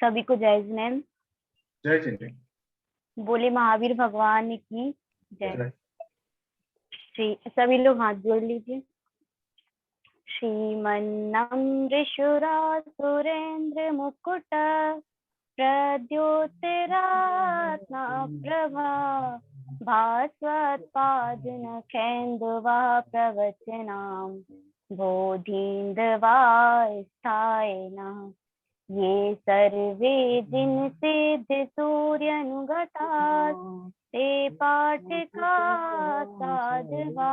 सभी को जय जिनेंद्र। जय जिनेंद्र। बोले महावीर भगवान की जय। श्री सभी लोग हाथ जोड़ लीजिए। श्रीमन्नमृषुरासुरेन्द्र मुकुट प्रद्योतिरात्मा प्रभा भास्वत्पादनखेन्दुवा प्रवचनां बोधीन्द्रवा स्थाय नः। ये सर्वे जिनसिद्ध सूर्यनुगताः ते पाठका साधवा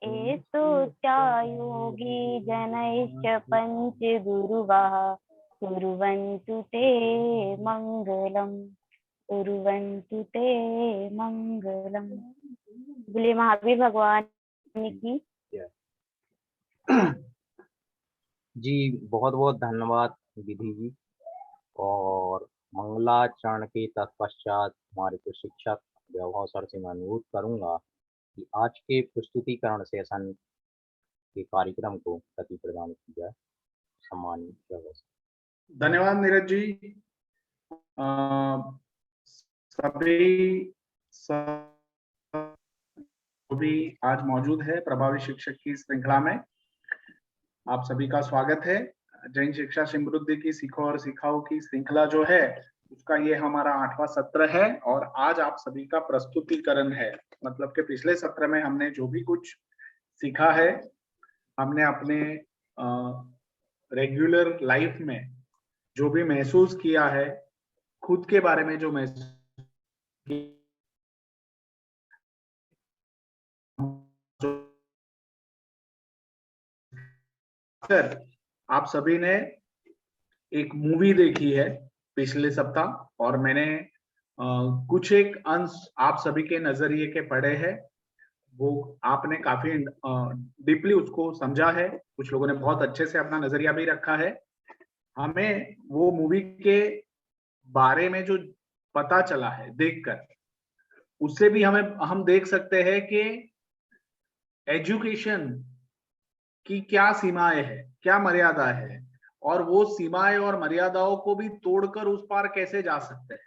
एस्तुत्यायोगी जनैश्च पञ्च गुरुवः कुर्वन्तु ते मङ्गलम् कुर्वन्तु ते मङ्गलम्। बोले महावीर भगवान की जी। बहुत बहुत धन्यवाद विधि जी। और मंगलाचरण के तत्पश्चात हमारे प्रशिक्षक वैभव सर से मैं अनुरोध करूंगा कि आज के प्रस्तुतिकरण सेशन के कार्यक्रम को गति प्रदान की जाए। सम्मानित वैभव सर। धन्यवाद नीरज जी। सभी आज मौजूद है प्रभावी शिक्षक की श्रृंखला में। आप सभी का स्वागत है। जैन शिक्षा समृद्धि की सीखो और सिखाओ की श्रृंखला जो है उसका ये हमारा 8वां सत्र है और आज आप सभी का प्रस्तुतिकरण है। मतलब कि पिछले सत्र में हमने जो भी कुछ सीखा है, हमने अपने रेगुलर लाइफ में जो भी महसूस किया है, खुद के बारे में जो महसूस आप सभी ने एक मूवी देखी है पिछले सप्ताह और मैंने कुछ एक अंश आप सभी के नजरिए के पढ़े हैं। वो आपने काफी डीपली उसको समझा है। कुछ लोगों ने बहुत अच्छे से अपना नजरिया भी रखा है। हमें वो मूवी के बारे में जो पता चला है देखकर, उससे भी हम देख सकते हैं कि एजुकेशन की क्या सीमाएं है, क्या मर्यादा है और वो सीमाएं और मर्यादाओं को भी तोड़कर उस पार कैसे जा सकते हैं।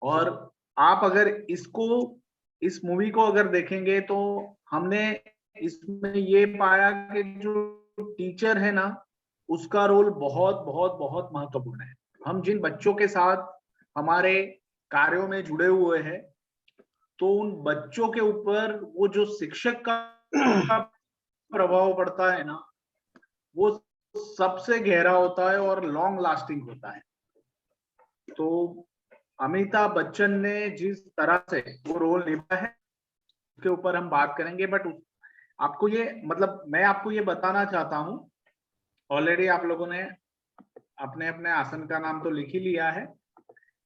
और आप अगर इस मूवी को अगर देखेंगे तो हमने इसमें ये पाया कि जो टीचर है ना, उसका रोल बहुत बहुत बहुत महत्वपूर्ण है। हम जिन बच्चों के साथ हमारे कार्यों में जुड़े हुए हैं, तो उन बच्चों के ऊपर वो जो शिक्षक का प्रभाव पड़ता है ना, वो सबसे गहरा होता है और लॉन्ग लास्टिंग होता है। तो अमिताभ बच्चन ने जिस तरह से वो रोल निभाया है उसके ऊपर हम बात करेंगे। बट आपको ये मैं आपको ये बताना चाहता हूं, ऑलरेडी आप लोगों ने अपने अपने आसन का नाम तो लिख ही लिया है।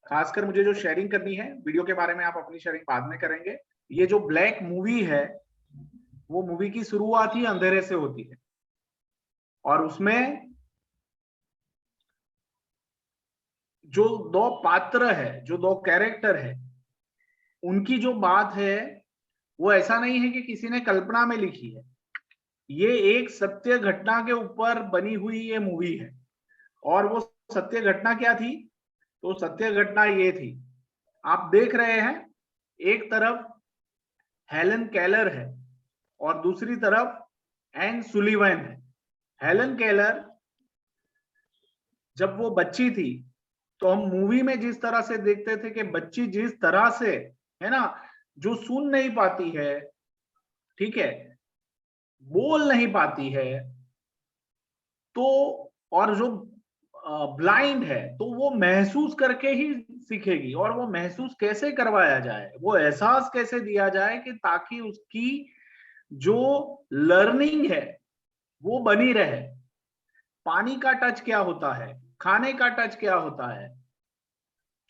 खासकर मुझे जो शेयरिंग करनी है वीडियो के बारे में, आप अपनी शेयरिंग बाद में करेंगे। ये जो ब्लैक मूवी है, वो मूवी की शुरुआत ही अंधेरे से होती है और उसमें जो दो पात्र है, जो दो कैरेक्टर है, उनकी जो बात है वो ऐसा नहीं है कि किसी ने कल्पना में लिखी है। ये एक सत्य घटना के ऊपर बनी हुई ये मूवी है। और वो सत्य घटना क्या थी? तो सत्य घटना ये थी, आप देख रहे हैं एक तरफ हेलन केलर है और दूसरी तरफ एन सुलिवन है। हेलन केलर जब वो बच्ची थी तो हम मूवी में जिस तरह से देखते थे कि बच्ची जिस तरह से है ना, जो सुन नहीं पाती है, ठीक है, बोल नहीं पाती है, तो और जो ब्लाइंड है, तो वो महसूस करके ही सीखेगी। और वो महसूस कैसे करवाया जाए, वो एहसास कैसे दिया जाए कि ताकि उसकी जो लर्निंग है वो बनी रहे। पानी का टच क्या होता है, खाने का टच क्या होता है,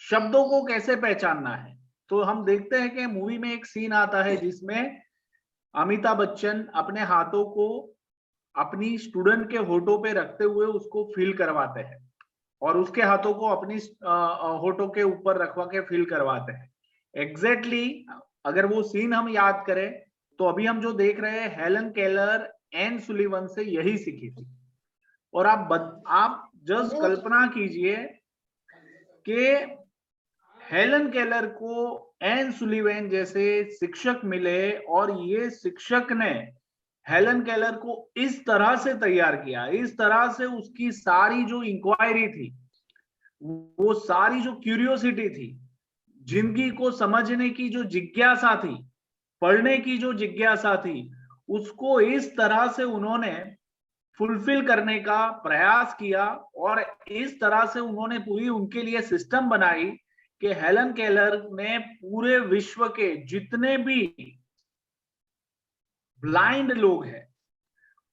शब्दों को कैसे पहचानना है। तो हम देखते हैं कि मूवी में एक सीन आता है जिसमें अमिताभ बच्चन अपने हाथों को अपनी स्टूडेंट के होठों पे रखते हुए उसको फील करवाते हैं और उसके हाथों को अपनी होठों के ऊपर रखवा के फील करवाते हैं। एग्जैक्टली अगर वो सीन हम याद करें तो अभी हम जो देख रहे हैं, हेलन केलर एन सुलिवन से यही सीखी थी। और आप जस्ट कल्पना कीजिए कि हेलन केलर को एन सुलिवैन जैसे शिक्षक मिले और ये शिक्षक ने हेलन केलर को इस तरह से तैयार किया, इस तरह से उसकी सारी जो इंक्वायरी थी, वो सारी जो क्यूरियोसिटी थी, जिंदगी को समझने की जो जिज्ञासा थी, पढ़ने की जो जिज्ञासा थी, उसको इस तरह से उन्होंने फुलफिल करने का प्रयास किया और इस तरह से उन्होंने पूरी उनके लिए सिस्टम बनाई कि हेलन केलर ने पूरे विश्व के जितने भी ब्लाइंड लोग हैं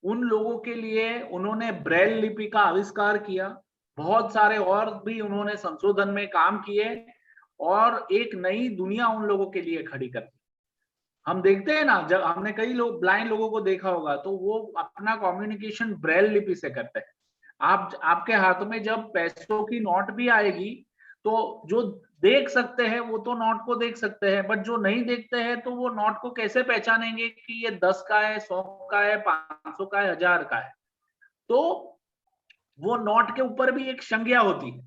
उन लोगों के लिए उन्होंने ब्रेल लिपि का आविष्कार किया। बहुत सारे और भी उन्होंने संशोधन में काम किए और एक नई दुनिया उन लोगों के लिए खड़ी कर दी। हम देखते हैं ना, जब हमने कई लोग ब्लाइंड लोगों को देखा होगा तो वो अपना कम्युनिकेशन ब्रेल लिपि से करते हैं। आपके हाथ में जब पैसों की नोट भी आएगी तो जो देख सकते हैं वो तो नोट को देख सकते हैं, बट जो नहीं देखते हैं तो वो नोट को कैसे पहचानेंगे कि ये 10 का है, 100 का है, 500 का है, 1000 का है। तो वो नोट के ऊपर भी एक संज्ञा होती है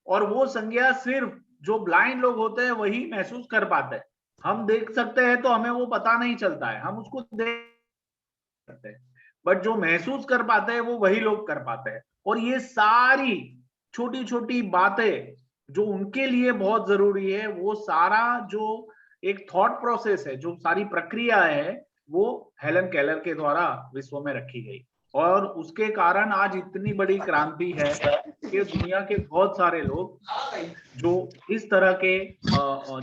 और वो संज्ञा सिर्फ जो ब्लाइंड लोग होते हैं वही महसूस कर पाते हैं। हम देख सकते हैं तो हमें वो पता नहीं चलता है, हम उसको देख सकते हैं, बट जो महसूस कर पाते हैं वो वही लोग कर पाते हैं। और ये सारी छोटी छोटी बातें जो उनके लिए बहुत जरूरी है, वो सारा जो एक थॉट प्रोसेस है, जो सारी प्रक्रिया है, वो हेलन केलर के द्वारा विश्व में रखी गई और उसके कारण आज इतनी बड़ी क्रांति है कि दुनिया के बहुत सारे लोग जो इस तरह के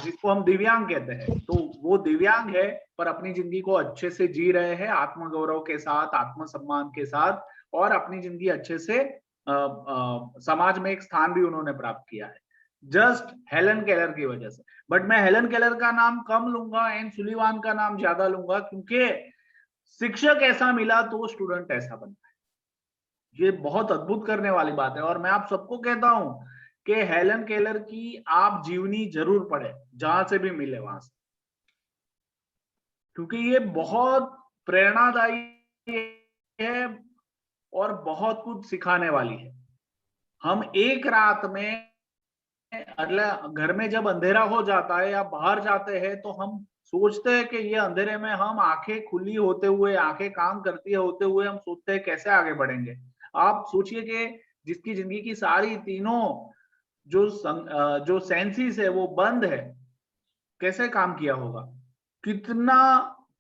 जिसको हम दिव्यांग कहते हैं, तो वो दिव्यांग है पर अपनी जिंदगी को अच्छे से जी रहे हैं, आत्मगौरव के साथ, आत्मसम्मान के साथ, और अपनी जिंदगी अच्छे से समाज में एक स्थान भी उन्होंने प्राप्त किया है जस्ट हेलन केलर की वजह से। बट मैं हेलन केलर का नाम कम लूंगा, एन सुलिवान का नाम ज्यादा लूंगा, क्योंकि शिक्षक ऐसा मिला तो स्टूडेंट ऐसा बनता है। ये बहुत अद्भुत करने वाली बात है और मैं आप सबको कहता हूं कि हेलन केलर की आप जीवनी जरूर पढ़े, जहां से भी मिले वहां से, क्योंकि ये बहुत प्रेरणादायी है और बहुत कुछ सिखाने वाली है। हम एक रात में घर में जब अंधेरा हो जाता है या बाहर जाते हैं तो हम सोचते हैं कि ये अंधेरे में हम आंखें खुली होते हुए, आंखें काम करती होते हुए हम सोचते हैं कैसे आगे बढ़ेंगे। आप सोचिए कि जिसकी जिंदगी की सारी तीनों जो सेंसेस है वो बंद है, कैसे काम किया होगा,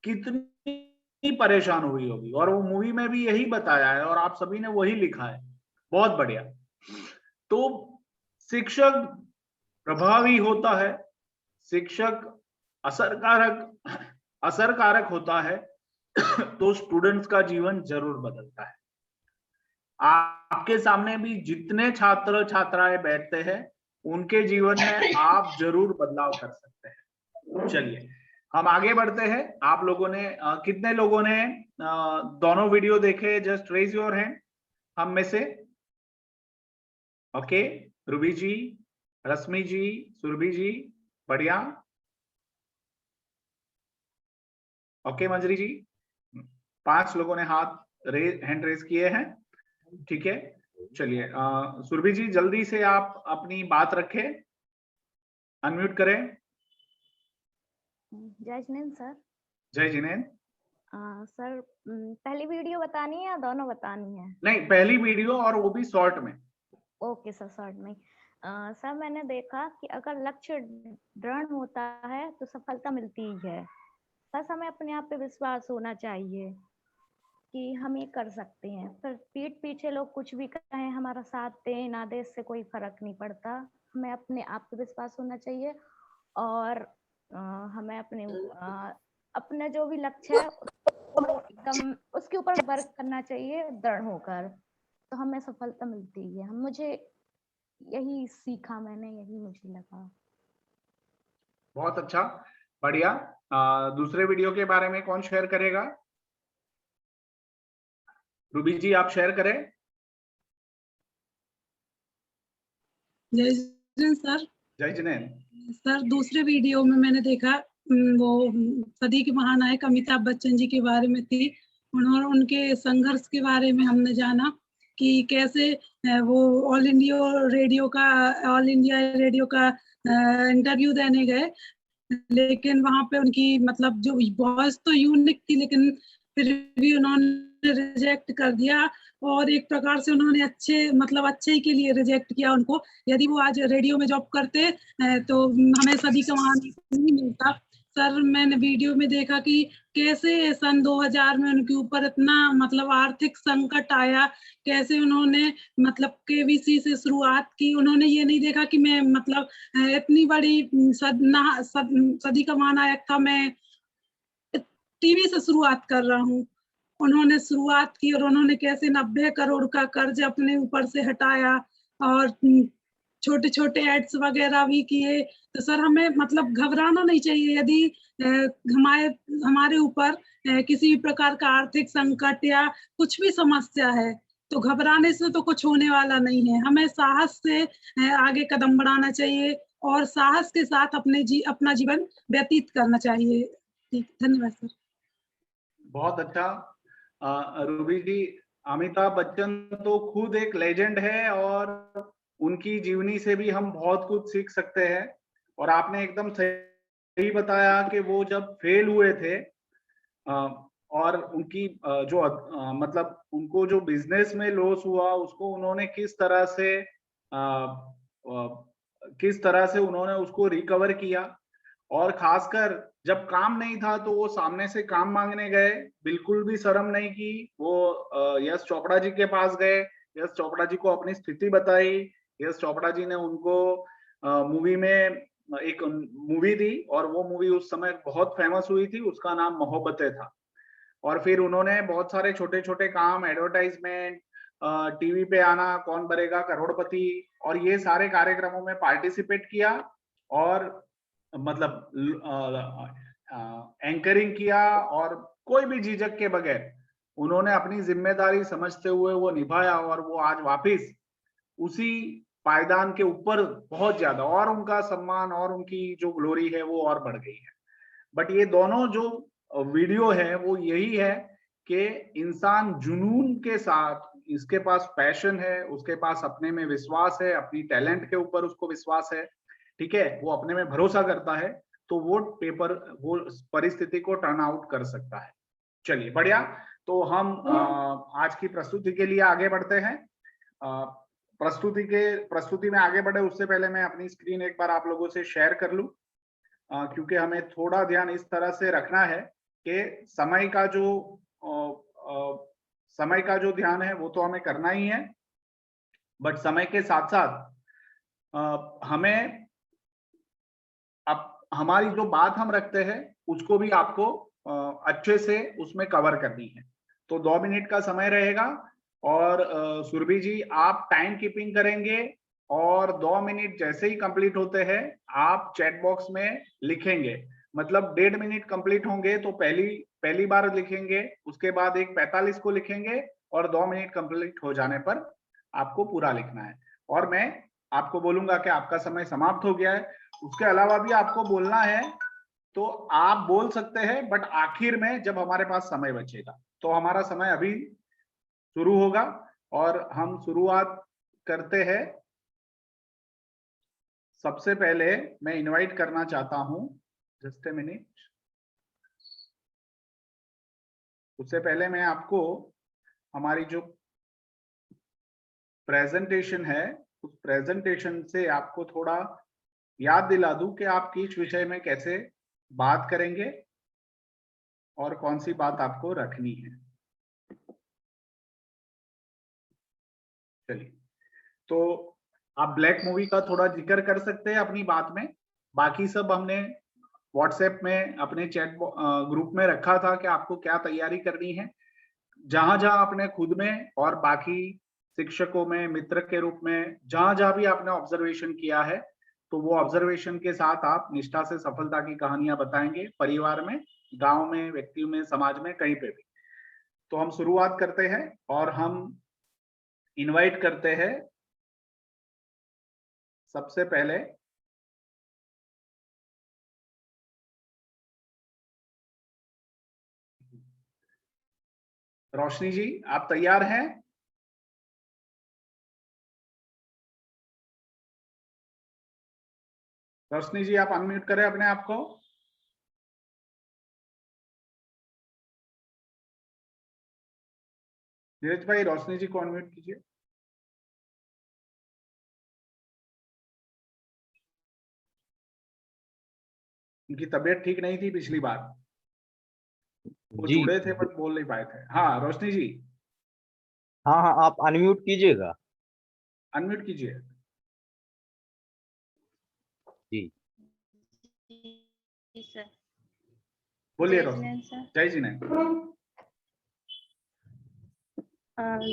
कितनी परेशान हुई होगी। और वो मूवी में भी यही बताया है और आप सभी ने वही लिखा है, बहुत बढ़िया। तो शिक्षक प्रभावी होता है, शिक्षक असरकारक होता है तो स्टूडेंट्स का जीवन जरूर बदलता है। आपके सामने भी जितने छात्र छात्राएं बैठते हैं उनके जीवन में आप जरूर बदलाव कर सकते हैं। चलिए हम आगे बढ़ते हैं। आप लोगों ने कितने लोगों ने दोनों वीडियो देखे? जस्ट रेज योर हैंड हम में से। ओके, रूबी जी, रश्मि जी, सुरभि जी, बढ़िया। ओके मंजरी जी, 5 लोगों ने हैंड रेज किए हैं, ठीक है। चलिए सुरभि जी जल्दी से आप अपनी बात रखें, अनम्यूट करें। जय जिनेंद्र सर। जय जिनेंद्र। सर पहली वीडियो बतानी है या दोनों बतानी है? नहीं, पहली वीडियो और वो भी शॉर्ट में। ओके सर, शॉर्ट में। सर मैंने देखा कि अगर लक्ष्य दृढ़ होता है तो सफलता मिलती ही है। बस हमें अपने आप पे विश्वास होना चाहिए कि हम ये कर सकते हैं। फिर पीठ पीछे लोग कुछ भी कहें, हमारा साथ दें ना दें, इससे कोई फर्क नहीं पड़ता। हमें अपने आप पे विश्वास होना चाहिए और हमें अपने जो भी लक्ष्य है एकदम उसके ऊपर वर्क करना चाहिए दृढ़ होकर, तो हमें सफलता मिलती है। मुझे यही सीखा मैंने, यही मुझे लगा। बहुत अच्छा, बढ़िया। दूसरे वीडियो के बारे में कौन शेयर करेगा? रूबी जी आप शेयर करें। जय जिनेंद्र सर। जय जिनेंद्र सर, दूसरे वीडियो में मैंने देखा वो सदी के महानायक अमिताभ बच्चन जी के बारे में थी। उन्होंने उनके संघर्ष के बारे में हमने जाना कि कैसे वो ऑल इंडिया रेडियो का इंटरव्यू देने गए, लेकिन वहां पे उनकी मतलब जो वॉइस तो यूनिक थी, लेकिन फिर भी उन्होंने रिजेक्ट कर दिया। और एक प्रकार से उन्होंने अच्छे ही के लिए रिजेक्ट किया उनको। यदि वो आज रेडियो में जॉब करते तो हमें सदी का महान नहीं मिलता। सर, मैंने वीडियो में देखा कि कैसे सन 2000 में उनके ऊपर इतना आर्थिक संकट आया, कैसे उन्होंने केबीसी से शुरुआत की। उन्होंने ये नहीं देखा कि मैं इतनी बड़ी सदी का महानायक था, मैं टीवी से शुरुआत कर रहा हूँ। उन्होंने शुरुआत की और उन्होंने कैसे 90 करोड़ का कर्ज अपने ऊपर से हटाया और छोटे छोटे एड्स वगैरह भी किए। तो सर, हमें घबराना नहीं चाहिए। यदि हमारे ऊपर किसी भी प्रकार का आर्थिक संकट या कुछ भी समस्या है, तो घबराने से तो कुछ होने वाला नहीं है। हमें साहस से आगे कदम बढ़ाना चाहिए और साहस के साथ अपना जीवन व्यतीत करना चाहिए। ठीक, धन्यवाद सर। बहुत अच्छा। रूबी जी, अमिताभ बच्चन तो खुद एक लेजेंड है और उनकी जीवनी से भी हम बहुत कुछ सीख सकते हैं। और आपने एकदम सही बताया कि वो जब फेल हुए थे और उनकी उनको जो बिजनेस में लॉस हुआ उसको उन्होंने किस तरह से उन्होंने उसको रिकवर किया। और खासकर जब काम नहीं था तो वो सामने से काम मांगने गए, बिल्कुल भी शर्म नहीं की। वो यश चोपड़ा जी के पास गए, यश चोपड़ा जी को अपनी स्थिति बताई। यश चोपड़ा जी ने उनको मूवी में एक मूवी दी और वो मूवी उस समय बहुत फेमस हुई थी, उसका नाम मोहब्बतें था। और फिर उन्होंने बहुत सारे छोटे छोटे काम, एडवर्टाइजमेंट, टीवी पे आना, कौन बनेगा करोड़पति और ये सारे कार्यक्रमों में पार्टिसिपेट किया और एंकरिंग किया और कोई भी झिझक के बगैर उन्होंने अपनी जिम्मेदारी समझते हुए वो निभाया और वो आज वापिस उसी पायदान के ऊपर बहुत ज्यादा और उनका सम्मान और उनकी जो ग्लोरी है वो और बढ़ गई है। बट ये दोनों जो वीडियो है वो यही है कि इंसान जुनून के साथ, इसके पास पैशन है, उसके पास अपने में विश्वास है, अपनी टैलेंट के ऊपर उसको विश्वास है, ठीक है, वो अपने में भरोसा करता है, तो वो परिस्थिति को टर्न आउट कर सकता है। चलिए बढ़िया। तो हम आज की प्रस्तुति के लिए आगे बढ़ते हैं। प्रस्तुति में आगे बढ़े उससे पहले मैं अपनी स्क्रीन एक बार आप लोगों से शेयर कर लूं, क्योंकि हमें थोड़ा ध्यान इस तरह से रखना है कि समय का जो ध्यान है वो तो हमें करना ही है, बट समय के साथ साथ हमें अब हमारी जो बात हम रखते हैं उसको भी आपको अच्छे से उसमें कवर करनी है। तो 2 मिनट का समय रहेगा और सुरभि जी आप टाइम कीपिंग करेंगे और 2 मिनट जैसे ही कंप्लीट होते हैं आप चैट बॉक्स में लिखेंगे। मतलब 1.5 मिनट कंप्लीट होंगे तो पहली बार लिखेंगे, उसके बाद एक 45 को लिखेंगे और 2 मिनट कंप्लीट हो जाने पर आपको पूरा लिखना है। और मैं आपको बोलूंगा कि आपका समय समाप्त हो गया है। उसके अलावा भी आपको बोलना है तो आप बोल सकते हैं, बट आखिर में जब हमारे पास समय बचेगा। तो हमारा समय अभी शुरू होगा और हम शुरुआत करते हैं। सबसे पहले मैं इनवाइट करना चाहता हूं, जस्ट ए मिनट। उससे पहले मैं आपको हमारी जो प्रेजेंटेशन है उस प्रेजेंटेशन से आपको थोड़ा याद दिला दूं कि आप किस विषय में कैसे बात करेंगे और कौन सी बात आपको रखनी है। चलिए, तो आप ब्लैक मूवी का थोड़ा जिक्र कर सकते हैं अपनी बात में। बाकी सब हमने व्हाट्सएप में अपने चैट ग्रुप में रखा था कि आपको क्या तैयारी करनी है। जहां जहां आपने खुद में और बाकी शिक्षकों में, मित्र के रूप में जहां जहां भी आपने ऑब्जर्वेशन किया है, तो वो ऑब्जर्वेशन के साथ आप निष्ठा से सफलता की कहानियां बताएंगे, परिवार में, गांव में, व्यक्तियों में, समाज में, कहीं पे भी। तो हम शुरुआत करते हैं और हम इनवाइट करते हैं सबसे पहले रोशनी जी। आप तैयार हैं? रोशनी जी आप अनम्यूट करें अपने आप को। नीरज भाई रोशनी जी को अनम्यूट कीजिए। उनकी तबीयत ठीक नहीं थी पिछली बार, वो जी जुड़े थे बट बोल नहीं पाए थे। हाँ रोशनी जी हाँ हाँ, आप अनम्यूट कीजिएगा। अनम्यूट कीजिए। जी जी सर। बोलिए जय रोशनी। जिनेन्द्र सर। जय जी ने।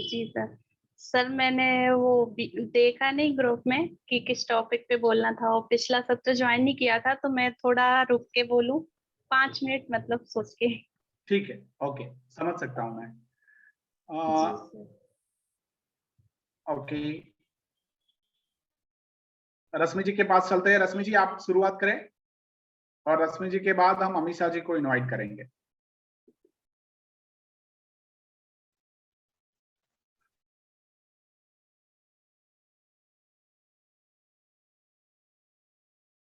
जी सर। सर मैंने वो देखा नहीं ग्रुप में कि किस टॉपिक पे बोलना था, और पिछला सत्र ज्वाइन नहीं किया था, तो मैं थोड़ा रुक के बोलूं 5 मिनट मतलब सोच के। ठीक है, ओके, समझ सकता हूं मैं। जी सर। ओके, रश्मि जी के पास चलते हैं। रश्मि जी आप शुरुआत करें, और रश्मि जी के बाद हम अमीषा जी को इनवाइट करेंगे।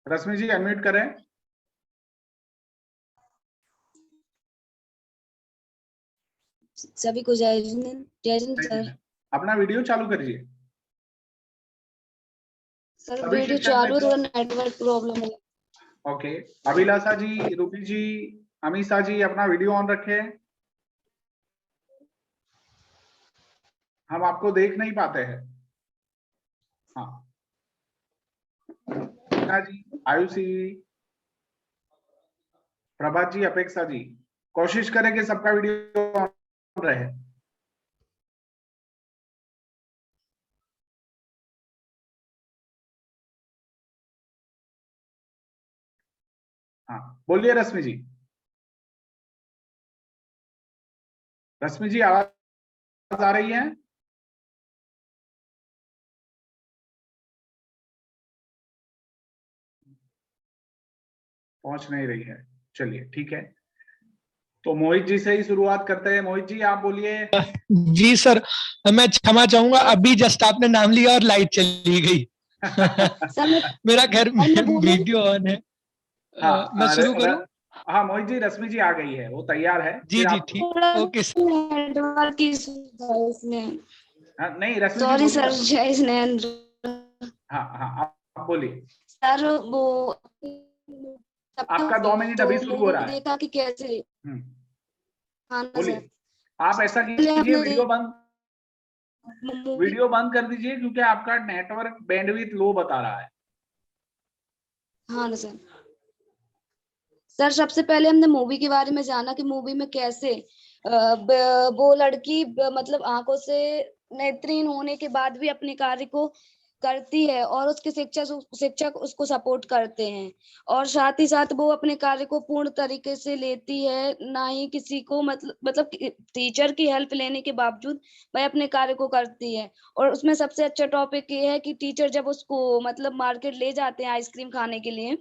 रश्मि जी अनम्यूट करें। सभी को जय जिनेन्द्र। जय जिनेन्द्र जय जी सर। ने। अपना वीडियो चालू करिए। सर सभी वीडियो शिक्षक चालू है, मित्रों। थोड़ा नेटवर्क प्रॉब्लम है। ओके, अभिलाषा जी, रूपी जी, अमीषा जी अपना वीडियो ऑन रखें। हम आपको देख नहीं पाते हैं। हाँ, मीना जी, आयुषी जी, प्रभात जी, अपेक्षा जी, कोशिश करें कि सबका वीडियो ऑन रहे। हाँ बोलिए रश्मि जी। रश्मि जी आवाज आ रही है? पहुंच नहीं रही है। चलिए ठीक है, तो मोहित जी से ही शुरुआत करते हैं। मोहित जी आप बोलिए। जी सर, मैं क्षमा चाहूंगा, अभी जस्ट आपने नाम लिया और लाइट चली गई। सर मेरा घर में मैं बोलूं? वीडियो ऑन है। हाँ मैं शुरू करूं? हाँ मोहित जी, रश्मि जी आ गई है, वो तैयार है। जी फिर जी आप। ठीक, थोड़ा ओके सर। नेटवर्क की इशू है इसमें। हाँ, नहीं रश्मि जी सॉरी बोलिए सर। आप। जय जिनेन्द्र। हाँ हाँ आप बोलिए। सर वो आपका 2 मिनट तो अभी शुरू हो रहा मूवी है। देखा कि कैसे। हाँ ना सर। बोलिए। आप ऐसा पहले कीजिए, आपने मूवी। वीडियो बंद कर दीजिए, क्योंकि आपका नेटवर्क बैंडविड्थ लो बता रहा है। हाँ ना सर। सर सबसे पहले हमने मूवी के बारे में जाना कि मूवी में कैसे वो लड़की मतलब आंखों से नेत्रहीन होने के बाद भी अपने कार्य को करती है, और उसके शिक्षक उसको सपोर्ट करते हैं, और साथ ही साथ वो अपने कार्य को पूर्ण तरीके से लेती है, ना ही किसी को मतलब टीचर की हेल्प लेने के बावजूद वह अपने कार्य को करती है। और उसमें सबसे अच्छा टॉपिक ये है कि टीचर जब उसको मतलब मार्केट ले जाते हैं आइसक्रीम खाने के लिए,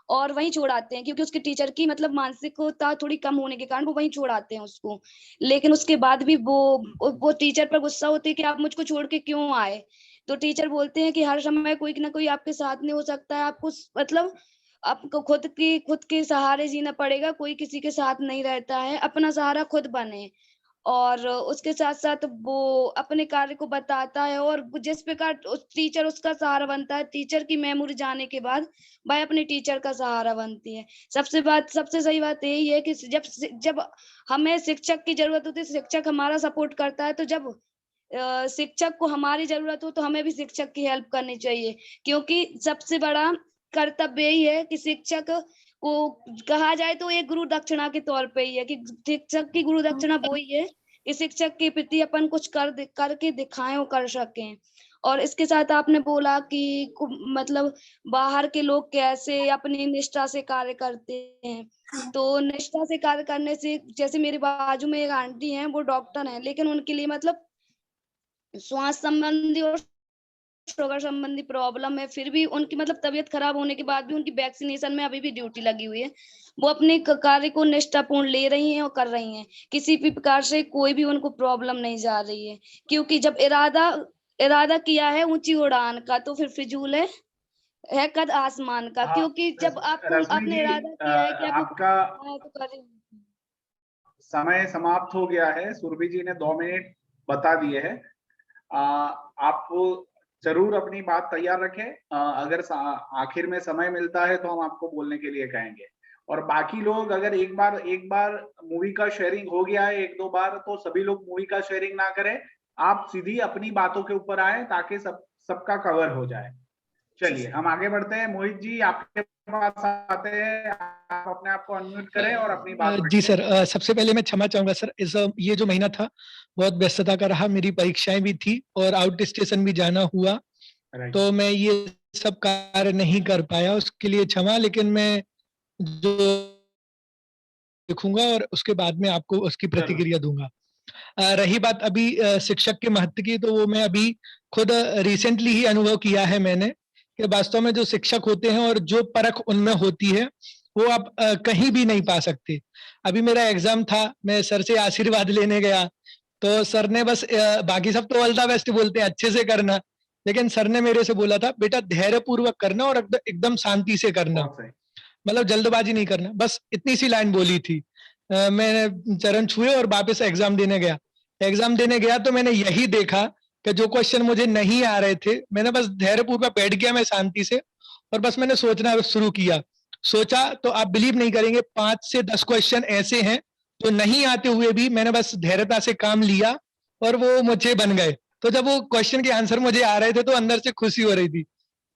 और वहीं छोड़ आते हैं, क्योंकि उसके टीचर की मतलब मानसिकता थोड़ी कम होने के कारण वो वहीं छोड़ आते हैं उसको। लेकिन उसके बाद भी वो टीचर पर गुस्सा होती है कि आप मुझको छोड़ के क्यों आए। तो टीचर बोलते हैं कि हर समय कोई ना कोई आपके साथ नहीं हो सकता है, आपको मतलब आपको खुद के सहारे जीना पड़ेगा, कोई किसी के साथ नहीं रहता है, अपना सहारा खुद बने। और उसके साथ साथ वो अपने कार्य को बताता है, और जिस प्रकार उस टीचर उसका सहारा बनता है, टीचर की मेमोरी जाने के बाद वह अपने टीचर का सहारा बनती है। सबसे सही बात यही है कि जब हमें शिक्षक की जरूरत होती है, शिक्षक हमारा सपोर्ट करता है, तो जब शिक्षक को हमारी जरूरत हो तो हमें भी शिक्षक की हेल्प करनी चाहिए, क्योंकि सबसे बड़ा कर्तव्य यही है कि शिक्षक को कहा जाए तो एक गुरु दक्षिणा के तौर पे ही है, कि शिक्षक की गुरु दक्षिणा वो ही है कि शिक्षक के प्रति अपन कुछ करके दिखाएं और कर सकें। और इसके साथ आपने बोला कि मतलब बाहर के लोग कैसे अपनी निष्ठा से कार्य करते हैं, तो निष्ठा से कार्य करने से, जैसे मेरे बाजू में एक आंटी हैं, वो डॉक्टर हैं, लेकिन उनके लिए मतलब श्वास संबंधी और शुगर संबंधी प्रॉब्लम है, फिर भी उनकी मतलब तबीयत खराब होने के बाद भी उनकी वैक्सीनेशन में अभी भी ड्यूटी लगी हुई है। वो अपने कार्य को निष्ठापूर्ण ले रही हैं और कर रही हैं, किसी भी प्रकार से कोई भी उनको प्रॉब्लम नहीं जा रही है, क्योंकि जब इरादा किया है ऊंची उड़ान का, तो फिर फिजूल है है कद आसमान का, हाँ, क्योंकि जब आपको रश्मि आपने जी, इरादा किया है कि आपको आपका करना है तो करें। समय समाप्त हो गया है। सुरभि जी ने 2 मिनट बता दिए हैं। आप जरूर अपनी बात तैयार रखें। अगर आखिर में समय मिलता है तो हम आपको बोलने के लिए कहेंगे। और बाकी लोग अगर एक बार मूवी का शेयरिंग हो गया है 1-2 बार, तो सभी लोग मूवी का शेयरिंग ना करें। आप सीधी अपनी बातों के ऊपर आए ताकि सबका कवर हो जाए। चलिए हम आगे बढ़ते हैं। मोहित जी आपके पास आते हैं। आप अपने आप को अनम्यूट करें और अपनी बात जी रखें। सर, सबसे पहले मैं क्षमा चाहूंगा सर, ये जो महीना था बहुत व्यस्तता का रहा, मेरी परीक्षाएं भी थी और आउट स्टेशन भी जाना हुआ, राइट। तो मैं ये सब कार्य नहीं कर पाया, उसके लिए क्षमा। लेकिन मैं जो लिखूंगा और उसके बाद में आपको उसकी जरूर। प्रतिक्रिया दूंगा। रही बात अभी शिक्षक के महत्व की, तो वो मैं अभी खुद रिसेंटली ही अनुभव किया है मैंने, कि वास्तव में जो शिक्षक होते हैं और जो परख उनमें होती है वो आप कहीं भी नहीं पा सकते। अभी मेरा एग्जाम था, मैं सर से आशीर्वाद लेने गया, तो सर ने बस बाकी सब तो ऑल द बेस्ट बोलते हैं, अच्छे से करना, लेकिन सर ने मेरे से बोला था बेटा धैर्य पूर्वक करना और एकदम शांति से करना, बहुत सही। मतलब जल्दबाजी नहीं करना, बस इतनी सी लाइन बोली थी। मैंने चरण छुए और वापस एग्जाम देने गया। एग्जाम देने गया तो मैंने यही देखा कि जो क्वेश्चन मुझे नहीं आ रहे थे, मैंने बस धैर्यपूर्वक बैठ गया मैं शांति से, और बस मैंने सोचना शुरू किया। सोचा तो आप बिलीव नहीं करेंगे, 5 से 10 क्वेश्चन ऐसे हैं तो नहीं आते हुए भी मैंने बस धैर्यता से काम लिया और वो मुझे बन गए। तो जब वो क्वेश्चन के आंसर मुझे आ रहे थे तो अंदर से खुशी हो रही थी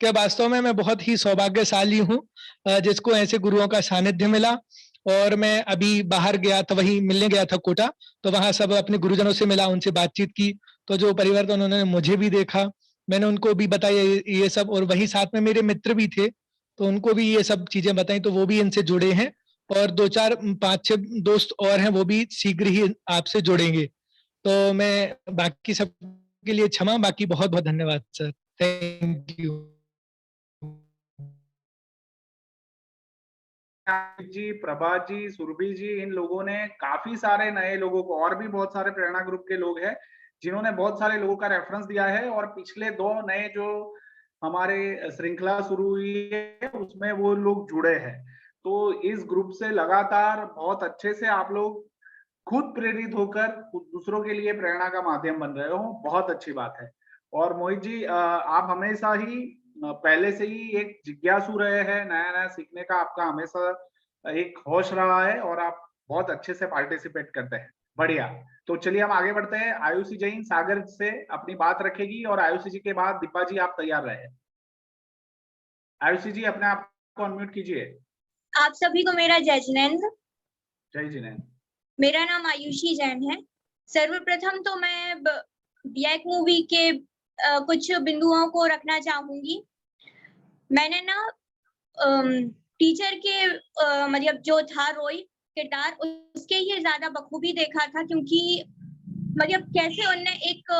कि वास्तव में मैं बहुत ही सौभाग्यशाली हूँ जिसको ऐसे गुरुओं का सानिध्य मिला। और मैं अभी बाहर गया था, वही मिलने गया था कोटा, तो वहां सब अपने गुरुजनों से मिला, उनसे बातचीत की, तो जो परिवर्तन उन्होंने मुझे भी देखा, मैंने उनको भी बताया ये सब, और वही साथ में मेरे मित्र भी थे तो उनको भी ये सब चीजें बताई, तो वो भी इनसे जुड़े हैं, और 2-4-5-6 दोस्त और हैं वो भी शीघ्र ही आपसे जुड़ेंगे। तो मैं बाकी सब के लिए क्षमा, बाकी बहुत बहुत धन्यवाद सर, थैंक यू। जी, प्रभा जी, सुरभि जी, इन लोगों ने काफी सारे नए लोगों को, और भी बहुत सारे प्रेरणा ग्रुप के लोग हैं जिन्होंने बहुत सारे लोगों का रेफरेंस दिया है, और पिछले 2 नए जो हमारे श्रृंखला शुरू हुई है उसमें वो लोग जुड़े हैं। तो इस ग्रुप से लगातार बहुत अच्छे से आप लोग खुद प्रेरित होकर दूसरों के लिए प्रेरणा का माध्यम बन रहे हो, बहुत अच्छी बात है। और मोहित जी, आप हमेशा ही पहले से ही एक जिज्ञासु रहे हैं, नया नया सीखने का आपका हमेशा एक होश रहा है, और आप बहुत अच्छे से पार्टिसिपेट करते हैं। बढ़िया। तो चलिए हम आगे बढ़ते हैं। आयुषी जैन सागर से अपनी बात रखेगी, और आयुषी जी के बाद दीपा जी आप तैयार रहे। आयुषी जी अपने आप को अनम्यूट कीजिए। आप सभी को मेरा जय जिनेंद्र। जय जिनेंद्र। मेरा नाम आयुषी जैन है। सर्वप्रथम तो मैं ब्लैक मूवी के कुछ बिंदुओं को रखना चाहूंगी। मैंने ना टीचर के मतलब जो था रोल किरदार, उसके ही ज्यादा बखूबी देखा था, क्योंकि मतलब कैसे उनने एक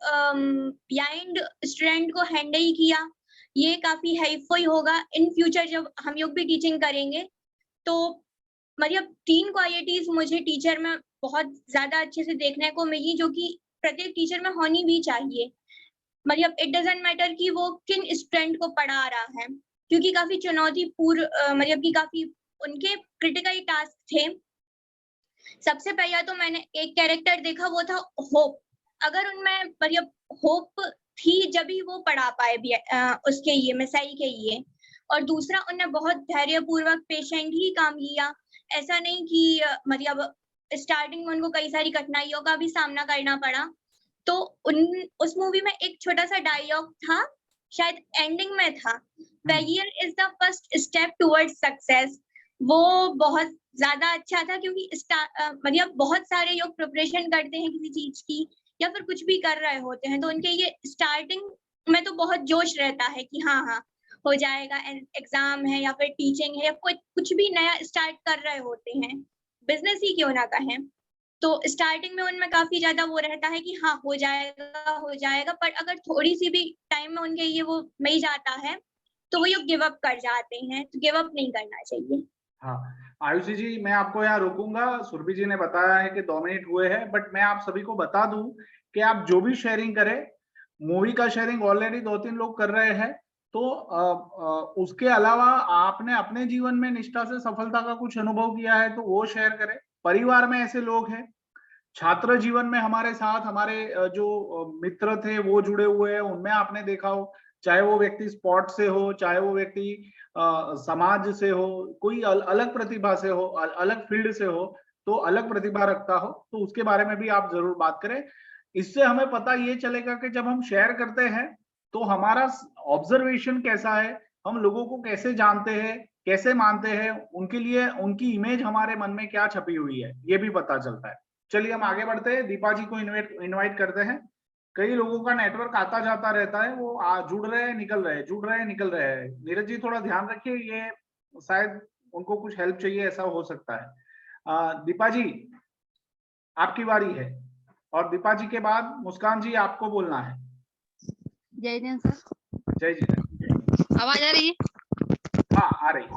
ब्लाइंड स्टूडेंट को हैंडल किया, ये काफी हेल्पफुल होगा इन फ्यूचर जब हम लोग भी टीचिंग करेंगे। तो मतलब 3 क्वालिटीज मुझे टीचर में बहुत ज्यादा अच्छे से देखने को मिली, जो कि प्रत्येक टीचर में होनी भी चाहिए। मतलब इट डजंट मैटर कि वो किन स्टूडेंट को पढ़ा रहा है, क्योंकि काफी चुनौतीपूर्ण मतलब कि काफी उनके क्रिटिकल टास्क थे। सबसे पहला तो मैंने एक कैरेक्टर देखा, वो था होप। अगर उनमें मतलब होप थी जब ही वो पढ़ा पाए उसके लिए, मिसाइल के लिए। और दूसरा, उन्होंने बहुत धैर्यपूर्वक पेशेंट ही काम लिया। ऐसा नहीं कि मतलब स्टार्टिंग में उनको कई सारी कठिनाइयों का भी सामना करना पड़ा। तो उस मूवी में एक छोटा सा डायलॉग था, शायद एंडिंग में था, failure is the first step towards success. वो बहुत ज्यादा अच्छा था, क्योंकि मतलब बहुत सारे लोग प्रिपरेशन करते हैं किसी चीज की या फिर कुछ भी कर रहे होते हैं, तो उनके ये स्टार्टिंग में तो बहुत जोश रहता है कि हाँ हाँ हो जाएगा, एग्जाम है या फिर टीचिंग है या कुछ भी नया स्टार्ट कर रहे होते हैं, बिजनेस ही क्यों ना कहें। तो स्टार्टिंग में उनमें काफी ज्यादा वो रहता है कि हाँ हो जाएगा, पर अगर थोड़ी सी भी टाइम में उनके ये वो मिल जाता है तो वो गिव अप कर जाते हैं। तो गिव अप नहीं करना चाहिए। हाँ, आयुषी जी मैं आपको यहाँ रोकूंगा। सुरभि जी ने बताया है कि 2 मिनट हुए हैं, बट मैं आप सभी को बता दूं कि आप जो भी शेयरिंग करें, मूवी का शेयरिंग ऑलरेडी 2-3 लोग कर रहे हैं, तो उसके अलावा आपने अपने जीवन में निष्ठा से सफलता का कुछ अनुभव किया है तो वो शेयर करें। परिवार में ऐसे लोग हैं, छात्र जीवन में हमारे साथ हमारे जो मित्र थे वो जुड़े हुए हैं, उनमें आपने देखा हो, चाहे वो व्यक्ति स्पोर्ट से हो, चाहे वो व्यक्ति समाज से हो, कोई अलग प्रतिभा से हो, अलग फील्ड से हो, तो अलग प्रतिभा रखता हो, तो उसके बारे में भी आप जरूर बात करें। इससे हमें पता ये चलेगा कि जब हम शेयर करते हैं तो हमारा ऑब्जर्वेशन कैसा है, हम लोगों को कैसे जानते हैं, कैसे मानते हैं, उनके लिए उनकी इमेज हमारे मन में क्या छपी हुई है, ये भी पता चलता है। चलिए हम आगे बढ़ते हैं, दीपा जी को इनवाइट करते हैं। कई लोगों का नेटवर्क आता जाता रहता है, वो जुड़ रहे हैं निकल रहे हैं, जुड़ रहे हैं निकल रहे हैं। नीरज जी थोड़ा ध्यान रखिए, ये शायद उनको कुछ हेल्प चाहिए, ऐसा हो सकता है। दीपा जी आपकी बारी है, और दीपा जी के बाद मुस्कान जी आपको बोलना है। जय जैन सर। जय जी। आवाज आ रही है? हाँ आ रही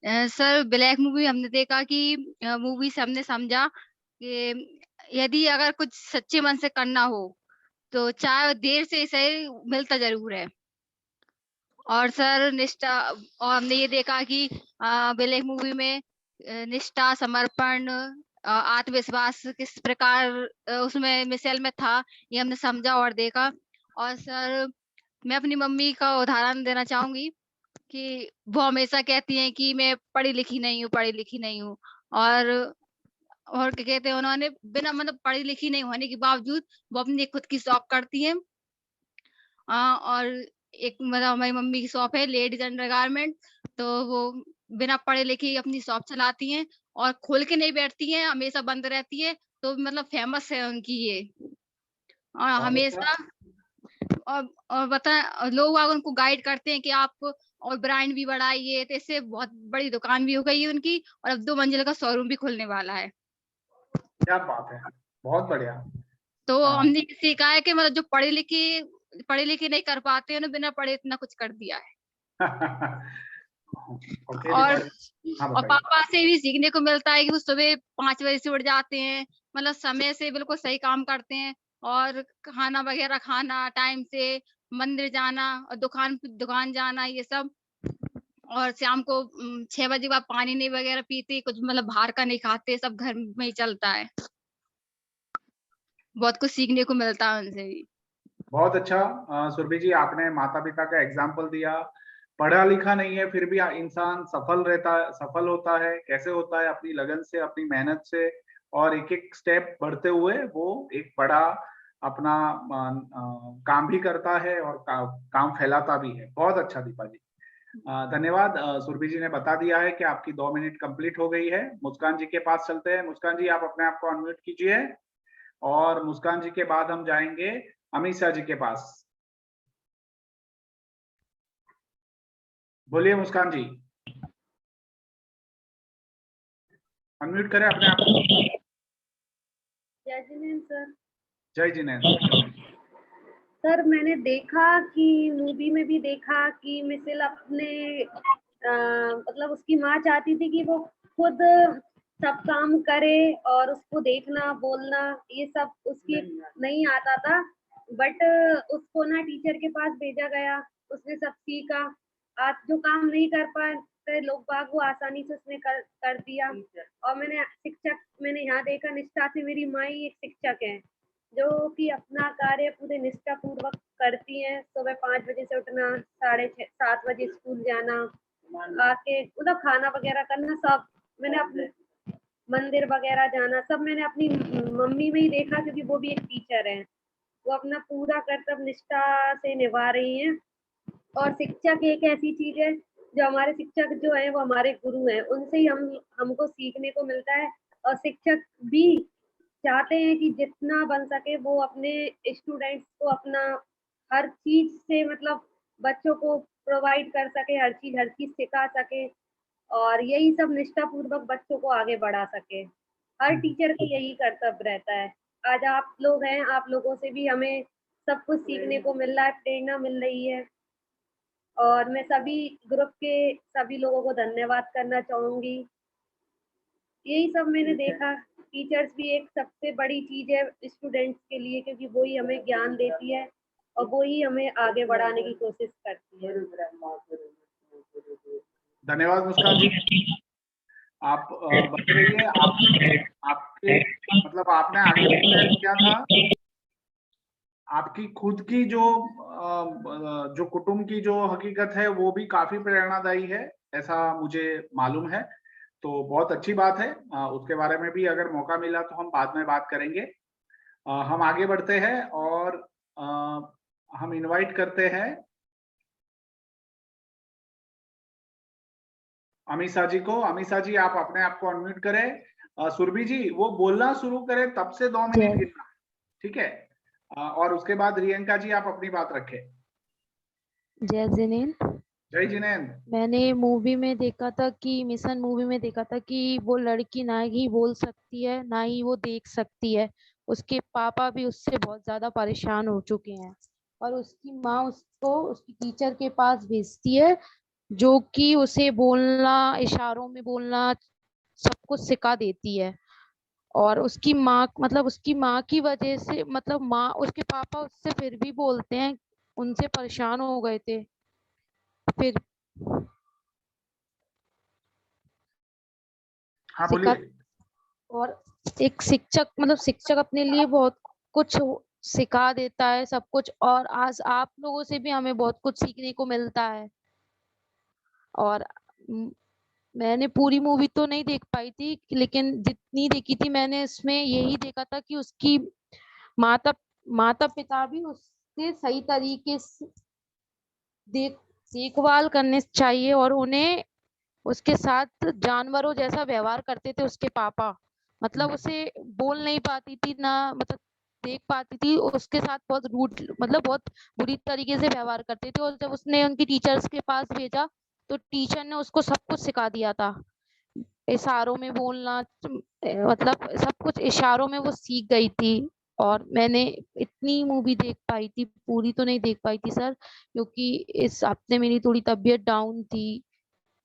है। सर ब्लैक मूवी हमने देखा कि मूवी से हमने समझा कि यदि अगर कुछ सच्चे मन से करना हो तो चाहे देर से सही मिलता जरूर है। और सर निष्ठा, और हमने ये देखा कि ब्लैक मूवी में निष्ठा, समर्पण, आत्मविश्वास किस प्रकार उसमें मिसेल में था, ये हमने समझा और देखा। और सर मैं अपनी मम्मी का उदाहरण देना चाहूंगी कि वो हमेशा कहती हैं कि मैं पढ़ी लिखी नहीं हूँ, पढ़ी लिखी नहीं हूँ। और क्या कहते हैं, उन्होंने बिना मतलब पढ़ी लिखी नहीं होने के बावजूद वो अपनी खुद की शॉप करती हैं। और एक मतलब हमारी मम्मी की शॉप है लेडीज अंडर गारमेंट, तो वो बिना पढ़े लिखे अपनी शॉप चलाती हैं और खोल के नहीं बैठती हैं, हमेशा बंद रहती है। तो मतलब फेमस है उनकी ये, और हमेशा और बता लोग आगे उनको गाइड करते हैं कि आप और ब्रांड भी बढ़ाइए, तो इससे बहुत बड़ी दुकान भी हो गई है उनकी, और अब 2 मंजिल का शोरूम भी खुलने वाला है। क्या बात है, बहुत बढ़िया। तो हाँ। हमने ये सीखा है कि मतलब जो पढ़े लिखे नहीं कर पाते हैं, बिना पढ़े इतना कुछ कर दिया है। ओके और दीपा जी, हाँ बताइए। पापा से भी सीखने को मिलता है कि वो सुबह 5 बजे से उठ जाते हैं, मतलब समय से बिल्कुल सही काम करते हैं, और खाना वगैरह खाना टाइम से, मंदिर जाना और दुकान जाना, ये सब। और शाम को 6 बजे के बाद पानी नहीं वगैरह पीते, कुछ मतलब बाहर का नहीं खाते, सब घर में ही चलता है। बहुत कुछ सीखने को मिलता है उनसे भी। बहुत अच्छा सुरभि जी, आपने माता पिता का एग्जाम्पल दिया। पढ़ा लिखा नहीं है फिर भी इंसान सफल होता है, कैसे होता है? अपनी लगन से, अपनी मेहनत से, और एक एक स्टेप बढ़ते हुए वो एक बड़ा अपना काम भी करता है और काम फैलाता भी है। बहुत अच्छा दीपा जी, धन्यवाद। सुरभि जी ने बता दिया है कि आपकी 2 मिनट कंप्लीट हो गई है। मुस्कान जी के पास चलते हैं। मुस्कान जी आप अपने आप को अनम्यूट कीजिए, और मुस्कान जी के बाद हम जाएंगे अमीषा जी के पास। बोलिए मुस्कान जी, अनम्यूट करें अपने आप को। जय जिनेंद्र सर। जय जिनेंद्र। सर मैंने देखा कि मूवी में भी देखा कि मिसेल अपने मतलब उसकी माँ चाहती थी कि वो खुद सब काम करे और उसको देखना बोलना ये सब उसकी नहीं आता था, बट उसको ना टीचर के पास भेजा गया, उसने सब सीखा। आज जो काम नहीं कर पाते लोग बाग वो आसानी से उसने कर दिया। और मैंने यहाँ देखा, निष्ठा से मेरी माँ ही एक शिक्षक है जो कि अपना कार्य पूरे निष्ठा पूर्वक करती हैं। सुबह 5 बजे से उठना, 6:30-7 बजे स्कूल जाना, आके मतलब खाना वगैरह करना, सब मैंने अपने मंदिर वगैरह जाना सब मैंने अपनी मम्मी में ही देखा, क्योंकि वो भी एक टीचर है। वो अपना पूरा कर्तव्य निष्ठा से निभा रही हैं। और शिक्षक एक ऐसी चीज है, जो हमारे शिक्षक जो है वो हमारे गुरु हैं, उनसे ही हमको सीखने को मिलता है। और शिक्षक भी चाहते हैं कि जितना बन सके वो अपने स्टूडेंट्स को अपना हर चीज से मतलब बच्चों को प्रोवाइड कर सके, हर चीज सिखा सके, और यही सब निष्ठा पूर्वक बच्चों को आगे बढ़ा सके। हर टीचर का यही कर्तव्य रहता है। आज आप लोग हैं, आप लोगों से भी हमें सब कुछ सीखने को मिल रहा है, प्रेरणा मिल रही है। और मैं सभी ग्रुप के सभी लोगों को धन्यवाद करना चाहूंगी। यही सब मैंने देखा। टीचर्स भी एक सबसे बड़ी चीज है स्टूडेंट्स के लिए, क्योंकि वो ही हमें ज्ञान देती है और वो ही हमें आगे बढ़ाने की कोशिश करती है। धन्यवाद मुस्कान जी। आप बने रहिए। आपके मतलब आपने आगे डिक्लेयर किया था, आपकी खुद की जो कुटुंब की जो हकीकत है वो भी काफी प्रेरणादायी है, ऐसा मुझे मालूम है। तो बहुत अच्छी बात है। उसके बारे में भी अगर मौका मिला तो हम बाद में बात करेंगे। हम आगे बढ़ते हैं और हम इनवाइट करते हैं अमीषा जी को। अमीषा जी आप अपने आप को अनम्यूट करें। सुरभि जी वो बोलना शुरू करें तब से 2 मिनट गिनना, ठीक है? और उसके बाद रियंका जी आप अपनी बात रखें। जय जिनेंद्र। जय जिनेंद्र। मैंने मूवी में देखा था कि मिशन मूवी में देखा था कि वो लड़की ना ही बोल सकती है ना ही वो देख सकती है। उसके पापा भी उससे बहुत ज्यादा परेशान हो चुके हैं और उसकी माँ उसको उसकी टीचर के पास भेजती है जो कि उसे बोलना, इशारों में बोलना सब कुछ सिखा देती है। और उसकी माँ की वजह से मतलब माँ उसके पापा उससे फिर भी बोलते हैं, उनसे परेशान हो गए थे फिर हाँ सिखा। बोलिए। और एक शिक्षक अपने लिए बहुत कुछ सिखा देता है सब कुछ, और आज आप लोगों से भी हमें बहुत कुछ सीखने को मिलता है। और मैंने पूरी मूवी तो नहीं देख पाई थी, लेकिन जितनी देखी थी मैंने इसमें यही देखा था कि उसकी माता माता पिता भी उससे सही तरीके से देखभाल करने चाहिए और उन्हें उसके साथ जानवरों जैसा व्यवहार करते थे उसके पापा। मतलब उसे बोल नहीं पाती थी ना, मतलब देख पाती थी, उसके साथ बहुत रूड मतलब बहुत बुरी तरीके से व्यवहार करते थे। और जब उसने उनकी टीचर्स के पास भेजा तो टीचर ने उसको सब कुछ सिखा दिया था, इशारों में बोलना, मतलब सब कुछ इशारों में वो सीख गई थी। और मैंने इतनी मूवी देख पाई थी, पूरी तो नहीं देख पाई थी सर, क्योंकि इस हफ्ते मेरी थोड़ी तबीयत डाउन थी।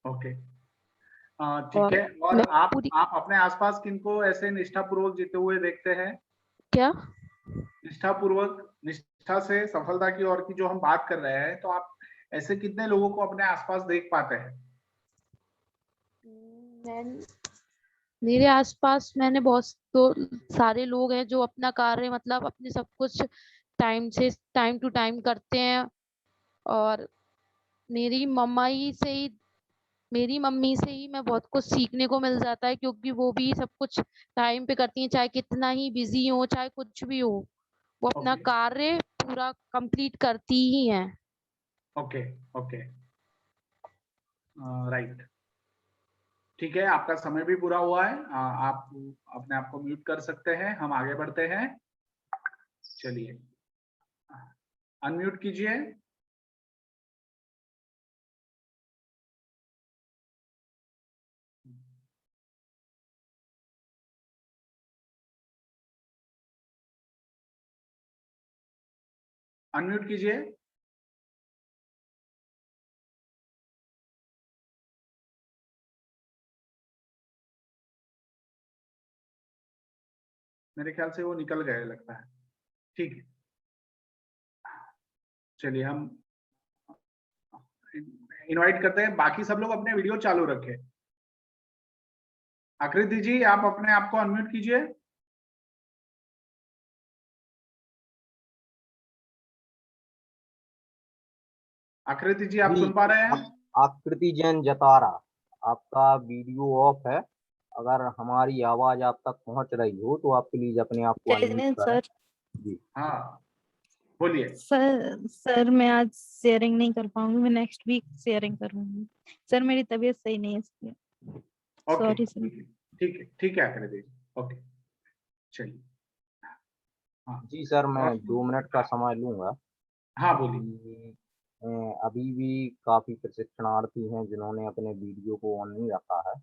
ओके ठीक और है। और मैं आप पूरी अपने आसपास किनको ऐसे निष्ठापूर्वक जीते हुए देखते हैं? क्या निष्ठा से सफलता की ओर की जो हम बात कर रहे हैं, तो आप ऐसे कितने लोगों को अपने आसपास देख पाते हैं? मेरे आसपास मैंने बहुत तो सारे लोग हैं जो अपना कार्य मतलब अपने सब कुछ टाइम टू टाइम करते हैं। और मेरी मम्मा ही से ही मेरी मम्मी से ही मैं बहुत कुछ सीखने को मिल जाता है, क्योंकि वो भी सब कुछ टाइम पे करती हैं, चाहे कितना ही बिजी हो चाहे कुछ भी हो, वो अपना ओके कार्य पूरा कंप्लीट करती ही हैं। Okay okay right. ठीक है, आपका समय भी पूरा हुआ है। आप अपने आप को म्यूट कर सकते हैं। हम आगे बढ़ते हैं। चलिए अनम्यूट कीजिए। अनम्यूट कीजिए। मेरे ख्याल से वो निकल गए लगता है। ठीक है, चलिए हम इनवाइट करते हैं। बाकी सब लोग अपने वीडियो चालू रखें। आकृति जी आप अपने आप को अनम्यूट कीजिए। आकृति जी आप जी, सुन पा रहे हैं? आकृति जैन जतारा, आपका वीडियो ऑफ है। अगर हमारी आवाज आप तक पहुंच रही हो तो आप प्लीज अपने आप को अनम्यूट करें। सर जी हाँ बोलिए। सर मैं आज शेयरिंग नहीं कर पाऊंगी, मैं नेक्स्ट वीक शेयरिंग करूंगी। सर मेरी तबीयत सही नहीं है इसलिए ओके सॉरी सर। ठीक है आकृति जी। ओके चलिए। हाँ जी सर, मैं और 2 मिनट का समय लूंगा। हाँ बोलिए। कि, अभी भी काफी प्रशिक्षणार्थी हैं जिन्होंने अपने वीडियो को ऑन नहीं रखा है।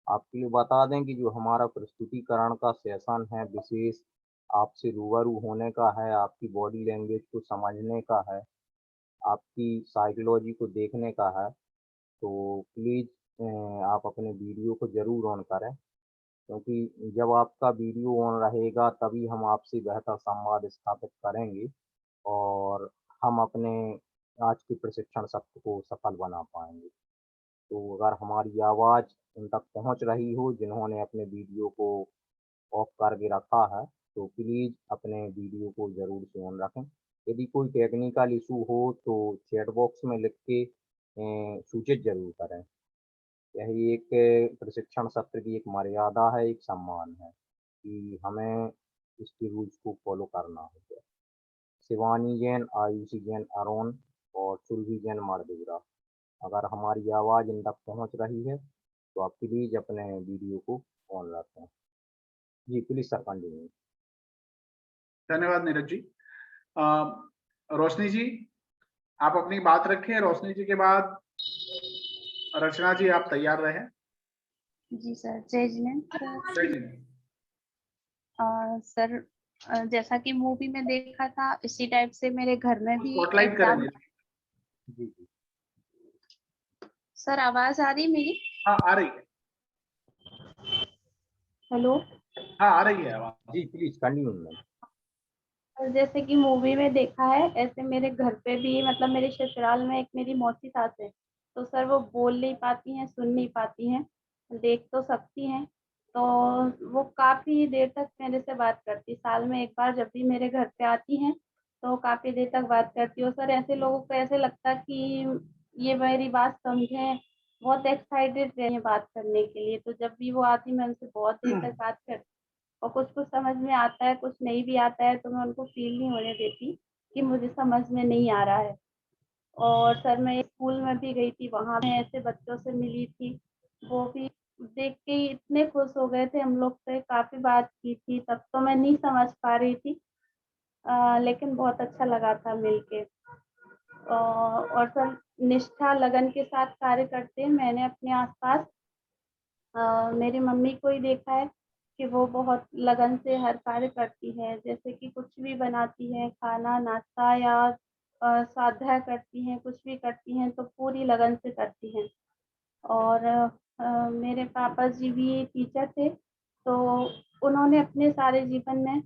आपके लिए बता दें कि जो हमारा प्रस्तुतिकरण का सेशन है विशेष आपसे रूबरू होने का है, आपकी बॉडी लैंग्वेज को समझने का है, आपकी साइकोलॉजी को देखने का है। तो प्लीज़ आप अपने वीडियो को ज़रूर ऑन करें, क्योंकि जब आपका वीडियो ऑन रहेगा तभी हम आपसे बेहतर संवाद स्थापित करेंगे और हम अपने आज के प्रशिक्षण सत्र को सफल बना पाएंगे। तो अगर हमारी आवाज़ उन तक पहुंच रही हो जिन्होंने अपने वीडियो को ऑफ करके रखा है, तो प्लीज़ अपने वीडियो को ज़रूर से ऑन रखें। यदि कोई टेक्निकल इशू हो तो चैट बॉक्स में लिख के सूचित ज़रूर करें। यही एक प्रशिक्षण सत्र की एक मर्यादा है, एक सम्मान है कि हमें इसके रूल्स को फॉलो करना होगा। शिवानी जैन, आयुषी जैन अरुण और सुरभि जैन मर्दुरा, अगर हमारी आवाज़ इन तक पहुँच रही है तो आप प्लीज़ अपने वीडियो को ऑन रखें। जी प्लीज़ सर कंटिन्यू। धन्यवाद नीरज जी। रोशनी जी आप अपनी बात रखें। रोशनी जी के बाद रचना जी आप तैयार रहे। जी सर, जय जिनेन्द्र जय जिनेन्द्र। सर जैसा कि मूवी में देखा था इसी टाइप से मेरे घर में भी स्पॉटलाइट एग्जाम। जी जी सर आवाज आ रही मेरी? हाँ आ रही है। हेलो। हाँ आ रही है आवाज। जी प्लीज कंटिन्यू मैम। जैसे कि मूवी में देखा है ऐसे मेरे घर पे भी, मतलब मेरे ससुराल में एक मेरी मौसी सास है, तो सर वो बोल नहीं पाती हैं, सुन नहीं पाती हैं, देख तो सकती हैं, तो वो काफ़ी देर तक मेरे से बात करती। साल में एक बार जब भी मेरे घर पे आती हैं तो काफ़ी देर तक बात करती। और सर ऐसे लोगों को ऐसे लगता कि ये मेरी बात समझें, बहुत एक्साइटेड रहे बात करने के लिए। तो जब भी वो आती मैं उनसे बहुत देर तक बात करती, और कुछ कुछ समझ में आता है, कुछ नहीं भी आता है, तो मैं उनको फील नहीं होने देती कि मुझे समझ में नहीं आ रहा है। और सर मैं स्कूल में भी गई थी, वहाँ मैं ऐसे बच्चों से मिली थी, वो भी देख के ही इतने खुश हो गए थे। हम लोग से काफ़ी बात की थी, तब तो मैं नहीं समझ पा रही थी, लेकिन बहुत अच्छा लगा था मिलके। और सर निष्ठा लगन के साथ कार्य करते हैं। मैंने अपने आसपास मेरी मम्मी को ही देखा है कि वो बहुत लगन से हर कार्य करती है, जैसे कि कुछ भी बनाती हैं, खाना, नाश्ता या स्वाध्याय करती हैं, कुछ भी करती हैं तो पूरी लगन से करती हैं। और मेरे पापा जी भी टीचर थे, तो उन्होंने अपने सारे जीवन में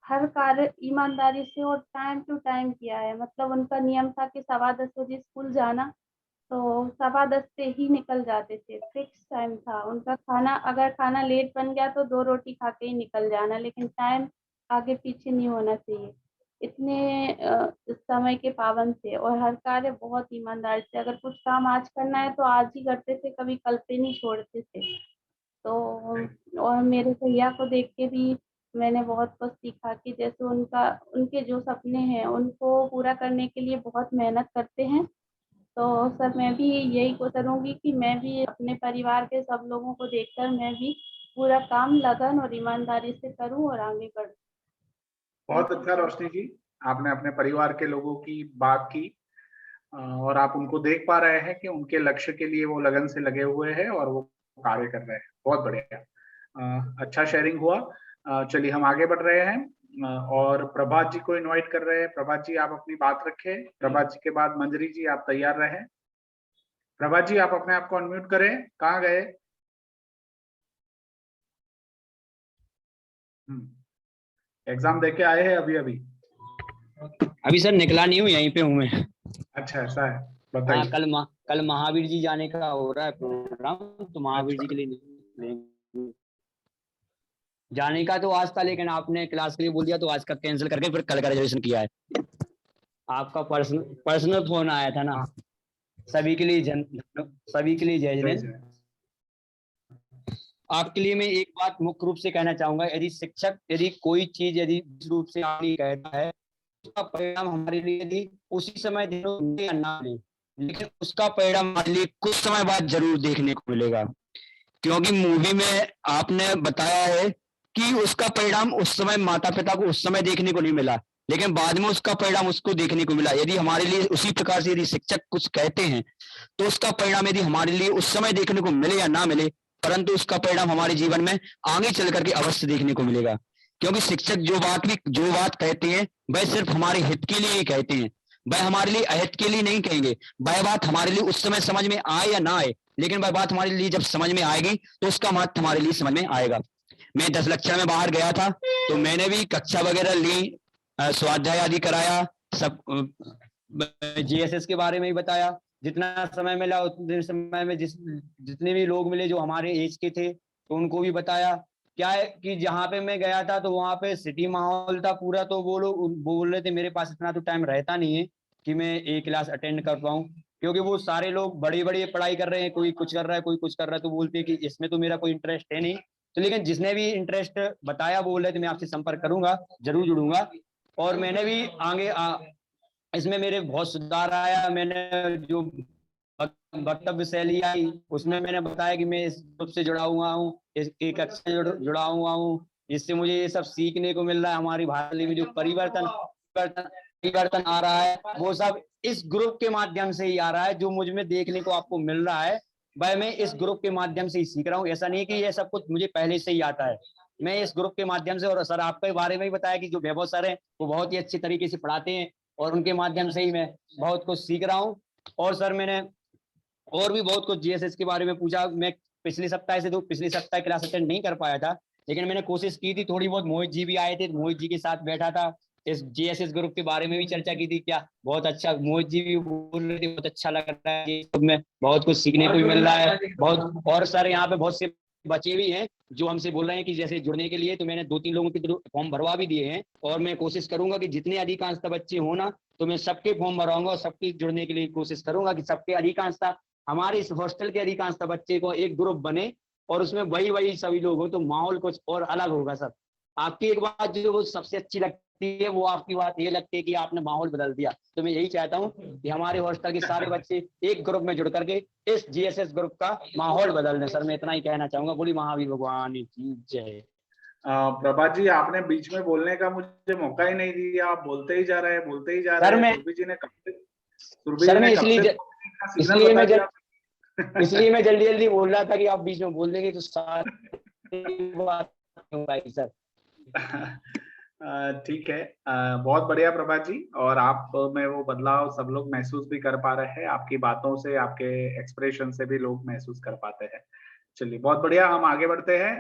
हर कार्य ईमानदारी से और टाइम टू टाइम किया है। मतलब उनका नियम था कि 10:15 बजे स्कूल जाना, तो 10:15 पे ही निकल जाते थे, फिक्स टाइम था उनका। खाना अगर खाना लेट बन गया तो 2 रोटी खा के ही निकल जाना, लेकिन टाइम आगे पीछे नहीं होना चाहिए। इतने समय के पाबंद थे और हर कार्य बहुत ईमानदारी से, अगर कुछ काम आज करना है तो आज ही करते थे, कभी कल पे नहीं छोड़ते थे। तो और मेरे भैया को देख के भी मैंने बहुत कुछ सीखा कि जैसे उनके जो सपने हैं उनको पूरा करने के लिए बहुत मेहनत करते हैं। तो सर मैं भी यही करूँगी कि मैं भी अपने परिवार के सब लोगों को देखकर मैं भी पूरा काम लगन और ईमानदारी से करूँ और आगे बढ़ूँ। बहुत अच्छा रोशनी जी, आपने अपने परिवार के लोगों की बात की और आप उनको देख पा रहे हैं कि उनके लक्ष्य के लिए वो लगन से लगे हुए हैं और वो कार्य कर रहे हैं। बहुत बढ़िया, अच्छा शेयरिंग हुआ। चलिए हम आगे बढ़ रहे हैं और प्रभात जी को इनवाइट कर रहे हैं। प्रभात जी आप अपनी बात रखें। प्रभात जी के बाद मंजरी जी आप तैयार रहें। प्रभात जी आप अपने आप को अनम्यूट करें। कहाँ गए? एग्जाम देके आए हैं अभी अभी? अभी सर निकला नहीं हूँ, यहीं पे हूँ मैं। अच्छा ऐसा है, बताइए। हाँ, कल महावीर जी जाने का हो रहा है प्रोग्राम, तो महावीर जी के लिए जाने का तो आज था, लेकिन आपने क्लास के लिए बोल दिया तो आज का कैंसिल करके फिर कल का रिजर्वेशन किया है। आपका पर्सनल फोन आया था ना। सभी के लिए जय जिनेन्द्र। आपके लिए मैं एक बात मुख्य रूप से कहना चाहूंगा, यदि कोई चीज यदि रूप से कहता है, उसका परिणाम हमारे लिए यदि उसी समय ना मिले, लेकिन उसका परिणाम हमारे लिए कुछ समय बाद जरूर देखने को मिलेगा। क्योंकि मूवी में आपने बताया है कि उसका परिणाम उस समय माता पिता को उस समय देखने को नहीं मिला, लेकिन बाद में उसका परिणाम उसको देखने को मिला। यदि हमारे लिए उसी प्रकार से यदि शिक्षक कुछ कहते हैं तो उसका परिणाम यदि हमारे लिए उस समय देखने को मिले या ना मिले, परंतु उसका परिणाम हमारे जीवन में आगे चल करके अवश्य देखने को मिलेगा। क्योंकि शिक्षक जो बात कहते हैं वह सिर्फ हमारे हित के लिए ही कहते हैं, वह हमारे लिए अहित के लिए नहीं कहेंगे। वह बात हमारे लिए उस समय समझ में आए या ना आए, लेकिन वह बात हमारे लिए जब समझ में आएगी तो उसका महत्व हमारे लिए समझ में आएगा। मैं 10 लक्षण में बाहर गया था, तो मैंने भी कक्षा वगैरह ली, स्वाध्याय आदि कराया, सब जीएसएस के बारे में ही बताया। जितना समय मिला उतने समय में जितने भी लोग मिले जो हमारे एज के थे तो उनको भी बताया। क्या है कि जहाँ पे मैं गया था तो वहाँ पे सिटी माहौल था पूरा, तो वो लोग बोल रहे थे मेरे पास इतना तो टाइम रहता नहीं है कि मैं एक क्लास अटेंड कर पाऊँ, क्योंकि वो सारे लोग बड़ी बड़ी पढ़ाई कर रहे हैं, कोई कुछ कर रहा है कोई कुछ कर रहा है, तो बोलते हैं कि इसमें तो मेरा कोई इंटरेस्ट है नहीं। तो लेकिन जिसने भी इंटरेस्ट बताया बोल रहे थे मैं आपसे संपर्क करूंगा, जरूर जुड़ूंगा। और मैंने भी आगे इसमें मेरे बहुत सुधार आया। मैंने जो वक्तव्य शैली आई उसमें मैंने बताया कि मैं इस ग्रुप से जुड़ा हुआ हूँ, एक कक्षा से जुड़ा हुआ हूँ, जिससे मुझे ये सब सीखने को मिल रहा है। हमारी भारत में जो परिवर्तन आ रहा है वो सब इस ग्रुप के माध्यम से ही आ रहा है। जो मुझ में देखने को आपको मिल रहा है वह मैं इस ग्रुप के माध्यम से ही सीख रहा हूँ। ऐसा नहीं कि ये सब कुछ मुझे पहले से ही आता है, मैं इस ग्रुप के माध्यम से। और सर आपके बारे में ही बताया कि जो वैभव सर हैं वो बहुत ही अच्छी तरीके से पढ़ाते हैं और उनके माध्यम से ही मैं बहुत कुछ सीख रहा हूँ। और सर मैंने और भी बहुत कुछ जीएसएस के बारे में पूछा। मैं पिछले सप्ताह क्लास अटेंड नहीं कर पाया था, लेकिन मैंने कोशिश की थी थोड़ी बहुत। मोहित जी भी आए थे, मोहित जी के साथ बैठा था, इस जीएसएस ग्रुप के बारे में भी चर्चा की थी। क्या बहुत अच्छा, मोहित जी भी बोल रहे थे बहुत अच्छा लग रहा है, में बहुत कुछ सीखने को भी मिल रहा है बहुत। और सर यहाँ पे बहुत से बच्चे भी हैं जो हमसे बोल रहे हैं कि जैसे जुड़ने के लिए, तो मैंने 2-3 लोगों के फॉर्म भरवा भी दिए हैं। और मैं कोशिश करूंगा कि जितने अधिकांशतः बच्चे हो ना, तो मैं सबके फॉर्म भरवाऊंगा और सबके जुड़ने के लिए कोशिश करूंगा कि सबके अधिकांशतः हमारे इस हॉस्टल के अधिकांशतः बच्चे को एक ग्रुप बने और उसमें वही सभी लोग हो, तो माहौल कुछ और अलग होगा। सर आपकी एक बात जो वो सबसे अच्छी लगती है, वो आपकी बात ये लगती है कि आपने माहौल बदल दिया। तो मैं यही चाहता हूँ कि हमारे हॉस्टल के सारे बच्चे एक ग्रुप में जुड़ करके इस जीएसएस ग्रुप का माहौल बदल दें। सर मैं इतना ही कहना चाहूंगा। बोली महावीर भगवान की जय। प्रभात जी, आपने बीच में बोलने का मुझे मौका ही नहीं दिया, आप बोलते ही जा रहे हैं, बोलते ही जा रहे हैं। सुरभि जी ने कब से इसलिए मैं जल्दी जल्दी बोल रहा था कि आप बीच में बोल देंगे तो सर। ठीक है, बहुत बढ़िया प्रभात जी। और आप में वो बदलाव सब लोग महसूस भी कर पा रहे हैं, आपकी बातों से, आपके एक्सप्रेशन से भी लोग महसूस कर पाते हैं। चलिए बहुत बढ़िया, हम आगे बढ़ते हैं।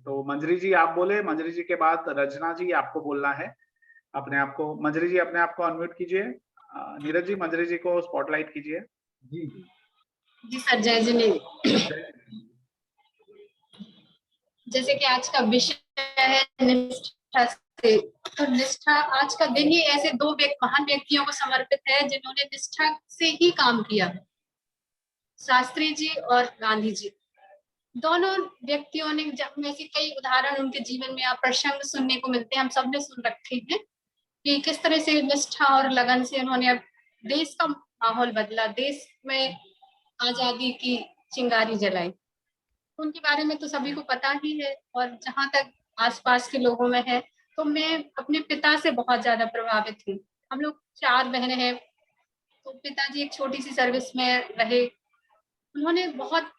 तो मंजरी जी आप बोले, मंजरी जी के बाद रचना जी आपको बोलना है। अपने आप को, मंजरी जी अपने आप को अनम्यूट कीजिए। नीरज जी मंजरी जी को स्पॉटलाइट कीजिए। जी सर, जय जिनेन्द्र। जैसे कि आज का विषय है निष्ठा से, तो निष्ठा आज का दिन ही ऐसे दो महान व्यक्तियों को समर्पित है जिन्होंने निष्ठा से ही काम किया, शास्त्री जी और गांधी जी। दोनों व्यक्तियों ने, जब में से कई उदाहरण उनके जीवन में आप प्रसंग सुनने को मिलते हैं, हम सबने सुन रखे हैं कि किस तरह से निष्ठा और लगन से उन्होंने अब देश का माहौल बदला, देश में आजादी की चिंगारी जलाई। उनके बारे में तो सभी को पता ही है। और जहां तक आसपास के लोगों में है, तो मैं अपने पिता से बहुत ज्यादा प्रभावित हूँ। हम लोग 4 बहनें हैं, तो पिताजी एक छोटी सी सर्विस में रहे। उन्होंने बहुत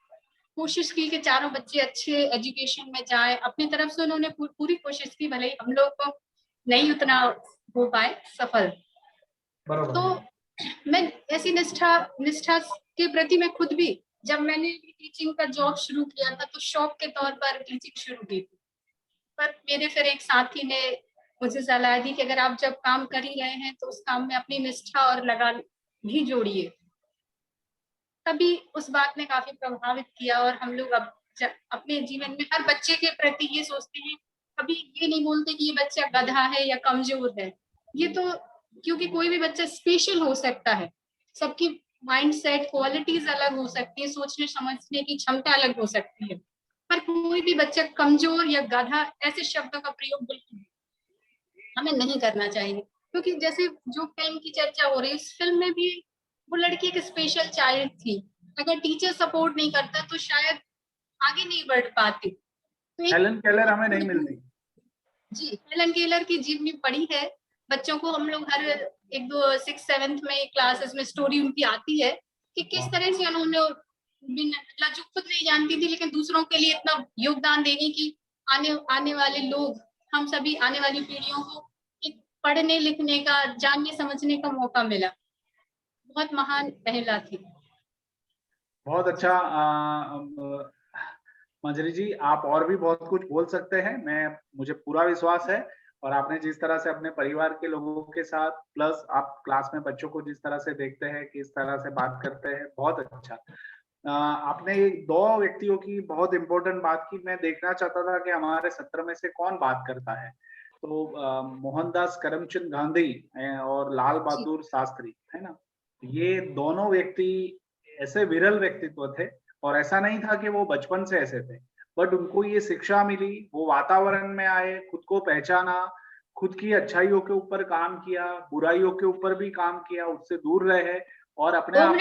कोशिश की कि चारों बच्चे अच्छे एजुकेशन में जाएं। अपनी तरफ से उन्होंने पूरी कोशिश की, भले ही हम लोग को नहीं उतना हो पाए सफल। तो मैं ऐसी निष्ठा के प्रति मैं खुद भी, जब मैंने टीचिंग का जॉब शुरू किया था तो शौक के तौर पर टीचिंग शुरू की थी, पर मेरे फिर एक साथी ने मुझे सलाह दी कि अगर आप जब काम कर ही रहे हैं तो उस काम में अपनी निष्ठा और लगन भी जोड़िए। तभी उस बात ने काफी प्रभावित किया। और हम लोग अब अपने जीवन में हर बच्चे के प्रति ये सोचते हैं, कभी ये नहीं बोलते कि ये बच्चा गधा है या कमजोर है। ये तो क्योंकि कोई भी बच्चा स्पेशल हो सकता है, सबकी माइंडसेट क्वालिटीज अलग हो सकती है, सोचने समझने की क्षमता अलग हो सकती है, पर कोई भी बच्चा कमजोर या गधा ऐसे शब्दों का प्रयोग बिल्कुल हमें नहीं करना चाहिए। क्योंकि जैसे जो फिल्म की चर्चा हो रही है, उस फिल्म में भी वो लड़की एक स्पेशल चाइल्ड थी। अगर टीचर सपोर्ट नहीं करता तो शायद आगे नहीं बढ़ पाती। तो हेलन केलर हमें नहीं मिलती। जी, हेलन केलर की जीवनी पढ़ी है। बच्चों को हम लोग हर 1-2 6th 7th में क्लासेस में स्टोरी उनकी आती है कि किस तरह से उन्होंने, जो खुद नहीं जानती थी लेकिन दूसरों के लिए इतना योगदान देने की, आने वाले लोग, हम सभी आने वाली पीढ़ियों को एक पढ़ने लिखने का, जानने समझने का मौका मिला। बहुत महान महिला थी। बहुत अच्छा मंजरी जी, आप और भी बहुत कुछ बोल सकते हैं, मुझे पूरा विश्वास है। और आपने जिस तरह से अपने परिवार के लोगों के साथ प्लस आप क्लास में बच्चों को जिस तरह से देखते हैं, किस तरह से बात करते हैं, बहुत अच्छा। आपने दो व्यक्तियों की बहुत इंपॉर्टेंट बात की। मैं देखना चाहता था कि हमारे सत्र में से कौन बात करता है। तो मोहनदास करमचंद गांधी और लाल बहादुर शास्त्री, है ना, ये दोनों व्यक्ति ऐसे विरल व्यक्तित्व थे और ऐसा नहीं था कि वो बचपन से ऐसे थे, बट उनको ये शिक्षा मिली, वो वातावरण में आए, खुद को पहचाना, खुद की अच्छाइयों के ऊपर काम किया, बुराइयों के ऊपर भी काम किया, उससे दूर रहे और अपने आप को।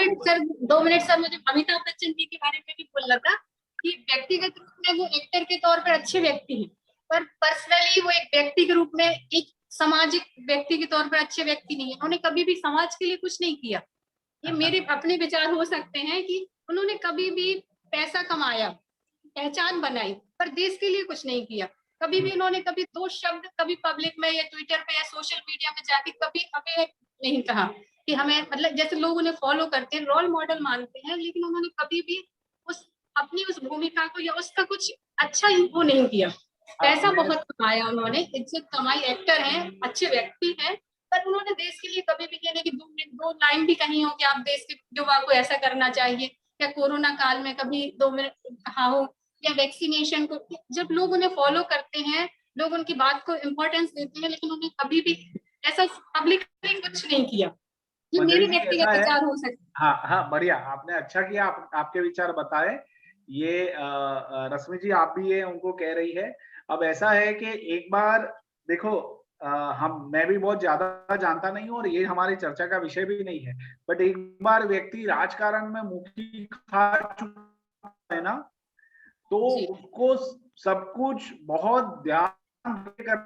2 मिनट सर, मुझे अमिताभ बच्चन जी के बारे में भी बोलना था कि व्यक्तिगत रूप में वो एक्टर के तौर पर अच्छे व्यक्ति हैं, पर पर्सनली वो एक व्यक्ति के रूप में, एक सामाजिक व्यक्ति के तौर पर अच्छे व्यक्ति नहीं है। उन्होंने कभी भी समाज के लिए कुछ नहीं किया। ये मेरे अपने विचार हो सकते हैं कि उन्होंने कभी भी पैसा कमाया, पहचान बनाई, पर देश के लिए कुछ नहीं किया। कभी भी उन्होंने कभी 2 शब्द कभी पब्लिक में या ट्विटर पे या सोशल मीडिया में जाके कभी हमें नहीं कहा कि हमें, मतलब जैसे लोग उन्हें फॉलो करते हैं, रोल मॉडल मानते हैं, लेकिन उन्होंने कभी भी अपनी उस भूमिका को या उसका कुछ अच्छा वो नहीं किया। पैसा बहुत कमाया उन्होंने, इज्जत कमाई, एक्टर हैं, अच्छे व्यक्ति हैं, पर उन्होंने देश के लिए कभी भी कहने की 2 लाइन भी कही हो कि आप देश के युवा को ऐसा करना चाहिए, या कोरोना काल में कभी 2 मिनट कहा हो, या वैक्सीनेशन को। जब लोग उन्हें फॉलो करते हैं, लोग उनकी बात को इम्पोर्टेंस देते हैं, लेकिन उन्हें कभी भी ऐसा पब्लिकली कुछ नहीं किया। ये मेरे व्यक्तिगत विचार हो सकते। हाँ, बढ़िया, आपने अच्छा किया, आपके विचार बताए। ये रश्मि जी आप भी ये उनको कह रही है। अब ऐसा है कि एक बार देखो, मैं भी बहुत ज्यादा जानता नहीं हूँ और ये हमारी चर्चा का विषय भी नहीं है, बट एक बार व्यक्ति राजकारण में मुक्ति खा चुका है ना, तो उसको सब कुछ बहुत ध्यान देकर,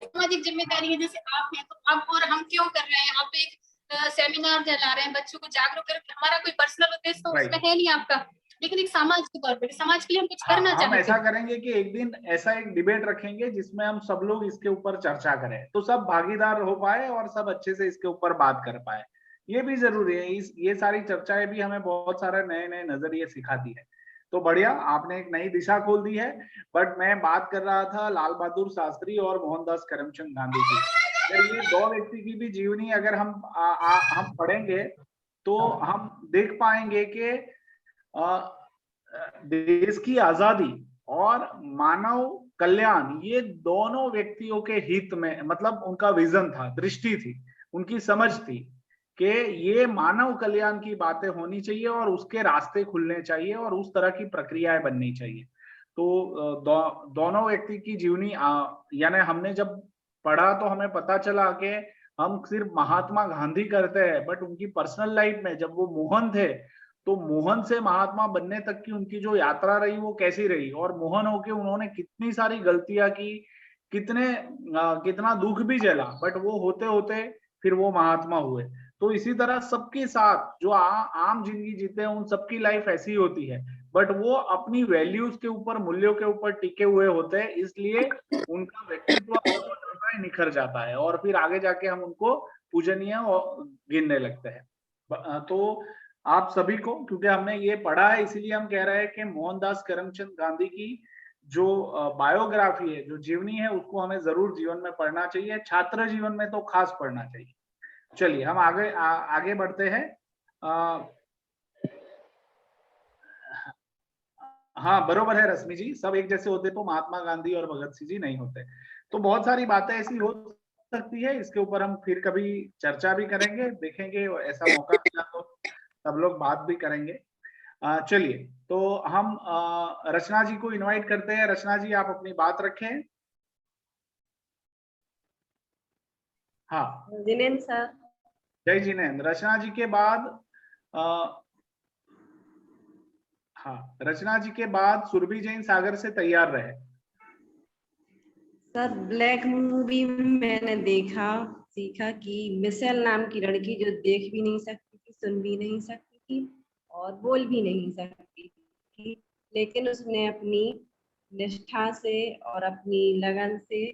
सामाजिक जिम्मेदारी है। जैसे आप हैं तो आप और हम क्यों कर रहे हैं, आप एक सेमिनार चला रहे हैं, बच्चों को जागरूक कर, हमारा कोई पर्सनल उद्देश्य तो उसमें है नहीं आपका, लेकिन एक समाज के तौर पर, समाज के लिए हम कुछ करना चाहते हैं। हम ऐसा करेंगे कि एक दिन ऐसा एक डिबेट रखेंगे जिसमें हम सब लोग इसके ऊपर चर्चा करें, तो सब भागीदार हो पाए और सब अच्छे से इसके ऊपर बात कर पाए। ये भी जरूरी है। ये सारी चर्चाएं भी हमें बहुत सारे नए नए नजरिए सिखाती है। तो बढ़िया, आपने एक नई दिशा खोल दी है। बट मैं बात कर रहा था लाल बहादुर शास्त्री और मोहनदास करमचंद गांधी की। अगर ये दो व्यक्ति की भी जीवनी अगर हम पढ़ेंगे तो हम देख पाएंगे कि देश की आजादी और मानव कल्याण, ये दोनों व्यक्तियों के हित में, मतलब उनका विजन था, दृष्टि थी, उनकी समझ थी कि ये मानव कल्याण की बातें होनी चाहिए और उसके रास्ते खुलने चाहिए और उस तरह की प्रक्रियाएं बननी चाहिए। तो दोनों व्यक्ति की जीवनी, यानी हमने जब पढ़ा तो हमें पता चला कि हम सिर्फ महात्मा गांधी करते हैं, बट उनकी पर्सनल लाइफ में जब वो मोहन थे, तो मोहन से महात्मा बनने तक की उनकी जो यात्रा रही वो कैसी रही, और मोहन होके उन्होंने कितनी सारी गलतियां की, कितना दुख भी झेला, बट वो होते होते फिर वो महात्मा हुए। तो इसी तरह सबके साथ जो आम जिंदगी जीते हैं, उन सबकी लाइफ ऐसी होती है, बट वो अपनी वैल्यूज के ऊपर, मूल्यों के ऊपर टिके हुए होते हैं, इसलिए उनका व्यक्तित्व निखर जाता है और फिर आगे जाके हम उनको पूजनीय गिनने लगते हैं। तो आप सभी को, क्योंकि हमने ये पढ़ा है, इसीलिए हम कह रहे हैं कि मोहनदास करमचंद गांधी की जो बायोग्राफी है, जो जीवनी है, उसको हमें जरूर जीवन में पढ़ना चाहिए, छात्र जीवन में तो खास पढ़ना चाहिए। चलिए हम आगे बढ़ते हैं। हाँ, बरोबर है रश्मि जी, सब एक जैसे होते तो महात्मा गांधी और भगत सिंह जी नहीं होते। तो बहुत सारी बातें ऐसी हो सकती है, इसके ऊपर हम फिर कभी चर्चा भी करेंगे, देखेंगे ऐसा मौका मिला तो सब लोग बात भी करेंगे। चलिए, तो हम रचना जी को इनवाइट करते हैं। रचना जी, आप अपनी बात रखें। हाँ, जिनेंद्र सर। जय जिनेंद्र। रचना जी के बाद हाँ, रचना जी के बाद सुरभि जैन सागर से तैयार रहे। सर, ब्लैक मूवी में मैंने देखा, सीखा कि मिशेल नाम की लड़की जो देख भी नहीं सकती थी, सुन भी नहीं सकती थी और बोल भी नहीं सकती थी, लेकिन उसने अपनी निष्ठा से और अपनी लगन से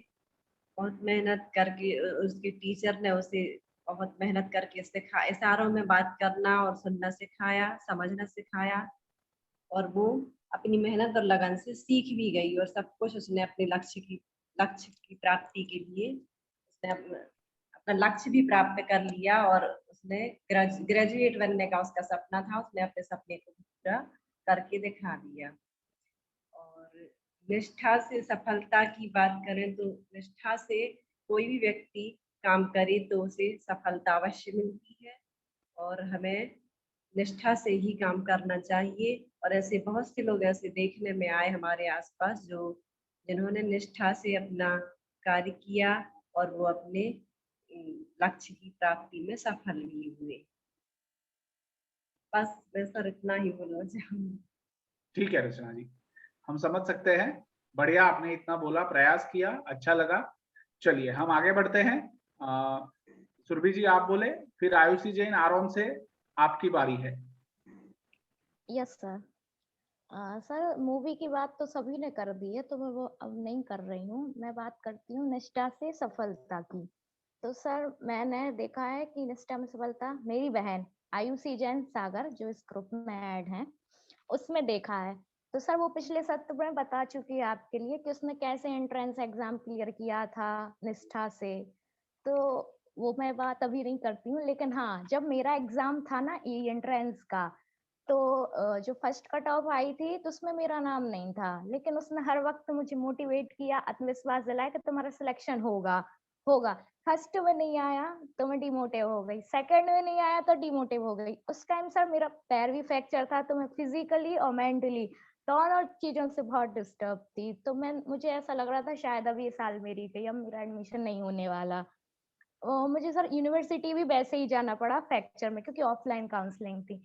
बहुत मेहनत करके, उसके टीचर ने उसे बहुत मेहनत करके इशारों में बात करना और सुनना सिखाया, समझना सिखाया, और वो अपनी मेहनत और लगन से सीख भी गई और सब कुछ उसने अपने लक्ष्य की लक्ष्य की प्राप्ति के लिए उसने अपना लक्ष्य भी प्राप्त कर लिया और उसने ग्रेजुएट बनने का उसका सपना था, उसने अपने सपने को पूरा करके दिखा दिया। और निष्ठा से सफलता की बात करें तो निष्ठा से कोई भी व्यक्ति काम करे तो उसे सफलता अवश्य मिलती है और हमें निष्ठा से ही काम करना चाहिए। और ऐसे बहुत से लोग ऐसे देखने में आए हमारे आसपास जिन्होंने निष्ठा से अपना कार्य किया और वो अपने लक्ष्य की प्राप्ति में सफल भी हुए। बस मैं सर इतना ही बोलना चाहूंगी। ठीक है रचना जी, हम समझ सकते हैं, बढ़िया, आपने इतना बोला, प्रयास किया, अच्छा लगा। चलिए हम आगे बढ़ते हैं। सुरभि जी आप बोले, फिर आयुषी जैन आरोन से आपकी बारी है। Yes sir. सर मूवी की बात तो सभी ने कर दी है तो मैं वो अब नहीं कर रही हूँ। मैं बात करती हूँ निष्ठा से सफलता की। तो सर मैंने देखा है कि निष्ठा में सफलता मेरी बहन आयुषी जैन सागर जो इस ग्रुप में ऐड है उसमें देखा है। तो सर वो पिछले सत्र में बता चुकी है आपके लिए कि उसने कैसे एंट्रेंस एग्जाम क्लियर किया था निष्ठा से। तो वो मैं बात अभी नहीं करती हूँ, लेकिन हाँ जब मेरा एग्जाम था ना ई एंट्रेंस का तो जो फर्स्ट कट ऑफ आई थी तो उसमें मेरा नाम नहीं था, लेकिन उसने हर वक्त मुझे मोटिवेट किया, आत्मविश्वास दिलाया कि तुम्हारा सिलेक्शन होगा होगा। फर्स्ट में नहीं आया तो मैं डिमोटिव हो गई, सेकंड में नहीं आया तो डिमोटिव हो गई। उस टाइम सर मेरा पैर भी फ्रैक्चर था तो मैं फिजिकली और मेंटली दोनों चीजों से बहुत डिस्टर्ब थी। तो मुझे ऐसा लग रहा था शायद अब ये साल मेरी गई, अब मेरा एडमिशन नहीं होने वाला। मुझे सर यूनिवर्सिटी भी वैसे ही जाना पड़ा फ्रैक्चर में क्योंकि ऑफलाइन काउंसलिंग थी।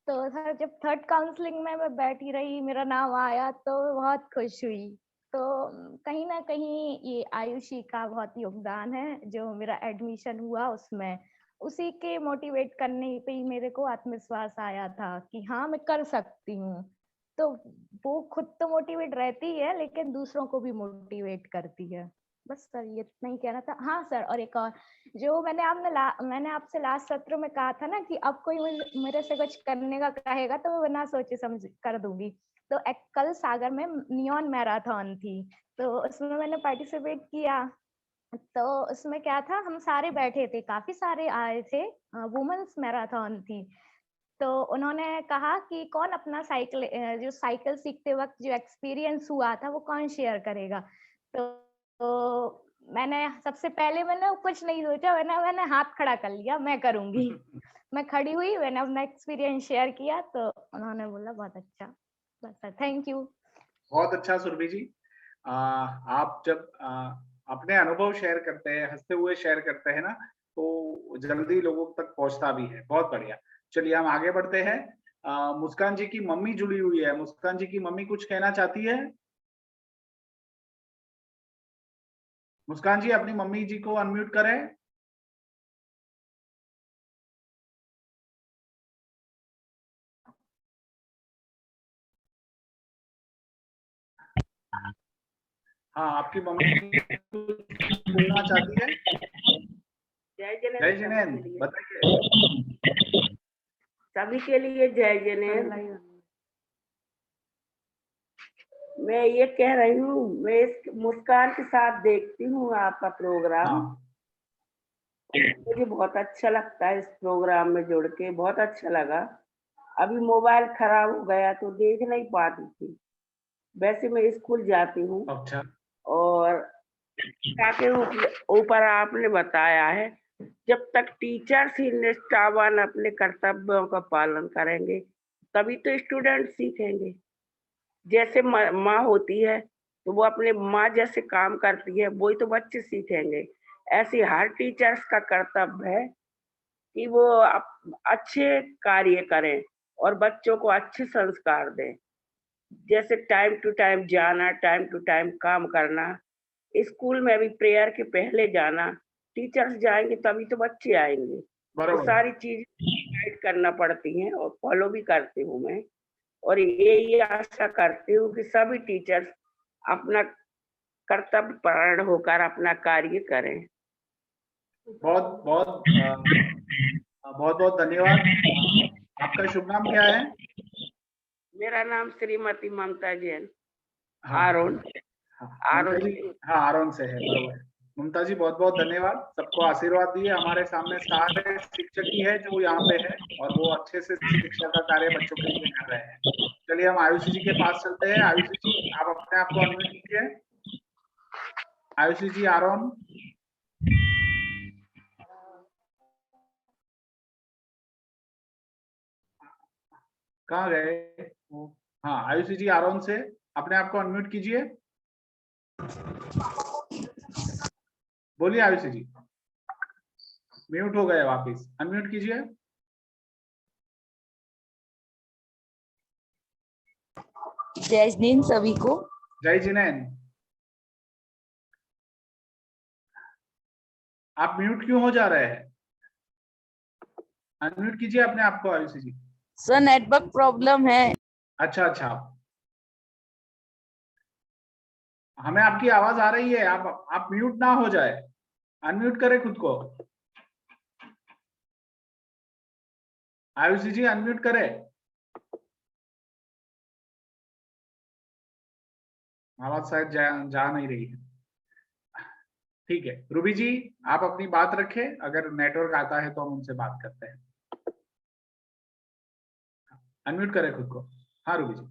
तो सर जब थर्ड काउंसलिंग में मैं बैठी रही, मेरा नाम आया तो बहुत खुश हुई। तो कहीं ना कहीं ये आयुषी का बहुत योगदान है जो मेरा एडमिशन हुआ उसमें, उसी के मोटिवेट करने पे ही मेरे को आत्मविश्वास आया था कि हाँ मैं कर सकती हूँ। तो वो खुद तो मोटिवेट रहती है लेकिन दूसरों को भी मोटिवेट करती है। बस सर ये इतना ही कहना था। हाँ सर, और एक और जो मैंने आपसे लास्ट सत्र में कहा था ना कि अब कोई मेरे से कुछ करने का कहेगा तो मैं बिना सोचे समझ कर दूंगी। तो कल सागर में नियॉन मैराथन थी तो उसमें मैंने पार्टिसिपेट किया। तो उसमें क्या था, हम सारे बैठे थे, काफी सारे आए थे, वुमेन्स मैराथन थी। तो उन्होंने कहा कि कौन अपना जो साइकिल सीखते वक्त जो एक्सपीरियंस हुआ था वो कौन शेयर करेगा। तो मैंने सबसे पहले मैंने कुछ नहीं सोचा, मैंने हाथ खड़ा कर लिया, मैं करूंगी। मैं खड़ी हुई, मैंने अपना एक्सपीरियंस शेयर किया तो उन्होंने बोला बहुत अच्छा। बस सर, थैंक यू। बहुत अच्छा सुरभि जी। आप जब अपने अनुभव शेयर करते हैं, हंसते हुए शेयर करते हैं ना, तो जल्दी लोगों तक पहुंचता भी है। बहुत बढ़िया। चलिए हम आगे बढ़ते हैं। मुस्कान जी की मम्मी जुड़ी हुई है। मुस्कान जी की मम्मी कुछ कहना चाहती है? मुस्कान जी अपनी मम्मी जी को अनम्यूट करें। हाँ, आपकी मम्मी बोलना चाहती है? जय जिनेन, बताइए। सभी के लिए जय जिनेन। मैं ये कह रही हूँ, मैं इस मुस्कान के साथ देखती हूँ आपका प्रोग्राम। मुझे बहुत अच्छा लगता है इस प्रोग्राम में जुड़ के, बहुत अच्छा लगा। अभी मोबाइल खराब हो गया तो देख नहीं पाती थी। वैसे मैं स्कूल जाती हूँ। अच्छा। और के ऊपर आपने बताया है, जब तक टीचर्स ही निष्ठावान अपने कर्तव्यों का पालन करेंगे तभी तो स्टूडेंट सीखेंगे। जैसे माँ होती है तो वो अपने माँ जैसे काम करती है, वही तो बच्चे सीखेंगे। ऐसे हर टीचर्स का कर्तव्य है कि वो अच्छे कार्य करें और बच्चों को अच्छे संस्कार दें। जैसे टाइम टू टाइम जाना, टाइम टू टाइम काम करना, स्कूल में भी प्रेयर के पहले जाना। टीचर्स जाएंगे तभी तो बच्चे आएंगे। तो सारी चीज गाइड करना पड़ती हैं और फॉलो भी करती हूँ मैं। और ये आशा करती हूँ कि सभी टीचर्स अपना कर्तव्य परायण होकर अपना कार्य करें। बहुत बहुत धन्यवाद। आपका शुभ नाम क्या है? मेरा नाम श्रीमती ममता जैन आरोन। ममता जी, हाँ आरोन से है, बरोबर। ममता जी बहुत बहुत धन्यवाद, सबको आशीर्वाद दिए। हमारे सामने सारे शिक्षक ही है जो यहाँ पे है और वो अच्छे से शिक्षा का कार्य बच्चों के लिए कर रहे हैं। चलिए हम आयुषी जी के पास चलते हैं। आयुषी जी आप अपने आप को अनम्यूट कीजिए। आयुषी जी, आरोन, कहाँ गए? हाँ आयुषी जी, आरोन से अपने आप को अनम्यूट कीजिए। बोलिए आयुषी जी, म्यूट हो गए, वापिस अनम्यूट कीजिए। जय जिनेन सभी को। जय जिनेन। आप म्यूट क्यों हो जा रहे हैं? अनम्यूट कीजिए अपने आप को आयुषी जी। सर नेटवर्क प्रॉब्लम है। अच्छा अच्छा, हमें आपकी आवाज आ रही है, आप म्यूट ना हो जाए, अनम्यूट करें खुद को। आयुषी जी अनम्यूट करें, आवाज शायद जा नहीं रही है। ठीक है रूबी जी, आप अपनी बात रखें, अगर नेटवर्क आता है तो हम उनसे बात करते हैं। अनम्यूट करें खुद को। हाँ रूबी जी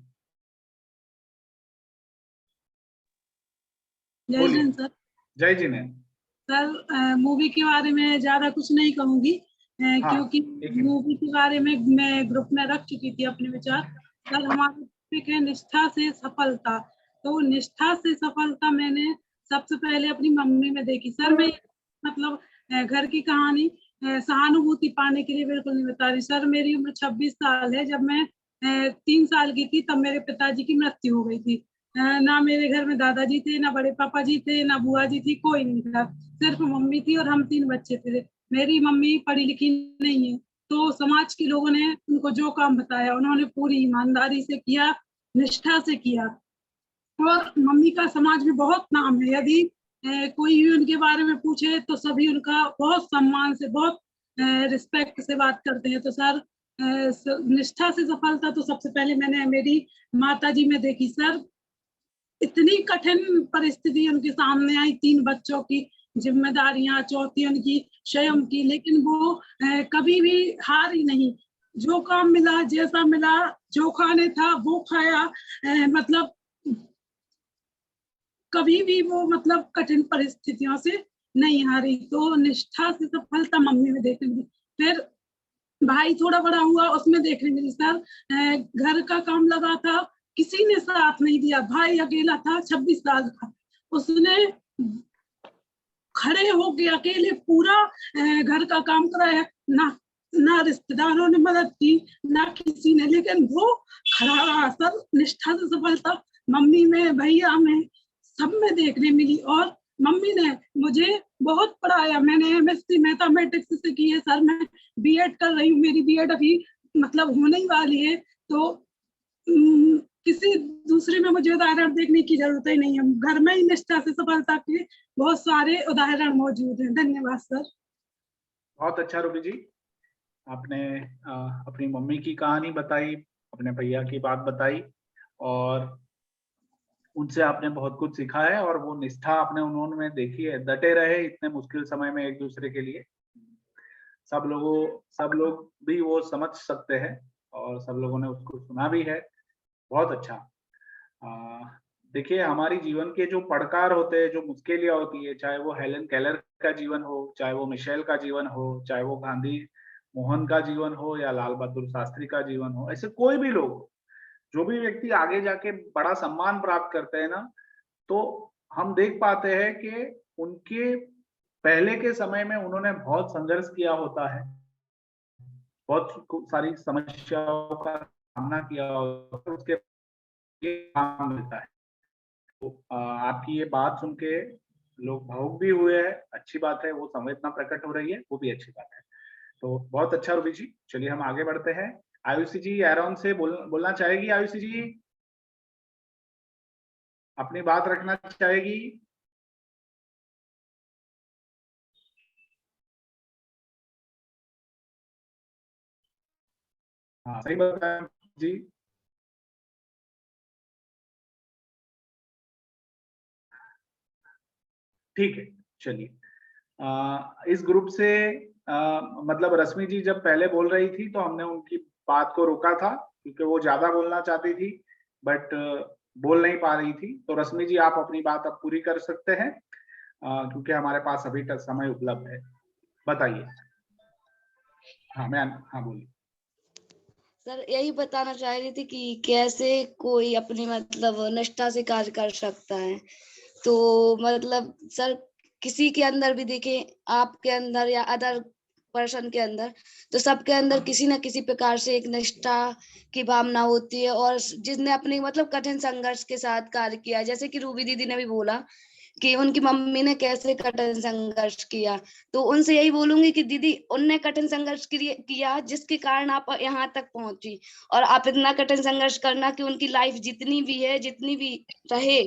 जय जिनेन सर। जय जिनेन सर मूवी के बारे में ज्यादा कुछ नहीं कहूंगी, क्योंकि मूवी के बारे में मैं ग्रुप में रख चुकी थी अपने विचार। सर हमारा टॉपिक है निष्ठा से सफलता। तो निष्ठा से सफलता मैंने सबसे पहले अपनी मम्मी में देखी। सर मैं मतलब घर की कहानी सहानुभूति पाने के लिए बिल्कुल नहीं बता रही। सर मेरी उम्र 26 साल है। जब मैं 3 साल की थी तब मेरे पिताजी की मृत्यु हो गई थी। ना मेरे घर में दादाजी थे, ना बड़े पापा जी थे, ना बुआ जी थी, कोई नहीं था। सिर्फ मम्मी थी और हम 3 बच्चे थे। मेरी मम्मी पढ़ी लिखी नहीं है, तो समाज के लोगों ने उनको जो काम बताया उन्होंने पूरी ईमानदारी से किया, निष्ठा से किया। और मम्मी का समाज में बहुत नाम है। यदि कोई भी उनके बारे में पूछे तो सभी उनका बहुत सम्मान से, बहुत रिस्पेक्ट से बात करते हैं। तो सर निष्ठा से सफलता तो सबसे पहले मैंने मेरी माताजी में देखी। सर इतनी कठिन परिस्थिति उनके सामने आई, 3 बच्चों की जिम्मेदारियां, चौथी उनकी स्वयं की, लेकिन वो कभी भी हार ही नहीं। जो काम मिला, जैसा मिला, जो खाने था वो खाया। मतलब कभी भी वो मतलब कठिन परिस्थितियों से नहीं हारी। तो निष्ठा से सफलता मम्मी में देखने मिली। फिर भाई थोड़ा बड़ा हुआ, उसमें देखने मिली। सर घर का काम लगा था, किसी ने साथ नहीं दिया। भाई अकेला था, 26 साल का, उसने खड़े होके अकेले पूरा घर का काम कराया। ना रिश्तेदारों ने मदद की, ना किसी ने, लेकिन वो खड़ा रहा। सर निष्ठा से सफलता मम्मी में, भैया में, सब में देखने मिली। और मम्मी ने मुझे बहुत पढ़ाया। मैंने एमएससी मैथमेटिक्स से की है। सर मैं बीएड कर रही हूँ, मेरी बीएड अभी मतलब होने ही वाली है। तो किसी दूसरे में मुझे उदाहरण देखने की जरूरत ही नहीं है। घर में ही निष्ठा से सफलता के बहुत सारे उदाहरण मौजूद हैं। धन्यवाद सर। बहुत अच्छा रूबी जी, आपने अपनी मम्मी की कहानी बताई, अपने भैया की बात बताई और उनसे आपने बहुत कुछ सीखा है और वो निष्ठा आपने उन्होंने देखी है। डटे रहे इतने मुश्किल समय में एक दूसरे के लिए। सब लोग भी वो समझ सकते हैं और सब लोगों ने उसको सुना भी है। बहुत अच्छा। देखिए हमारी जीवन के जो पड़कार होते हैं, जो मुश्किलियां होती है, चाहे वो हेलन केलर का जीवन हो, चाहे वो मिशेल का जीवन हो, चाहे वो गांधी मोहन का जीवन हो या लाल बहादुर शास्त्री का जीवन हो, ऐसे कोई भी लोग, जो भी व्यक्ति आगे जाके बड़ा सम्मान प्राप्त करते हैं ना, तो हम देख पाते हैं कि उनके पहले के समय में उन्होंने बहुत संघर्ष किया होता है, बहुत सारी समस्याओं का सामना किया होता है, उसके काम मिलता है। तो आपकी ये बात सुन के लोग भावुक भी हुए हैं, अच्छी बात है, वो संवेदना प्रकट हो रही है, वो भी अच्छी बात है। तो बहुत अच्छा रूबी जी, चलिए हम आगे बढ़ते हैं। आयुषी जी एरोन से बोलना चाहेगी? आयुषी जी अपनी बात रखना चाहेगी? हाँ सही बताया जी। ठीक है, चलिए। इस ग्रुप से मतलब रश्मि जी जब पहले बोल रही थी तो हमने उनकी बात को रोका था क्योंकि वो ज्यादा बोलना चाहती थी, बट बोल नहीं पा रही थी। तो रश्मि जी आप अपनी बात अब पूरी कर सकते हैं क्योंकि हमारे पास अभी तक समय उपलब्ध है। बताइए। हाँ बोलिए। सर यही बताना चाह रही थी कि कैसे कोई अपनी मतलब निष्ठा से कार्य कर सकता है। तो मतलब सर किसी के अंदर भी देखें, आपके अंदर या अदर पर्सन के अंदर, तो सबके अंदर किसी न किसी प्रकार से एक निष्ठा की भावना होती है। और जिसने अपने मतलब कठिन संघर्ष के साथ कार्य किया, जैसे कि रूबी दीदी ने भी बोला कि उनकी मम्मी ने कैसे कठिन संघर्ष किया, तो उनसे यही बोलूंगी कि दीदी उनने कठिन संघर्ष किया जिसके कारण आप यहाँ तक पहुंची। और आप इतना कठिन संघर्ष करना कि उनकी लाइफ जितनी भी है, जितनी भी रहे,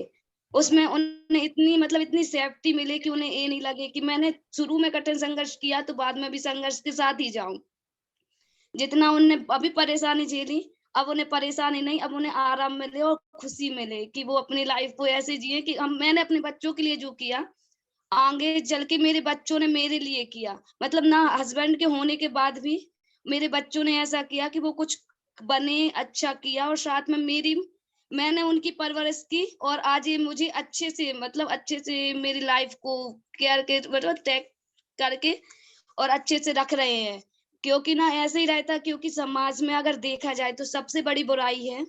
उसमें उन्हें इतनी सेफ्टी मिले कि उन्हें ये नहीं लगे कि मैंने शुरू में कठिन संघर्ष किया तो बाद में भी संघर्ष के साथ ही जाऊं। जितना उन्हें अभी परेशानी झेली, अब उन्हें परेशानी नहीं, अब उन्हें आराम मिले और खुशी मिले कि वो अपनी लाइफ को ऐसे जिए कि मैंने अपने बच्चों के लिए जो किया, आगे चल के मेरे बच्चों ने मेरे लिए किया। मतलब ना हस्बैंड के होने के बाद भी मेरे बच्चों ने ऐसा किया कि वो कुछ बने, अच्छा किया, और साथ में मैंने उनकी परवरिश की। और आज ये मुझे अच्छे से मेरी लाइफ को केयर के मतलब टेक करके और अच्छे से रख रहे हैं। क्योंकि ना ऐसे ही रहता, क्योंकि समाज में अगर देखा जाए तो सबसे बड़ी बुराई है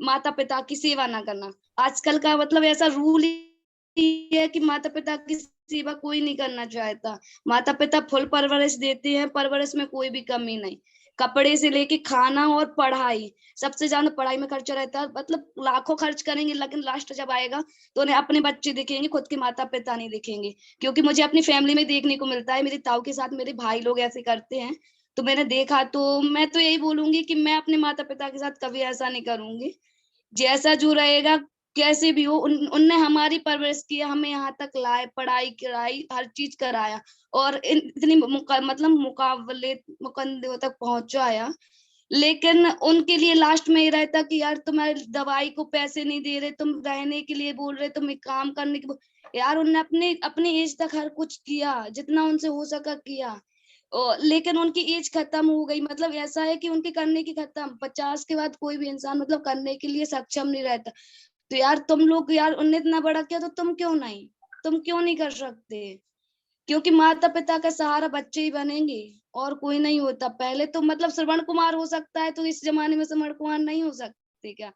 माता पिता की सेवा ना करना। आजकल का मतलब ऐसा रूल ही है कि माता पिता की सेवा कोई नहीं करना चाहता। माता पिता फुल परवरिश देते हैं, परवरिश में कोई भी कमी नहीं। कपड़े से लेके खाना और पढ़ाई, सबसे ज्यादा पढ़ाई में खर्चा रहता है। मतलब लाखों खर्च करेंगे, लेकिन लास्ट जब आएगा तो उन्हें अपने बच्चे दिखेंगे, खुद के माता पिता नहीं दिखेंगे। क्योंकि मुझे अपनी फैमिली में देखने को मिलता है, मेरी ताऊ के साथ मेरे भाई लोग ऐसे करते हैं, तो मैंने देखा। तो मैं तो यही बोलूंगी कि मैं अपने माता पिता के साथ कभी ऐसा नहीं करूंगी। जैसा जो रहेगा, कैसे भी हो, उनने हमारी परवरिश की, हमें यहाँ तक लाए, पढ़ाई कराई, हर चीज कराया, और इतनी मतलब मुकाबले तक पहुंचाया। लेकिन उनके लिए लास्ट में ये रहता कि यार तुम्हारी दवाई को पैसे नहीं दे रहे, तुम रहने के लिए बोल रहे, तुम एक काम करने के यार उनने अपनी एज तक हर कुछ किया, जितना उनसे हो सका किया। लेकिन उनकी एज खत्म हो गई। मतलब ऐसा है कि उनके करने की खत्म, 50 के बाद कोई भी इंसान मतलब करने के लिए सक्षम नहीं रहता। तो यार तुम लोग, यार उनने इतना बड़ा किया तो तुम क्यों नहीं कर सकते? क्योंकि माता पिता का सहारा बच्चे ही बनेंगे और कोई नहीं होता। पहले तो मतलब श्रवण कुमार हो सकता है, तो इस जमाने में श्रवण कुमार नहीं हो सकते क्या?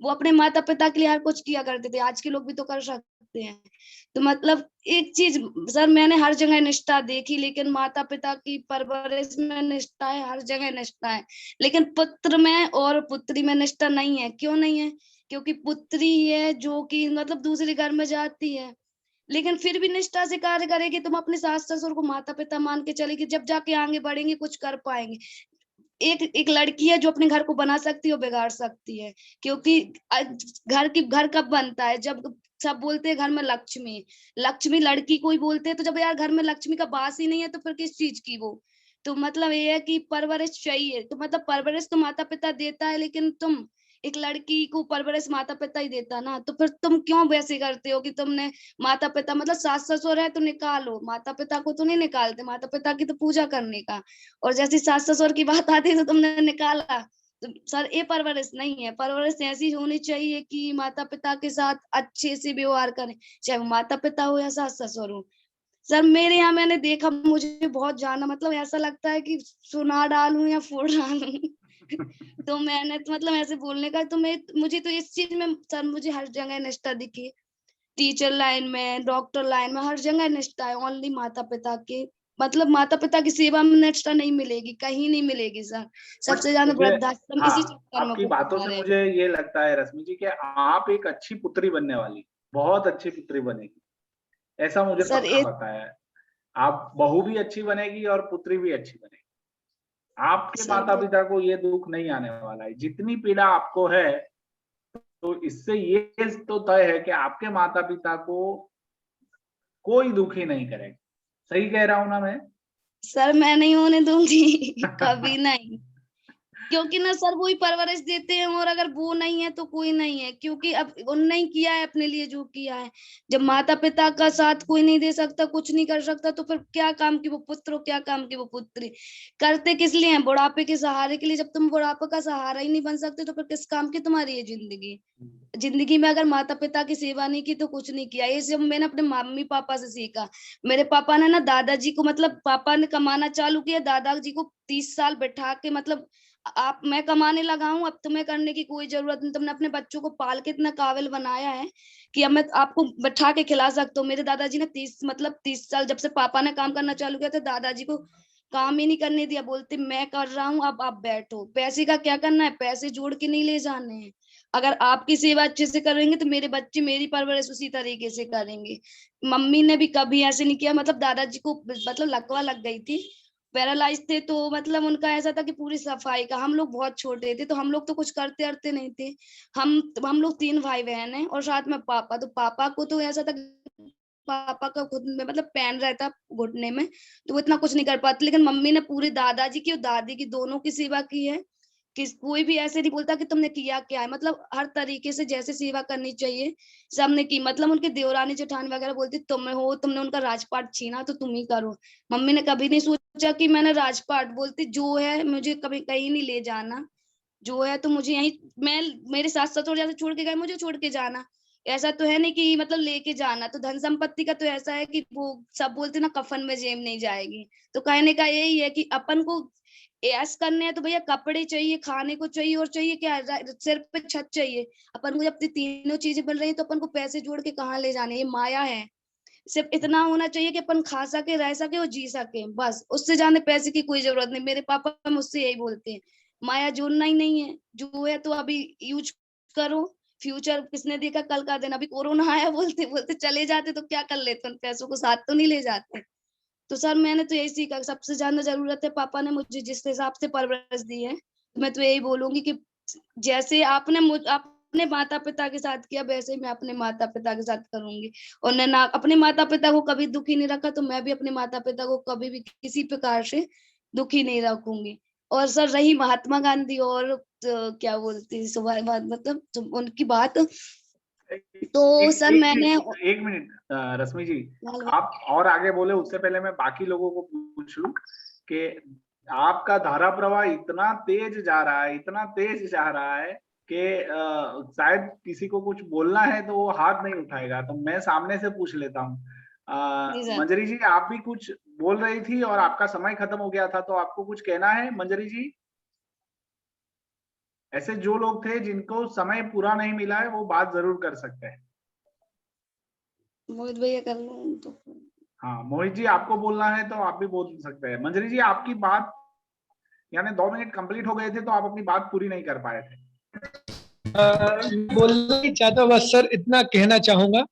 वो अपने माता पिता के लिए हर कुछ किया करते थे, आज के लोग भी तो कर सकते हैं। तो मतलब एक चीज सर, मैंने हर जगह निष्ठा देखी, लेकिन माता पिता की परवरिश में निष्ठा है, हर जगह निष्ठा है। लेकिन पुत्र में और पुत्री में निष्ठा नहीं है। क्यों नहीं है? क्योंकि पुत्री है जो कि मतलब दूसरे घर में जाती है, लेकिन फिर भी निष्ठा से कार्य करेगी। तुम अपने सास ससुर को माता पिता मान के चलेगी, जब जाके आगे बढ़ेंगे कुछ कर पाएंगे। एक लड़की है जो अपने घर को बना सकती है और बिगाड़ सकती है। क्योंकि घर कब बनता है? जब सब बोलते हैं घर में लक्ष्मी लड़की को ही बोलते हैं। तो जब यार घर में लक्ष्मी का वास ही नहीं है तो फिर किस चीज की वो? तो मतलब ये है कि परवरिश चाहिए। तो मतलब परवरिश तो माता पिता देता है, लेकिन तुम एक लड़की को परवरिश माता पिता ही देता ना, तो फिर तुम क्यों वैसे करते हो कि तुमने माता पिता मतलब सास ससुर है तो निकालो, माता पिता को तो नहीं निकालते, माता पिता की तो पूजा करने का। और जैसे सास ससुर की बात आती है तो तुमने निकाला। तो सर ये परवरिश नहीं है। परवरिश ऐसी होनी चाहिए कि माता पिता के साथ अच्छे से व्यवहार करें, चाहे वो माता पिता हो या सास ससुर हो। सर मेरे यहाँ मैंने देखा, मुझे बहुत जाना मतलब ऐसा लगता है कि सुना डालूं या फोड़ डालूं। तो मैंने तो मतलब ऐसे बोलने का तो मुझे तो इस चीज में सर मुझे हर जगह निष्ठा दिखी। टीचर लाइन में, डॉक्टर लाइन में, हर जगह निष्ठा है। ओनली माता पिता के मतलब माता पिता की सेवा में निष्ठा नहीं मिलेगी, कहीं नहीं मिलेगी सर। सबसे ज्यादा वृद्धाश्रम इसी चक्कर में आपकी बातों से मुझे ये लगता है रश्मि जी कि आप एक अच्छी पुत्री बनने वाली, बहुत अच्छी पुत्री बनेगी, ऐसा मुझे पक्का पता है। आप बहू भी अच्छी बनेगी और पुत्री भी अच्छी बनेगी। आपके माता पिता को ये दुख नहीं आने वाला है जितनी पीड़ा आपको है। तो इससे ये तो तय है कि आपके माता पिता को कोई दुख ही नहीं करेगा। सही कह रहा हूं ना मैं? सर मैं नहीं होने दूंगी कभी नहीं। क्योंकि ना सर वही परवरिश देते हैं, और अगर वो नहीं है तो कोई नहीं है, क्योंकि अब उन्होंने ही किया है अपने लिए जो किया है। जब माता पिता का साथ कोई नहीं दे सकता, कुछ नहीं कर सकता, तो फिर क्या काम की वो पुत्र हो, क्या काम की वो पुत्री। करते किस लिए हैं? बुढ़ापे के सहारे के लिए। जब तुम बुढ़ापे का सहारा ही नहीं बन सकते तो फिर किस काम की तुम्हारी ये जिंदगी। जिंदगी में अगर माता पिता की सेवा नहीं की तो कुछ नहीं किया। ये सब मैंने अपने मम्मी पापा से सीखा। मेरे पापा ने ना दादाजी को, मतलब पापा ने कमाना चालू किया, दादाजी को 30 साल बैठा के, मतलब आप, मैं कमाने लगा हूँ, अब तुम्हें करने की कोई जरूरत नहीं। तुमने अपने बच्चों को पाल के इतना काबिल बनाया है कि अब मैं आपको बैठा के खिला सकता हूँ। मेरे दादाजी ने 30 साल, जब से पापा ने काम करना चालू किया था, दादाजी को काम ही नहीं करने दिया। बोलते मैं कर रहा हूँ, अब आप बैठो। पैसे का क्या करना है? पैसे जोड़ के नहीं ले जाने हैं। अगर आपकी सेवा अच्छे से करेंगे तो मेरे बच्चे मेरी परवरिश उसी तरीके से करेंगे। मम्मी ने भी कभी ऐसे नहीं किया। मतलब दादाजी को मतलब लकवा लग गई थी, पैरालाइज थे, तो मतलब उनका ऐसा था कि पूरी सफाई का, हम लोग बहुत छोटे थे तो हम लोग तो कुछ करते अरते नहीं थे। हम लोग 3 भाई बहन हैं और साथ में पापा। तो पापा को तो ऐसा था, पापा का खुद में मतलब पैन रहता घुटने में, तो वो इतना कुछ नहीं कर पाते। लेकिन मम्मी ने पूरी दादाजी की और दादी की दोनों की सेवा की है। कि कोई भी ऐसे नहीं बोलता कि तुमने किया क्या है। मतलब हर तरीके से जैसे सेवा करनी चाहिए सबने की। मतलब उनके देवरानी जेठानी वगैरह बोलती तुम हो, तुमने उनका राजपाट छीना तो तुम ही करो। मम्मी ने कभी नहीं सोचा कि मैंने राजपाट, बोलती जो है मुझे कभी कहीं नहीं ले जाना, जो है तो मुझे यही, मैं, मेरे सास ससुर जैसे छोड़ के गए मुझे छोड़ के जाना। ऐसा तो है नहीं कि मतलब लेके जाना। तो धन संपत्ति का तो ऐसा है कि वो सब बोलते ना कफन में जेब नहीं जाएगी। तो कहने का यही है कि अपन को ऐश करने हैं तो भैया कपड़े चाहिए, खाने को चाहिए, और चाहिए क्या? सिर पे छत चाहिए। अपन को जब तीनों चीजें मिल रही है तो अपन को पैसे जोड़ के कहाँ ले जाने? ये माया है। सिर्फ इतना होना चाहिए कि अपन खा सके, रह सके और जी सके, बस। उससे ज्यादा पैसे की कोई जरूरत नहीं। मेरे पापा मुझसे यही बोलते हैं, माया जोड़ना ही नहीं है, जो है तो अभी यूज करो। फ्यूचर किसने देखा कल का दिन? अभी कोरोना आया, बोलते बोलते चले जाते तो क्या कर लेते? उन पैसों को साथ तो नहीं ले जाते। तो सर मैंने तो यही सीखा, सबसे ज्यादा जरूरत है पापा ने मुझे जिस हिसाब से परवरिश दी है, तो मैं तो यही बोलूंगी कि जैसे आपने अपने माता पिता के साथ किया, वैसे ही मैं अपने माता पिता के साथ करूंगी। और ने ना अपने माता पिता को कभी दुखी नहीं रखा, तो मैं भी अपने माता पिता को कभी भी किसी प्रकार से दुखी नहीं रखूंगी। और सर रही महात्मा गांधी और क्या बोलती है सुबह, मतलब उनकी बात, तो सर मैंने एक मिनट रश्मि जी, आप और आगे बोले उससे पहले मैं बाकी लोगों को पूछ लूं कि आपका धारा प्रवाह इतना तेज जा रहा है, इतना तेज जा रहा है कि शायद किसी को कुछ बोलना है तो वो हाथ नहीं उठाएगा, तो मैं सामने से पूछ लेता हूँ। मंजरी जी, आप भी कुछ बोल रही थी और आपका समय खत्म हो गया था, तो आपको कुछ कहना है मंजरी जी? ऐसे जो लोग थे जिनको समय पूरा नहीं मिला है वो बात जरूर कर सकते हैं। मोहित भैया कर लूं तो? हाँ मोहित जी, आपको बोलना है तो आप भी बोल सकते हैं। मंजरी जी, आपकी बात यानी 2 मिनट कंप्लीट हो गए थे तो आप अपनी बात पूरी नहीं कर पाए थे। बोलना नहीं चाहता, बस सर इतना कहना चाहूंगा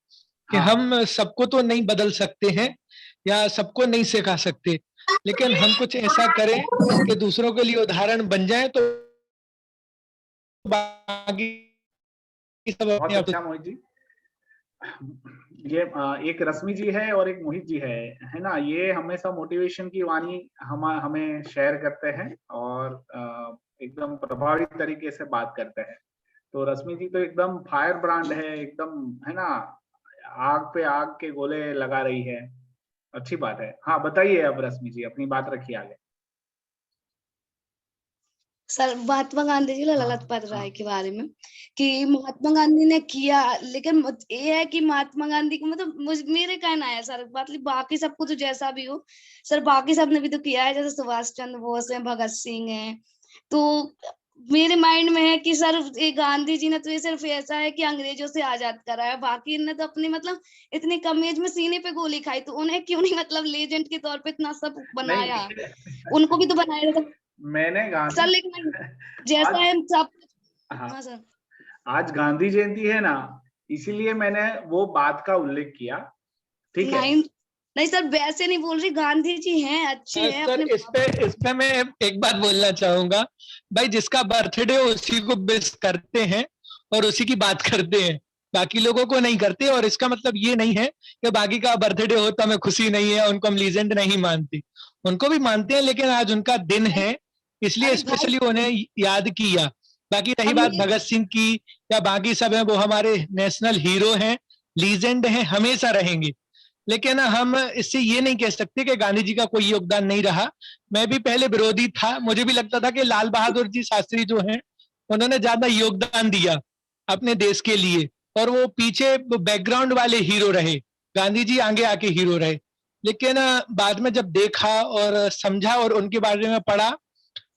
कि हम सबको तो नहीं बदल सकते हैं या सबको नहीं सिखा सकते, लेकिन हम कुछ ऐसा करें कि दूसरों के लिए उदाहरण बन जाए, तो बाकी सब बहुत अच्छा मोहित जी। ये एक रश्मि जी है और एक मोहित जी है ना, ये हमेशा मोटिवेशन की वाणी हमें शेयर करते हैं और एकदम प्रभावी तरीके से बात करते हैं। तो रश्मि जी तो एकदम फायर ब्रांड है, एकदम है ना, आग पे आग के गोले लगा रही है। अच्छी बात है। हाँ बताइए अब रश्मि जी, अपनी बात रखिए आगे। सर महात्मा गांधी जी ललतपत राय के बारे में, कि महात्मा गांधी ने किया, लेकिन ये है कि महात्मा गांधी को मतलब मेरे कहना है सर, मतलब बाकी सबको तो जैसा भी हो सर, बाकी सबने भी तो किया है, जैसे सुभाष चंद्र बोस है, भगत सिंह है। तो मेरे माइंड में है कि सर ये गांधी जी ने तो ये सिर्फ ऐसा है कि अंग्रेजों से आजाद कराया, बाकी इन्होंने तो अपनी मतलब इतनी कम एज में सीने पे गोली खाई, तो उन्हें क्यों नहीं मतलब लेजेंड के तौर पे इतना सब बनाया? उनको भी तो बनाया था मैंने गांधी सर, लेकिन जैसा है सब। हाँ सर, आज गांधी जयंती है ना, इसीलिए मैंने वो बात का उल्लेख किया। ठीक है? नहीं सर, वैसे नहीं बोल रही, गांधी जी हैं, अच्छे हैं सर। इस पे मैं एक बात बोलना चाहूंगा भाई, जिसका बर्थडे हो उसी को विश करते हैं और उसी की बात करते हैं, बाकी लोगों को नहीं करते। और इसका मतलब ये नहीं है कि बाकी का बर्थडे हो तो हमें खुशी नहीं है, उनको हम लीजेंड नहीं मानते, उनको भी मानते हैं, लेकिन आज उनका दिन है इसलिए अरे स्पेशली भाई उन्हें याद किया। बाकी रही हम बात ये भगत सिंह की या बाकी सब है, वो हमारे नेशनल हीरो हैं, लीजेंड हैं, हमेशा रहेंगे। लेकिन हम इससे ये नहीं कह सकते कि गांधी जी का कोई योगदान नहीं रहा। मैं भी पहले विरोधी था, मुझे भी लगता था कि लाल बहादुर जी शास्त्री जो हैं उन्होंने ज्यादा योगदान दिया अपने देश के लिए, और वो पीछे बैकग्राउंड वाले हीरो रहे, गांधी जी आगे आके हीरो रहे। लेकिन बाद में जब देखा और समझा और उनके बारे में पढ़ा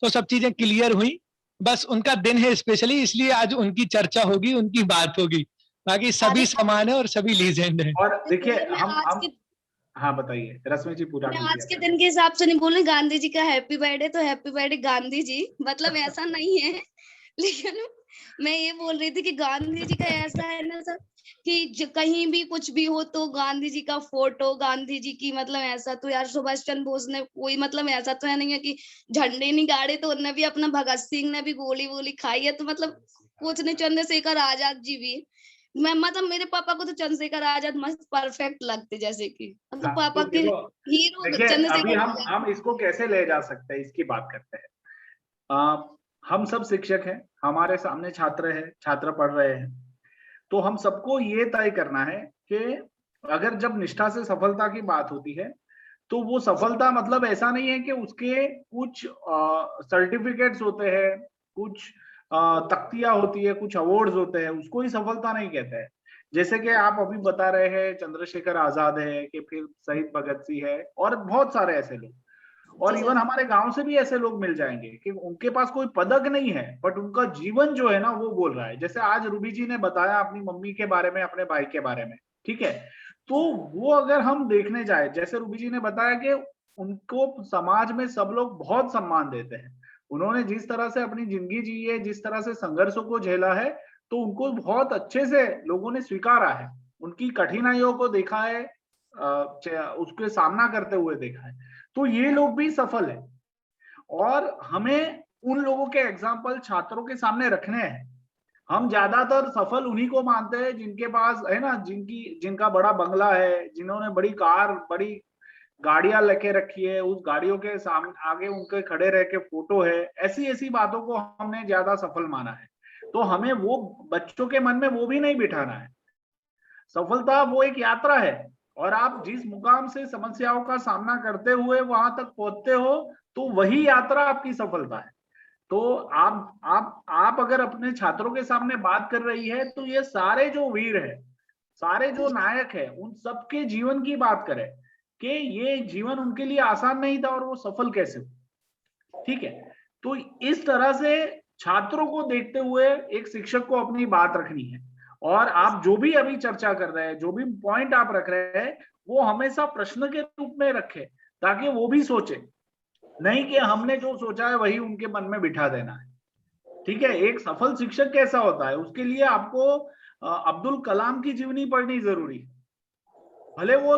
तो सब चीजें क्लियर हुई। बस उनका दिन है स्पेशली, इसलिए आज उनकी चर्चा होगी, उनकी बात होगी। बाकी सभी अरे समान है और सभी लीजेंड है। और देखिए मैं आज हम के हाँ बताइए रश्मि जी, पूरा मैं कीजिए आज के अपना। दिन के हिसाब से नहीं बोल रही गांधी जी का हैप्पी बर्थडे तो हैप्पी बर्थडे गांधी जी, मतलब ऐसा नहीं है। लेकिन मैं ये बोल रही थी कि गांधी जी का ऐसा है ना सर कि कहीं भी कुछ भी हो तो गांधी जी का फोटो, गांधी जी की मतलब ऐसा तो यार सुभाष चंद्र बोस ने कोई मतलब ऐसा तो है नहीं है कि झंडे नहीं गाड़े, तो उनने भी अपना, भगत सिंह ने भी गोली वोली खाई है, तो मतलब कुछ नहीं, चंद्रशेखर आजाद जी भी। मैं मतलब मेरे पापा को तो चंद्रशेखर आजाद मस्त परफेक्ट लगते, जैसे कि मतलब हाँ पापा तो के देखो, हीरो देखिए अभी चंद्रशेखर हम आजाद। हम इसको कैसे ले जा सकते हैं इसकी बात करते हैं। हम सब शिक्षक हैं, हमारे सामने छात्र है, छात्र पढ़ रहे हैं, तो हम सबको ये तय करना है कि अगर जब निष्ठा से सफलता की बात होती है तो वो सफलता मतलब ऐसा नहीं है कि उसके कुछ सर्टिफिकेट्स होते हैं, कुछ तख्तियां होती है, कुछ अवार्ड्स होते हैं, उसको ही सफलता नहीं कहते हैं। जैसे कि आप अभी बता रहे हैं चंद्रशेखर आजाद है, कि फिर शहीद भगत सिंह है, और बहुत सारे ऐसे लोग, और जी इवन सर। हमारे गांव से भी ऐसे लोग मिल जाएंगे कि उनके पास कोई पदक नहीं है बट उनका जीवन जो है ना वो बोल रहा है। जैसे आज रूबी जी ने बताया अपनी मम्मी के बारे में, अपने भाई के बारे में, ठीक है, तो वो अगर हम देखने जाए, जैसे रूबी जी ने बताया कि उनको समाज में सब लोग बहुत सम्मान देते हैं, उन्होंने जिस तरह से अपनी जिंदगी जी है, जिस तरह से संघर्षों को झेला है, तो उनको बहुत अच्छे से लोगों ने स्वीकारा है, उनकी कठिनाइयों को देखा है, उसके सामना करते हुए देखा है, तो ये लोग भी सफल है। और हमें उन लोगों के एग्जाम्पल छात्रों के सामने रखने हैं। हम ज्यादातर सफल उन्हीं को मानते हैं जिनके पास है ना, जिनका बड़ा बंगला है, जिन्होंने बड़ी कार, बड़ी गाड़ियां लेके रखी है, उस गाड़ियों के सामने आगे उनके खड़े रह के फोटो है, ऐसी ऐसी बातों को हमने ज्यादा सफल माना है। तो हमें वो बच्चों के मन में वो भी नहीं बिठाना है। सफलता वो एक यात्रा है, और आप जिस मुकाम से समस्याओं का सामना करते हुए वहां तक पहुंचते हो, तो वही यात्रा आपकी सफलता है। तो आप अगर अपने छात्रों के सामने बात कर रही है, तो ये सारे जो वीर है, सारे जो नायक है, उन सबके जीवन की बात करें कि ये जीवन उनके लिए आसान नहीं था और वो सफल कैसे हुए, ठीक है। तो इस तरह से छात्रों को देखते हुए एक शिक्षक को अपनी बात रखनी है। और आप जो भी अभी चर्चा कर रहे हैं, जो भी पॉइंट आप रख रहे हैं, वो हमेशा प्रश्न के रूप में रखें, ताकि वो भी सोचे, नहीं कि हमने जो सोचा है वही उनके मन में बिठा देना है, ठीक है। एक सफल शिक्षक कैसा होता है, उसके लिए आपको अब्दुल कलाम की जीवनी पढ़नी जरूरी है। भले वो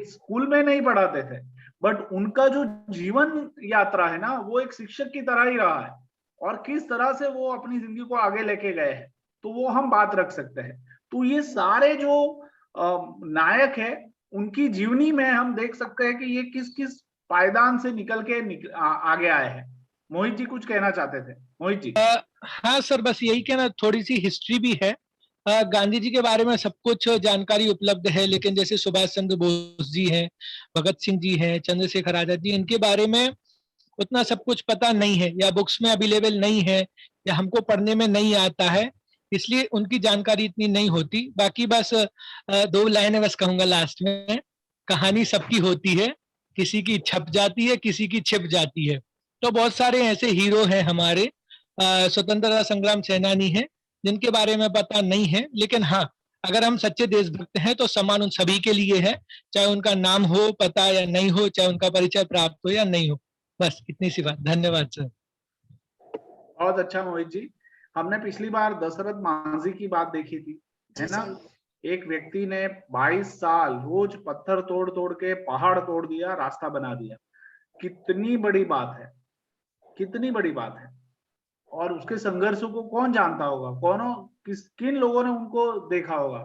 स्कूल में नहीं पढ़ाते थे, बट उनका जो जीवन यात्रा है ना, वो एक शिक्षक की तरह ही रहा है, और किस तरह से वो अपनी जिंदगी को आगे लेके गए हैं, तो वो हम बात रख सकते हैं। तो ये सारे जो नायक है, उनकी जीवनी में हम देख सकते हैं कि ये किस किस पायदान से निकल के आगे आए हैं। मोहित जी कुछ कहना चाहते थे, मोहित जी। हाँ सर, बस यही कहना, थोड़ी सी हिस्ट्री भी है। गांधी जी के बारे में सब कुछ जानकारी उपलब्ध है, लेकिन जैसे सुभाष चंद्र बोस जी हैं, भगत सिंह जी हैं, चंद्रशेखर आजाद जी, इनके बारे में उतना सब कुछ पता नहीं है, या बुक्स में अवेलेबल नहीं है, या हमको पढ़ने में नहीं आता है, इसलिए उनकी जानकारी इतनी नहीं होती। बाकी बस 2 लाइनें बस कहूंगा लास्ट में। कहानी सबकी होती है, किसी की छप जाती है, किसी की छिप जाती है। तो बहुत सारे ऐसे हीरो हैं हमारे, स्वतंत्रता संग्राम सेनानी हैं, जिनके बारे में पता नहीं है। लेकिन हाँ, अगर हम सच्चे देशभक्त हैं तो सम्मान उन सभी के लिए है, चाहे उनका नाम हो पता या नहीं हो, चाहे उनका परिचय प्राप्त हो या नहीं हो। बस इतनी सी बात। धन्यवाद सर। बहुत अच्छा मोहित जी। हमने पिछली बार दशरथ मांझी की बात देखी थी, है ना। एक व्यक्ति ने 22 साल रोज पत्थर तोड़ तोड़ के पहाड़ तोड़ दिया, रास्ता बना दिया। कितनी बड़ी बात है, कितनी बड़ी बात है। और उसके संघर्षों को कौन जानता होगा, किन लोगों ने उनको देखा होगा।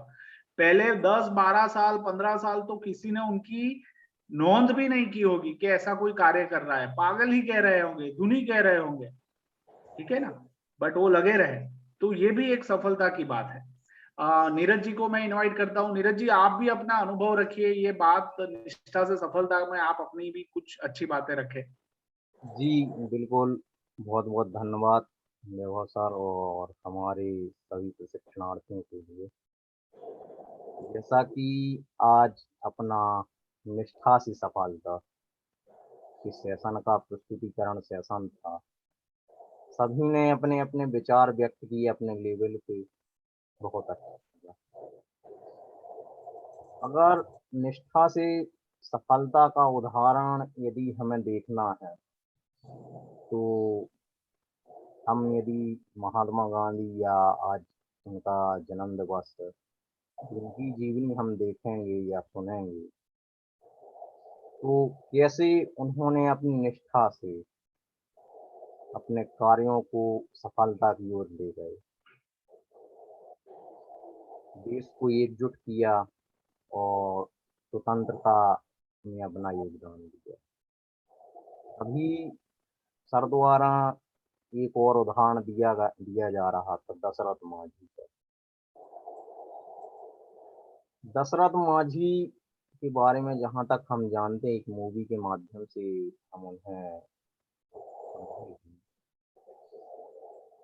पहले 10, 12 साल, 15 साल तो किसी ने उनकी नोंद भी नहीं की होगी कि ऐसा कोई कार्य कर रहा है, पागल ही कह रहे होंगे, धुनी कह रहे होंगे, ठीक है ना, बट वो लगे रहे, तो ये भी एक सफलता की बात है। नीरज जी को मैं इनवाइट करता हूँ। नीरज जी, आप भी अपना अनुभव रखिए, ये बात निष्ठा से सफलता में आप अपनी भी कुछ अच्छी बातें रखें। जी बिल्कुल, बहुत बहुत धन्यवाद वैभव सर और हमारे सभी प्रशिक्षणार्थियों के लिए। जैसा कि आज अपना निष्ठा से सफलता कि सेशन का प्रस्तुतिकरण सेशन था, सभी ने अपने अपने विचार व्यक्त किए अपने लेवल पे, बहुत अच्छा किया। अगर निष्ठा से सफलता का उदाहरण यदि हमें देखना है, तो हम यदि महात्मा गांधी या आज उनका जन्म दिवस उनकी जीवनी हम देखेंगे या सुनेंगे, तो कैसे उन्होंने अपनी निष्ठा से अपने कार्यों को सफलता की ओर ले गए, देश को एकजुट किया और स्वतंत्रता में अपना योगदान दिया। अभी सर द्वारा एक और उदाहरण दिया जा रहा था दशरथ मांझी का। दशरथ मांझी के बारे में जहाँ तक हम जानते हैं, एक मूवी के माध्यम से हम उन्हें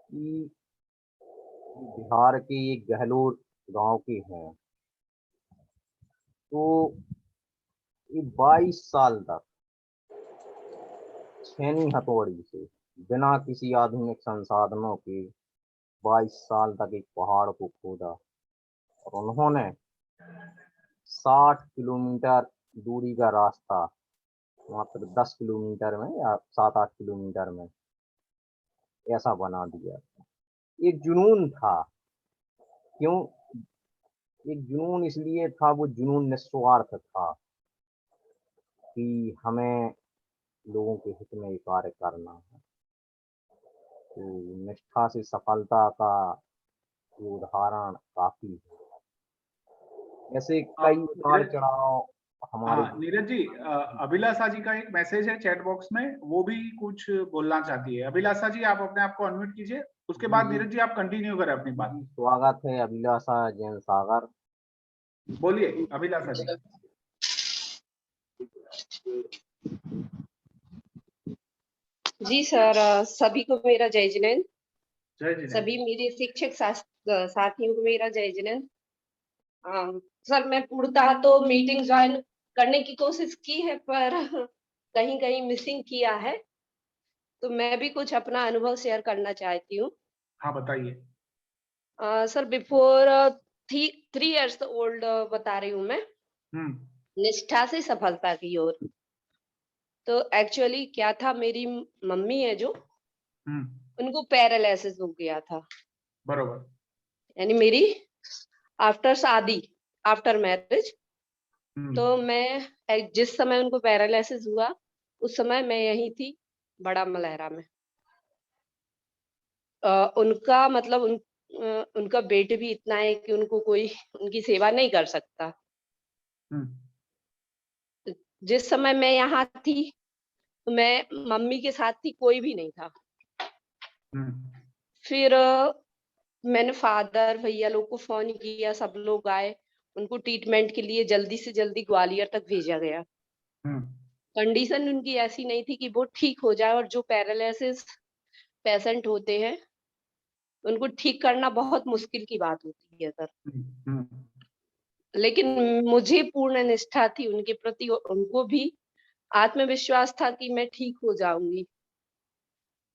कि बिहार के एक गहलोत गांव के हैं, तो ये 22 साल तक छेनी हथौड़ी से बिना किसी आधुनिक संसाधनों के 22 साल तक एक पहाड़ को खोदा और उन्होंने 60 किलोमीटर दूरी का रास्ता मात्र 10 किलोमीटर में या 7-8 किलोमीटर में ऐसा बना दिया। एक जुनून था, क्यों एक जुनून इसलिए था, वो जुनून निस्वार्थ था कि हमें लोगों के हित में कार्य करना है। तो निष्ठा से सफलता का ये उदाहरण काफी है। ऐसे कई उतार चढ़ाव हमारे। नीरज जी, अभिलाषा जी का एक मैसेज है चैट बॉक्स में, वो भी कुछ बोलना चाहती है। अभिलाषा जी, आप अपने आप को अनम्यूट कीजिए, उसके बाद नीरज जी आप कंटिन्यू करें अपनी बात। स्वागत है अभिलाषा जैन सागर, बोलिए अभिलाषा जी। जी सर, सभी को मेरा जय जिनेंद्र। जय जिनेंद्र। सभी मेरे शिक्षक साथियों को मेरा जय जिनेंद्र। सर, मैं पूर्णतः तो मीटिंग ज्वाइन करने की कोशिश की है, पर कहीं कहीं मिसिंग किया है, तो मैं भी कुछ अपना अनुभव शेयर करना चाहती हूँ। हाँ बताइए। सर, बिफोर 3 years ओल्ड बता रही हूँ मैं, निष्ठा से सफलता की ओर। तो एक्चुअली क्या था, मेरी मम्मी है जो, उनको पैरालिसिस हो गया था। बरोबर। यानी मेरी आफ्टर शादी, आफ्टर मैरिज। तो मैं जिस समय उनको पैरालिसिस हुआ, उस समय मैं यही थी बड़ा मलहरा में। उनका मतलब उनका वेट भी इतना है कि उनको कोई उनकी सेवा नहीं कर सकता। जिस समय मैं यहाँ थी, तो मैं मम्मी के साथ थी, कोई भी नहीं था। फिर मैंने फादर भैया लोग को फोन किया, सब लोग आए, उनको ट्रीटमेंट के लिए जल्दी से जल्दी ग्वालियर तक भेजा गया। कंडीशन उनकी ऐसी नहीं थी कि वो ठीक हो जाए, और जो पैरालिसिस पेशेंट होते हैं उनको ठीक करना बहुत मुश्किल की बात होती है सर। लेकिन मुझे पूर्ण निष्ठा थी उनके प्रति, उनको भी आत्मविश्वास था कि मैं ठीक हो जाऊंगी।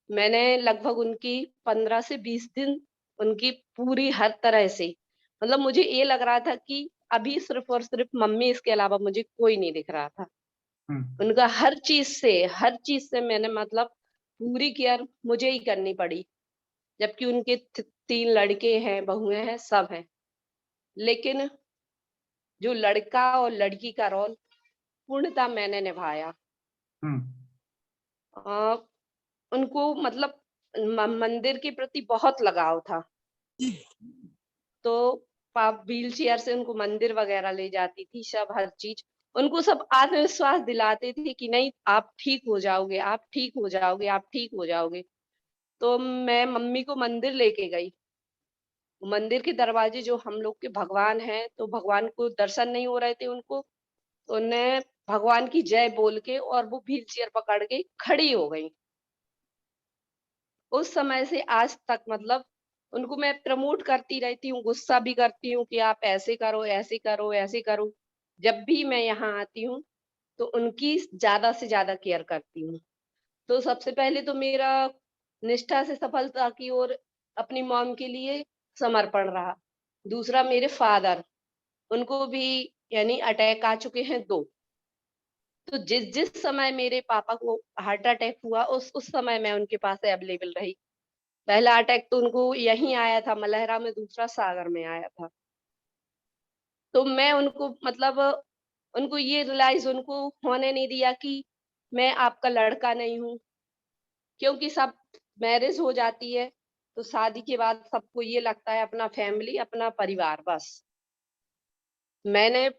मैंने लगभग उनकी 15 से 20 दिन उनकी पूरी हर तरह से, मतलब मुझे ये लग रहा था कि अभी सिर्फ और सिर्फ मम्मी, इसके अलावा मुझे कोई नहीं दिख रहा था। उनका हर चीज से मैंने मतलब पूरी केयर मुझे ही करनी पड़ी, जबकि उनके 3 लड़के हैं, बहुएं हैं, सब हैं। लेकिन जो लड़का और लड़की का रोल पूर्णतः मैंने निभाया। उनको मतलब मंदिर के प्रति बहुत लगाव था, तो व्हील चेयर से उनको मंदिर वगैरह ले जाती थी, सब हर चीज। उनको सब आत्मविश्वास दिलाते थे कि नहीं आप ठीक हो जाओगे, आप ठीक हो जाओगे, आप ठीक हो जाओगे। तो मैं मम्मी को मंदिर लेके गई। मंदिर के दरवाजे जो हम लोग के भगवान हैं, तो भगवान को दर्शन नहीं हो रहे थे उनको, तो उन्हें भगवान की जय बोल के और वो व्हील चेयर पकड़ के खड़ी हो गई। उस समय से आज तक मतलब उनको मैं प्रमोट करती रहती हूँ, गुस्सा भी करती हूँ कि आप ऐसे करो, ऐसे करो, ऐसे करो। जब भी मैं यहाँ आती हूँ तो उनकी ज्यादा से ज्यादा केयर करती हूँ। तो सबसे पहले तो मेरा निष्ठा से सफलता की ओर अपनी मॉम के लिए समर्पण रहा। दूसरा मेरे फादर, उनको भी यानी अटैक आ चुके हैं 2। तो जिस जिस समय मेरे पापा को हार्ट अटैक हुआ उस समय मैं उनके पास अवेलेबल रही। पहला अटैक तो उनको यहीं आया था मलहरा में, दूसरा सागर में आया था। तो मैं उनको मतलब उनको ये रियलाइज उनको होने नहीं दिया कि मैं आपका लड़का नहीं हूँ, क्योंकि सब मैरिज हो जाती है तो शादी के बाद सबको ये लगता है अपना फैमिली, अपना परिवार बस। मैंने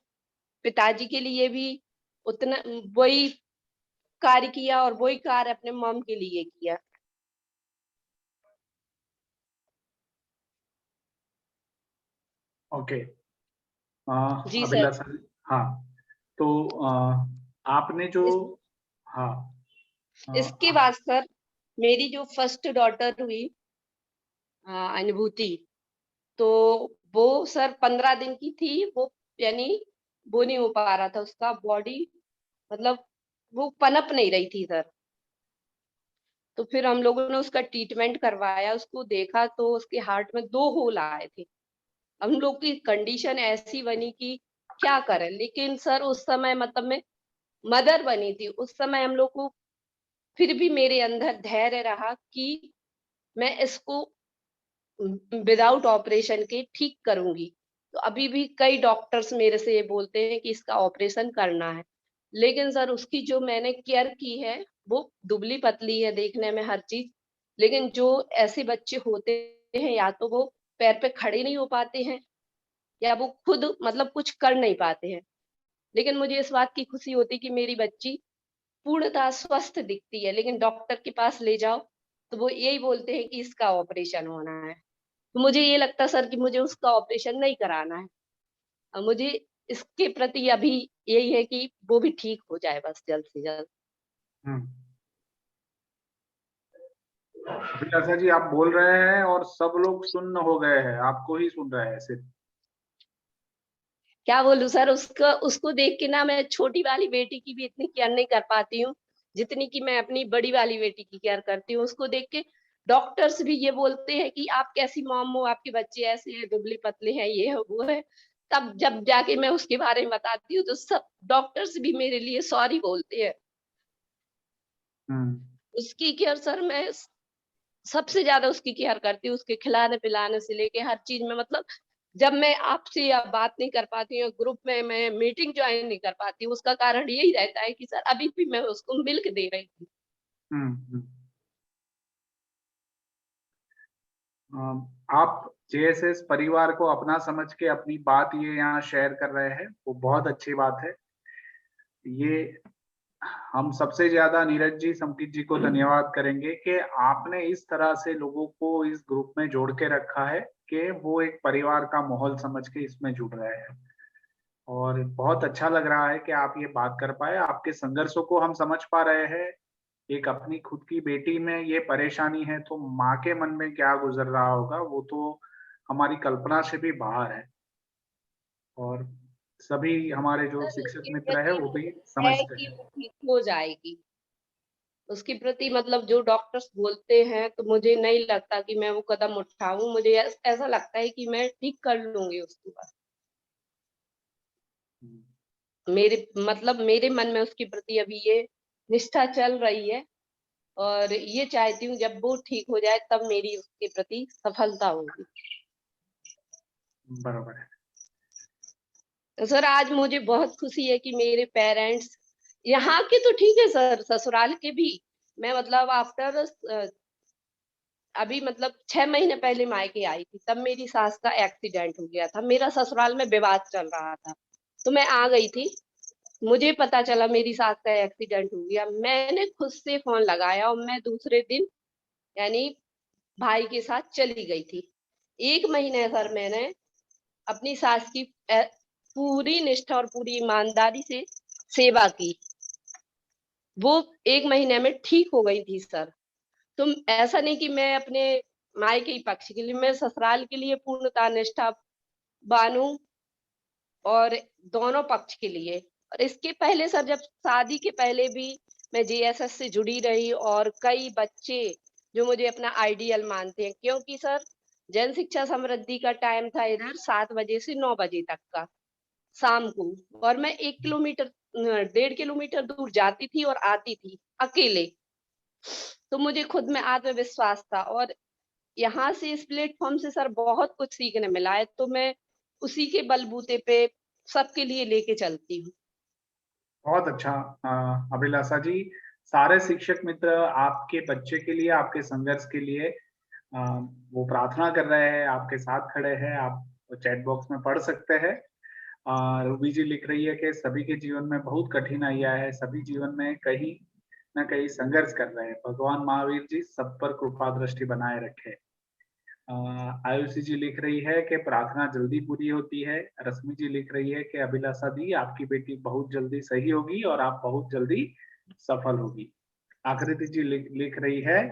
पिताजी के लिए भी उतना वही कार्य किया और वही कार्य अपने मॉम के लिए किया। ओके। जी सर। अभिलाषा जी, हाँ, तो आपने जो हाँ इसके बाद सर मेरी जो फर्स्ट डॉटर हुई अनुभूति, तो वो सर 15 दिन की थी। वो यानी वो नहीं हो पा रहा था उसका बॉडी, मतलब वो पनप नहीं रही थी सर। तो फिर हम लोगों ने उसका ट्रीटमेंट करवाया, उसको देखा तो उसके हार्ट में 2 होल आए थे। हम लोग की कंडीशन ऐसी बनी कि क्या करें, लेकिन सर उस समय मतलब मैं मदर बनी थी उस समय, हम लोग को फिर भी मेरे अंदर धैर्य रहा कि मैं इसको विदाउट ऑपरेशन के ठीक करूंगी। तो अभी भी कई डॉक्टर्स मेरे से ये बोलते हैं कि इसका ऑपरेशन करना है, लेकिन सर उसकी जो मैंने केयर की है वो दुबली पतली है देखने में हर चीज, लेकिन जो ऐसे बच्चे होते हैं या तो वो पैर पे खड़े नहीं हो पाते हैं या वो खुद मतलब कुछ कर नहीं पाते हैं। लेकिन मुझे इस बात की खुशी होती है कि मेरी बच्ची पूर्णतः स्वस्थ दिखती है, लेकिन डॉक्टर के पास ले जाओ तो वो यही बोलते हैं कि इसका ऑपरेशन होना है। तो मुझे ये लगता सर कि मुझे उसका ऑपरेशन नहीं कराना है। और मुझे इसके प्रति अभी यही है कि वो भी ठीक हो जाए बस जल्द से जल्द। अभिलाषा जी, आप बोल रहे हैं और सब लोग सुन्न हो गए हैं, आपको ही सुन रहे हैं सिर्फ। क्या बोलूं सर, उसको देख के ना मैं छोटी वाली बेटी की भी इतनी केयर नहीं कर पाती हूँ जितनी कि मैं अपनी बड़ी वाली बेटी की केयर करती हूँ। उसको देख के डॉक्टर्स भी ये बोलते हैं कि आप कैसी मॉम हो, आपके बच्चे ऐसे हैं, दुबले पतले हैं, ये है वो है। तब जब जाके मैं उसके बारे में बताती हूँ तो सब डॉक्टर्स भी मेरे लिए सॉरी बोलते हैं। उसकी केयर सर मैं सबसे ज्यादा उसकी केयर करती हूँ, उसके खिलाने पिलाने से लेके हर चीज में। मतलब जब मैं आपसे या बात नहीं कर पाती हूँ, ग्रुप में मैं मीटिंग ज्वाइन नहीं कर पाती हूँ, उसका कारण यही रहता है कि सर अभी भी मैं उसको मिल्क दे रही थी। आप जेएसएस परिवार को अपना समझ के अपनी बात ये यहाँ शेयर कर रहे हैं, वो बहुत अच्छी बात है। ये हम सबसे ज्यादा नीरज जी, संकित जी को धन्यवाद करेंगे कि आपने इस तरह से लोगों को इस ग्रुप में जोड़ के रखा है कि वो एक परिवार का माहौल समझ के इसमें जुड़ रहे हैं। और बहुत अच्छा लग रहा है कि आप ये बात कर पाए, आपके संघर्षों को हम समझ पा रहे हैं। एक अपनी खुद की बेटी में ये परेशानी है तो माँ के मन में क्या गुजर रहा होगा वो तो हमारी कल्पना से भी बाहर है। और सभी हमारे जो शिक्षक मित्र है वो भी समझते कि हैं। वो ठीक हो जाएगी, उसके प्रति मतलब जो डॉक्टर्स बोलते हैं तो मुझे नहीं लगता कि मैं वो कदम उठाऊं। मुझे ऐसा लगता है कि मैं ठीक कर लूंगी उसके बाद। मेरे मतलब मेरे मन में उसके प्रति अभी ये निष्ठा चल रही है और ये चाहती हूँ जब वो ठीक हो जाए तब मेरी उसके प्रति सफलता होगी। बराबर है। तो सर आज मुझे बहुत खुशी है कि मेरे पेरेंट्स यहाँ के तो ठीक है सर, ससुराल के भी मैं मतलब आफ्टर अभी मतलब 6 महीने पहले मायके आई थी, तब मेरी सास का एक्सीडेंट हो गया था। मेरा ससुराल में विवाद चल रहा था तो मैं आ गई थी। मुझे पता चला मेरी सास का एक्सीडेंट हो गया, मैंने खुद से फोन लगाया और मैं दूसरे दिन यानी भाई के साथ चली गई थी। 1 महीने सर मैंने अपनी सास की पूरी निष्ठा और पूरी ईमानदारी से सेवा की। वो 1 महीने में ठीक हो गई थी सर। तो ऐसा नहीं कि मैं अपने मायके ही पक्ष के लिए, मैं ससुराल के लिए पूर्णतः निष्ठावान हूं और दोनों पक्ष के लिए। और इसके पहले सर जब शादी के पहले भी मैं JSS से जुड़ी रही और कई बच्चे जो मुझे अपना आइडियल मानते हैं, क्योंकि सर जन शिक्षा समृद्धि का टाइम था इधर 7 बजे से 9 बजे तक का शाम को, और मैं 1 किलोमीटर 1.5 किलोमीटर दूर जाती थी और आती थी अकेले। तो मुझे खुद में आत्मविश्वास था और यहाँ से इस प्लेटफॉर्म से सर बहुत कुछ सीखने मिला है, तो मैं उसी के बलबूते पे सबके लिए लेके चलती हूँ। बहुत अच्छा अभिलाषा जी, सारे शिक्षक मित्र आपके बच्चे के लिए, आपके संघर्ष के लिए वो प्रार्थना कर रहे हैं, आपके साथ खड़े हैं। आप चैट बॉक्स में पढ़ सकते हैं। रूबी जी लिख रही है कि सभी के जीवन में बहुत कठिनाइयां है, सभी जीवन में कहीं न कहीं संघर्ष कर रहे हैं। भगवान महावीर जी सब पर कृपा दृष्टि बनाए रखे। आयुषी जी लिख रही है कि प्रार्थना जल्दी पूरी होती है। रश्मि जी लिख रही है कि अभिलाषा दी आपकी बेटी बहुत जल्दी सही होगी और आप बहुत जल्दी सफल होगी। आकृति जी लिख रही है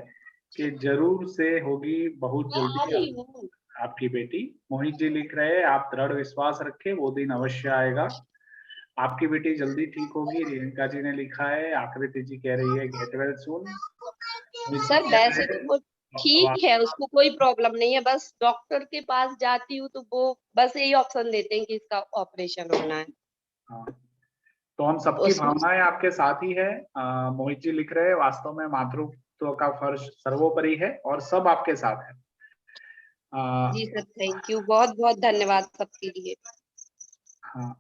कि जरूर से होगी बहुत जल्दी आपकी बेटी। मोहित जी लिख रहे हैं आप दृढ़ विश्वास रखें, वो दिन अवश्य आएगा, आपकी बेटी जल्दी ठीक होगी। रियंका जी ने लिखा है। आकृति जी कह रही है गेट वेल सून। सर वैसे तो वो ठीक है, उसको कोई प्रॉब्लम नहीं है, बस डॉक्टर के पास जाती हूँ तो वो बस यही ऑप्शन देते हैं कि इसका ऑपरेशन होना है। हाँ, तो हम सबकी भावनाएं आपके साथ ही है। मोहित जी लिख रहे हैं वास्तव में मातृत्व का फर्ज सर्वोपरि है और सब आपके साथ है। जी सर, थैंक यू, बहुत बहुत धन्यवाद सबके लिए। हाँ,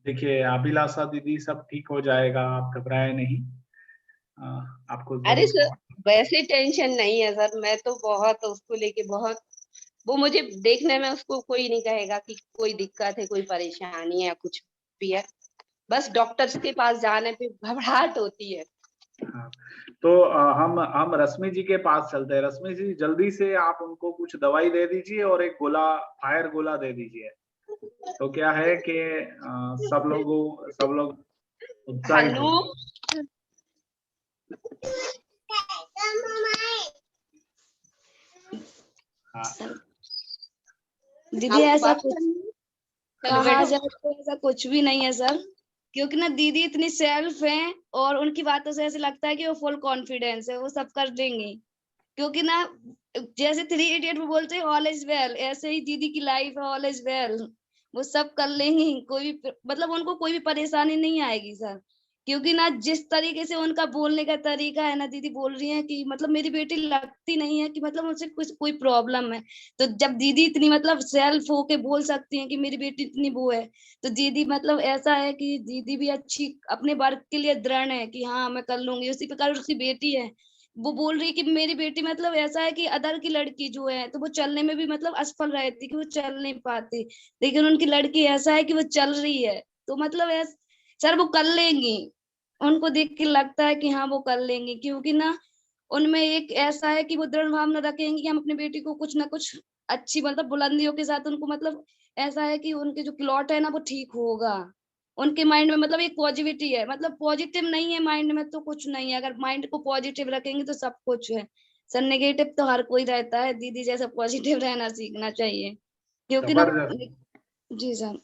देखिए अभिलाषा दीदी सब ठीक हो जाएगा, आप घबराए नहीं। आपको अरे सर जरूर वैसे टेंशन नहीं है सर, मैं तो बहुत उसको लेके बहुत, वो मुझे देखने में उसको कोई नहीं कहेगा कि कोई दिक्कत है, कोई परेशानी है या कुछ भी है, बस डॉक्टर्स के पास जाने पे घबराहट होती है। हाँ, तो हम रश्मि जी के पास चलते हैं। रश्मि जी जल्दी से आप उनको कुछ दवाई दे दीजिए और एक गोला फायर गोला दे दीजिए। तो क्या है कि सब लोग उत्साहित हेलो होंगे। हाँ दीदी ऐसा कुछ कहा जाए तो ऐसा कुछ भी नहीं है सर, क्योंकि ना दीदी इतनी सेल्फ है और उनकी बातों से ऐसे लगता है कि वो फुल कॉन्फिडेंस है, वो सब कर देंगी। क्योंकि ना जैसे 3 इडियट में बोलते हैं ऑल इज वेल, ऐसे ही दीदी की लाइफ है ऑल इज वेल, वो सब कर लेंगी, कोई भी मतलब उनको कोई भी परेशानी नहीं आएगी सर। क्योंकि ना जिस तरीके से उनका बोलने का तरीका है ना, दीदी बोल रही है कि मतलब मेरी बेटी लगती नहीं है कि मतलब उनसे कुछ कोई प्रॉब्लम है। तो जब दीदी इतनी मतलब सेल्फ होके बोल सकती हैं कि मेरी बेटी इतनी वो है, तो दीदी मतलब ऐसा है कि दीदी भी अच्छी अपने वर्क के लिए दृढ़ है कि हाँ मैं कर लूंगी। उसी प्रकार उसकी बेटी है, वो बोल रही है कि मेरी बेटी मतलब ऐसा है कि अदर की लड़की जो है तो वो चलने में भी मतलब असफल रहती कि वो चल नहीं पाती, लेकिन उनकी लड़की ऐसा है कि वो चल रही है। तो मतलब सर वो कर लेंगी, उनको देख के लगता है कि हाँ वो कर लेंगी, क्योंकि ना उनमें एक ऐसा है कि वो दृढ़ भावना रखेंगे कि हम अपनी बेटी को कुछ ना कुछ अच्छी मतलब बुलंदियों के साथ उनको मतलब ऐसा है कि उनके जो प्लॉट है ना वो ठीक होगा। उनके माइंड में मतलब एक पॉजिटिविटी है, मतलब पॉजिटिव नहीं है माइंड में तो कुछ नहीं है, अगर माइंड को पॉजिटिव रखेंगे तो सब कुछ है सर। नेगेटिव तो हर कोई रहता है, दीदी जैसा पॉजिटिव रहना सीखना चाहिए, क्योंकि ना जी सर।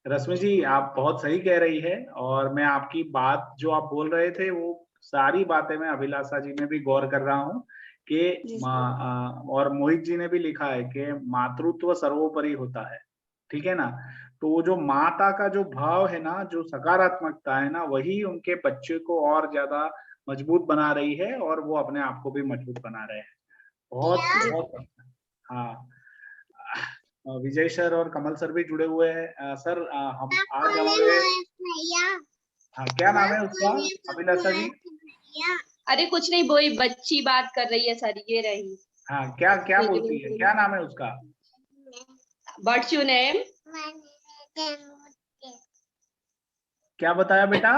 रश्मि जी आप बहुत सही कह रही है और मैं आपकी बात जो आप बोल रहे थे वो सारी बातें मैं अभिलाषा जी में भी गौर कर रहा हूँ कि और मोहित जी ने भी लिखा है कि मातृत्व सर्वोपरि होता है, ठीक है ना। तो वो जो माता का जो भाव है ना, जो सकारात्मकता है ना, वही उनके बच्चे को और ज्यादा मजबूत बना रही है और वो अपने आप को भी मजबूत बना रहे हैं। बहुत बहुत हाँ, विजय सर और कमल सर भी जुड़े हुए हैं। सर हम आज हमारे हाँ क्या नाम है उसका अभिलाषा जी? अरे कुछ नहीं, वही बच्ची बात कर रही है सर, ये रही। हाँ क्या क्या बोलती है, क्या नाम है उसका? What's your name? क्या बताया बेटा?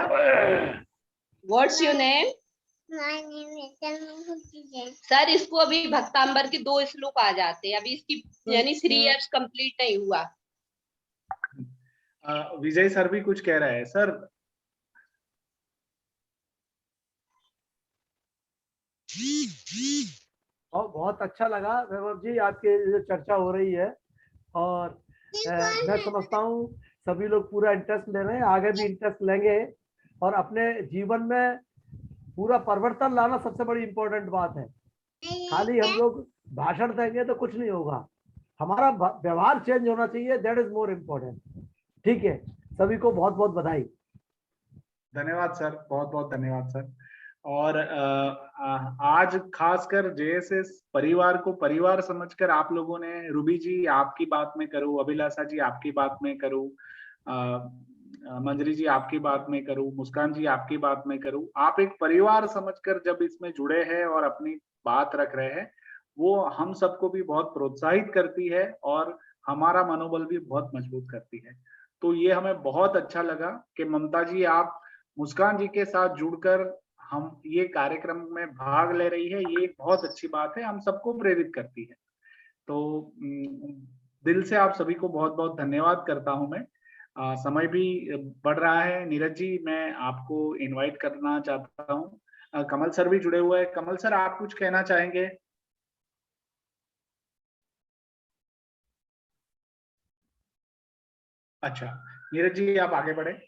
What's your name? सर इसको अभी भक्तांबर के 2 श्लोक आ जाते हैं, अभी इसकी यानी 3 इयर्स कंप्लीट नहीं हुआ। विजय सर भी कुछ कह रहे हैं सर। और बहुत अच्छा लगा वैभव जी आपके जो चर्चा हो रही है, और मैं समझता हूँ सभी लोग पूरा इंटरेस्ट ले रहे हैं, आगे भी इंटरेस्ट लेंगे, और अपने जीवन में पूरा परिवर्तन लाना सबसे बड़ी इंपॉर्टेंट बात है। खाली हम लोग भाषण देंगे तो कुछ नहीं होगा, हमारा व्यवहार चेंज होना चाहिए, दैट इज मोर इम्पोर्टेंट। ठीक है, सभी को बहुत बहुत बधाई। धन्यवाद सर, बहुत बहुत धन्यवाद सर। और आज खासकर जेएसएस परिवार को परिवार समझकर आप लोगों ने, रूबी जी आपकी बात में करूं, अभिलाषा जी आपकी बात में करूं, मंजरी जी आपकी बात में करूं, मुस्कान जी आपकी बात में करूं, आप एक परिवार समझकर जब इसमें जुड़े हैं और अपनी बात रख रहे हैं, वो हम सबको भी बहुत प्रोत्साहित करती है और हमारा मनोबल भी बहुत मजबूत करती है। तो ये हमें बहुत अच्छा लगा कि ममता जी आप मुस्कान जी के साथ जुड़कर हम ये कार्यक्रम में भाग ले रही है, ये बहुत अच्छी बात है, हम सबको प्रेरित करती है। तो दिल से आप सभी को बहुत बहुत धन्यवाद करता हूं मैं। समय भी बढ़ रहा है। नीरज जी मैं आपको इनवाइट करना चाहता हूं। कमल सर भी जुड़े हुए हैं। कमल सर आप कुछ कहना चाहेंगे? अच्छा, नीरज जी आप आगे बढ़े।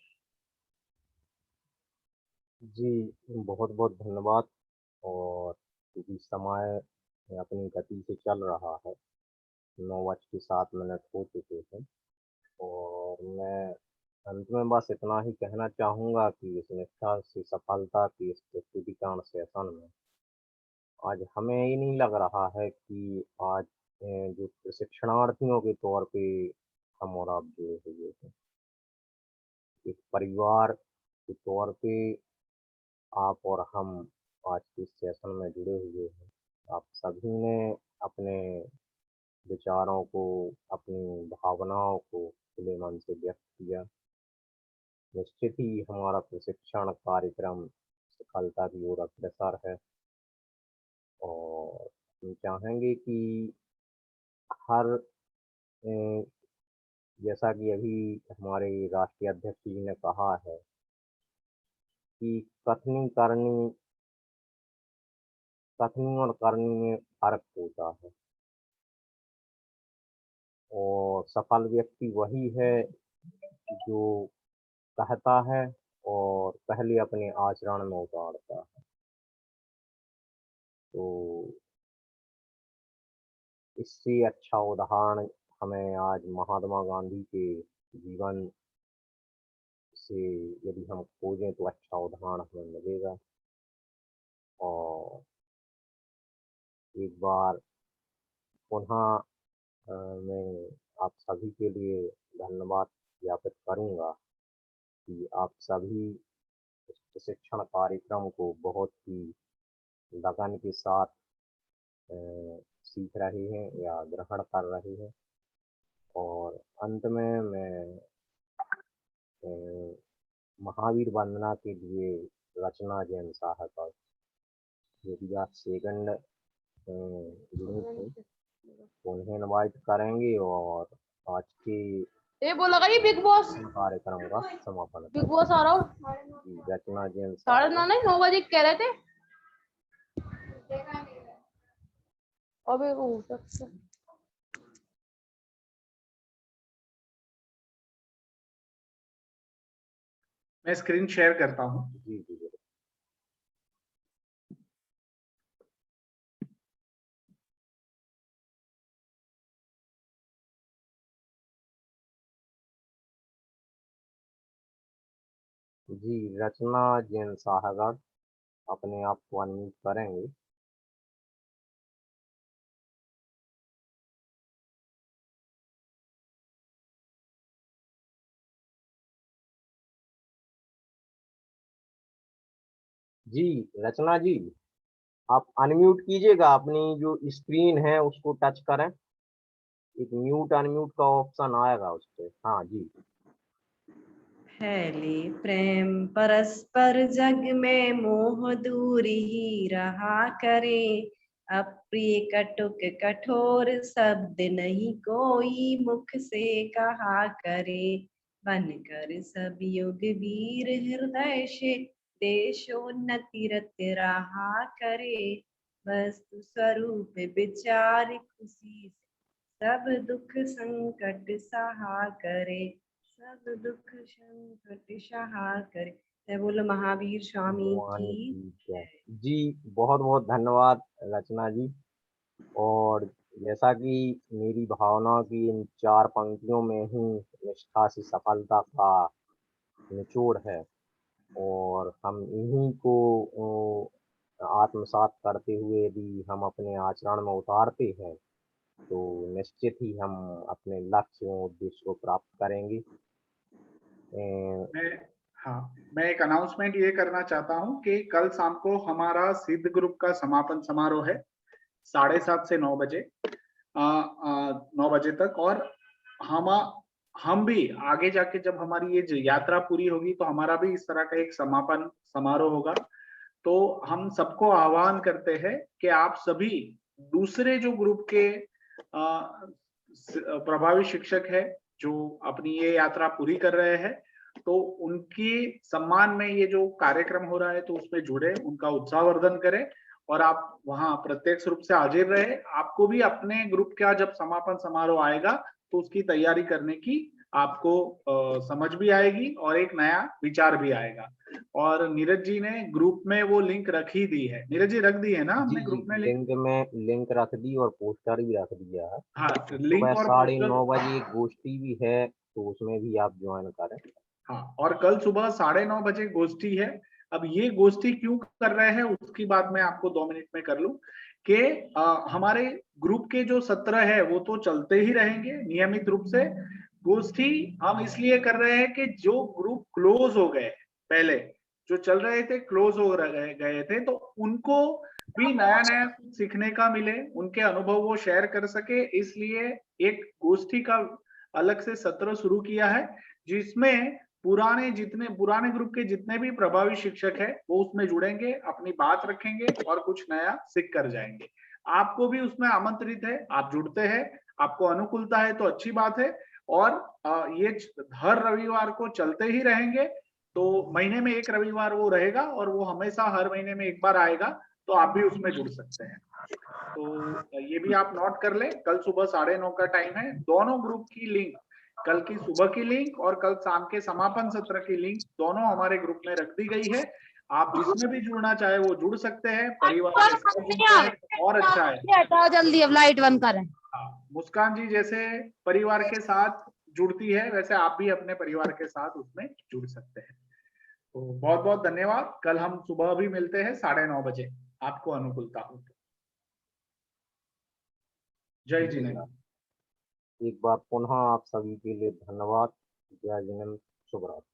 जी बहुत बहुत धन्यवाद। और क्योंकि समय अपनी गति से चल रहा है, 9:07 हो चुके हैं, और मैं अंत में बस इतना ही कहना चाहूँगा कि इस निष्ठा से सफलता की इस प्रस्तुतिकरण सेशन में आज हमें ये नहीं लग रहा है कि आज जो प्रशिक्षणार्थियों के तौर पे हम और आप जुड़े हुए हैं, एक परिवार के तौर पे आप और हम आज के इस सेशन में जुड़े हुए हैं। आप सभी ने अपने विचारों को, अपनी भावनाओं को खुले मन से व्यक्त किया। निश्चित ही हमारा प्रशिक्षण कार्यक्रम सफलता की ओर अग्रसर है, और हम चाहेंगे कि हर जैसा कि अभी हमारे राष्ट्रीय अध्यक्ष जी ने कहा है कि कथनी और करनी में फर्क होता है, और सफल व्यक्ति वही है जो कहता है और पहले अपने आचरण में उतारता है। तो इससे अच्छा उदाहरण हमें आज महात्मा गांधी के जीवन से यदि हम खोजें तो अच्छा उदाहरण हमें मिलेगा। और एक बार पुनः मैं आप सभी के लिए धन्यवाद ज्ञापित करूंगा कि आप सभी इस प्रशिक्षण कार्यक्रम को बहुत ही लगन के साथ सीख रहे हैं या ग्रहण कर रहे हैं। और अंत में मैं महावीर वंदना के लिए रचना जैन साहब का यदि आप सेकंड जुड़े थे तो उन्हें इनवाइट करेंगे और आज के ये बोला ये बिग बॉस कार्यक्रम का समापन बिग बॉस आ रहा हूँ रचना जैन 9:30 बजे कह रहे थे अबे हो सकता मैं स्क्रीन शेयर करता हूँ। जी जी जी। जी रचना जैन साहगढ़ अपने आप को अनम्यूट करेंगे। जी रचना जी आप अनम्यूट कीजिएगा, अपनी जो स्क्रीन है उसको टच करें, एक म्यूट अनम्यूट का ऑप्शन आएगा उस पर। हाँ जी फैले प्रेम परस्पर जग में मोह दूर ही रहा करे। अप्रिय कटुक कठोर शब्द नहीं कोई मुख से कहा करे। बनकर सब युग वीर हृदय से देशोन्नति रत रहा करे। वस्तु स्वरूप विचार खुशी से सब दुख संकट सहा करे। सब दुख संकट सहा करे। जय बोलो महावीर स्वामी भगवान की की जय। जी बहुत बहुत धन्यवाद रचना जी। और जैसा कि मेरी भावना की इन 4 पंक्तियों में ही निष्ठा से सफलता का निचोड़ है और हम इन्हीं को आत्मसात करते हुए यदि हम अपने आचरण में उतारते हैं तो निश्चित ही हम अपने लक्ष्य और उद्देश्य को प्राप्त करेंगे। मैं एक अनाउंसमेंट ये करना चाहता हूँ कि कल शाम को हमारा सिद्ध ग्रुप का समापन समारोह है 7:30 से 9 बजे 9 बजे तक। और हम भी आगे जाके जब हमारी ये यात्रा पूरी होगी तो हमारा भी इस तरह का एक समापन समारोह होगा। तो हम सबको आह्वान करते हैं कि आप सभी दूसरे जो ग्रुप के प्रभावी शिक्षक है जो अपनी ये यात्रा पूरी कर रहे हैं तो उनकी सम्मान में ये जो कार्यक्रम हो रहा है तो उसमें जुड़े, उनका उत्साहवर्धन करें और आप वहां प्रत्यक्ष रूप से हाजिर रहे। आपको भी अपने ग्रुप का जब समापन समारोह आएगा तो उसकी तैयारी करने की आपको समझ भी आएगी और एक नया विचार भी आएगा। और नीरज जी ने ग्रुप में वो लिंक रख ही दी है। नीरज जी रख दी है ना हमने ग्रुप में लिंक रख दी और पोस्टर भी रख दिया है। हाँ, तो लिंक और 9:30 बजे गोष्ठी भी है तो उसमें भी आप ज्वाइन करें। हाँ, और कल सुबह 9:30 बजे गोष्ठी है। अब ये गोष्ठी क्यों कर रहे हैं उसकी बात मैं आपको 2 मिनट में कर लूं कि हमारे ग्रुप के जो सत्र है वो तो चलते ही रहेंगे नियमित रूप से। गोष्ठी हम इसलिए कर रहे हैं कि जो ग्रुप क्लोज हो गए पहले जो चल रहे थे क्लोज हो गए थे तो उनको भी नया नया सीखने का मिले, उनके अनुभव वो शेयर कर सके, इसलिए एक गोष्ठी का अलग से सत्र शुरू किया है जिसमें पुराने ग्रुप के जितने भी प्रभावी शिक्षक है वो उसमें जुड़ेंगे, अपनी बात रखेंगे और कुछ नया सीख कर जाएंगे। आपको भी उसमें आमंत्रित है, आप जुड़ते हैं, आपको अनुकूलता है तो अच्छी बात है। और ये हर रविवार को चलते ही रहेंगे तो महीने में एक रविवार वो रहेगा और वो हमेशा हर महीने में एक बार आएगा तो आप भी उसमें जुड़ सकते हैं। तो ये भी आप नोट कर ले, कल सुबह 9:30 का टाइम है। दोनों ग्रुप की लिंक, कल की सुबह की लिंक और कल शाम के समापन सत्र की लिंक दोनों हमारे ग्रुप में रख दी गई है। आप जिसमें भी जुड़ना चाहे वो जुड़ सकते हैं, परिवार के साथ जुड़ते हैं और अच्छा है। हटाओ जल्दी, अब लाइट बंद करें। मुस्कान जी जैसे परिवार के साथ जुड़ती है वैसे आप भी अपने परिवार के साथ उसमें जुड़ सकते हैं। तो बहुत बहुत धन्यवाद। कल हम सुबह भी मिलते हैं 9:30 बजे, आपको अनुकूलता हो तो। जय जिनेन्द्र। एक बार पुनः आप सभी के लिए धन्यवाद। जय जिनेन्द्र, शुभ रात्रि।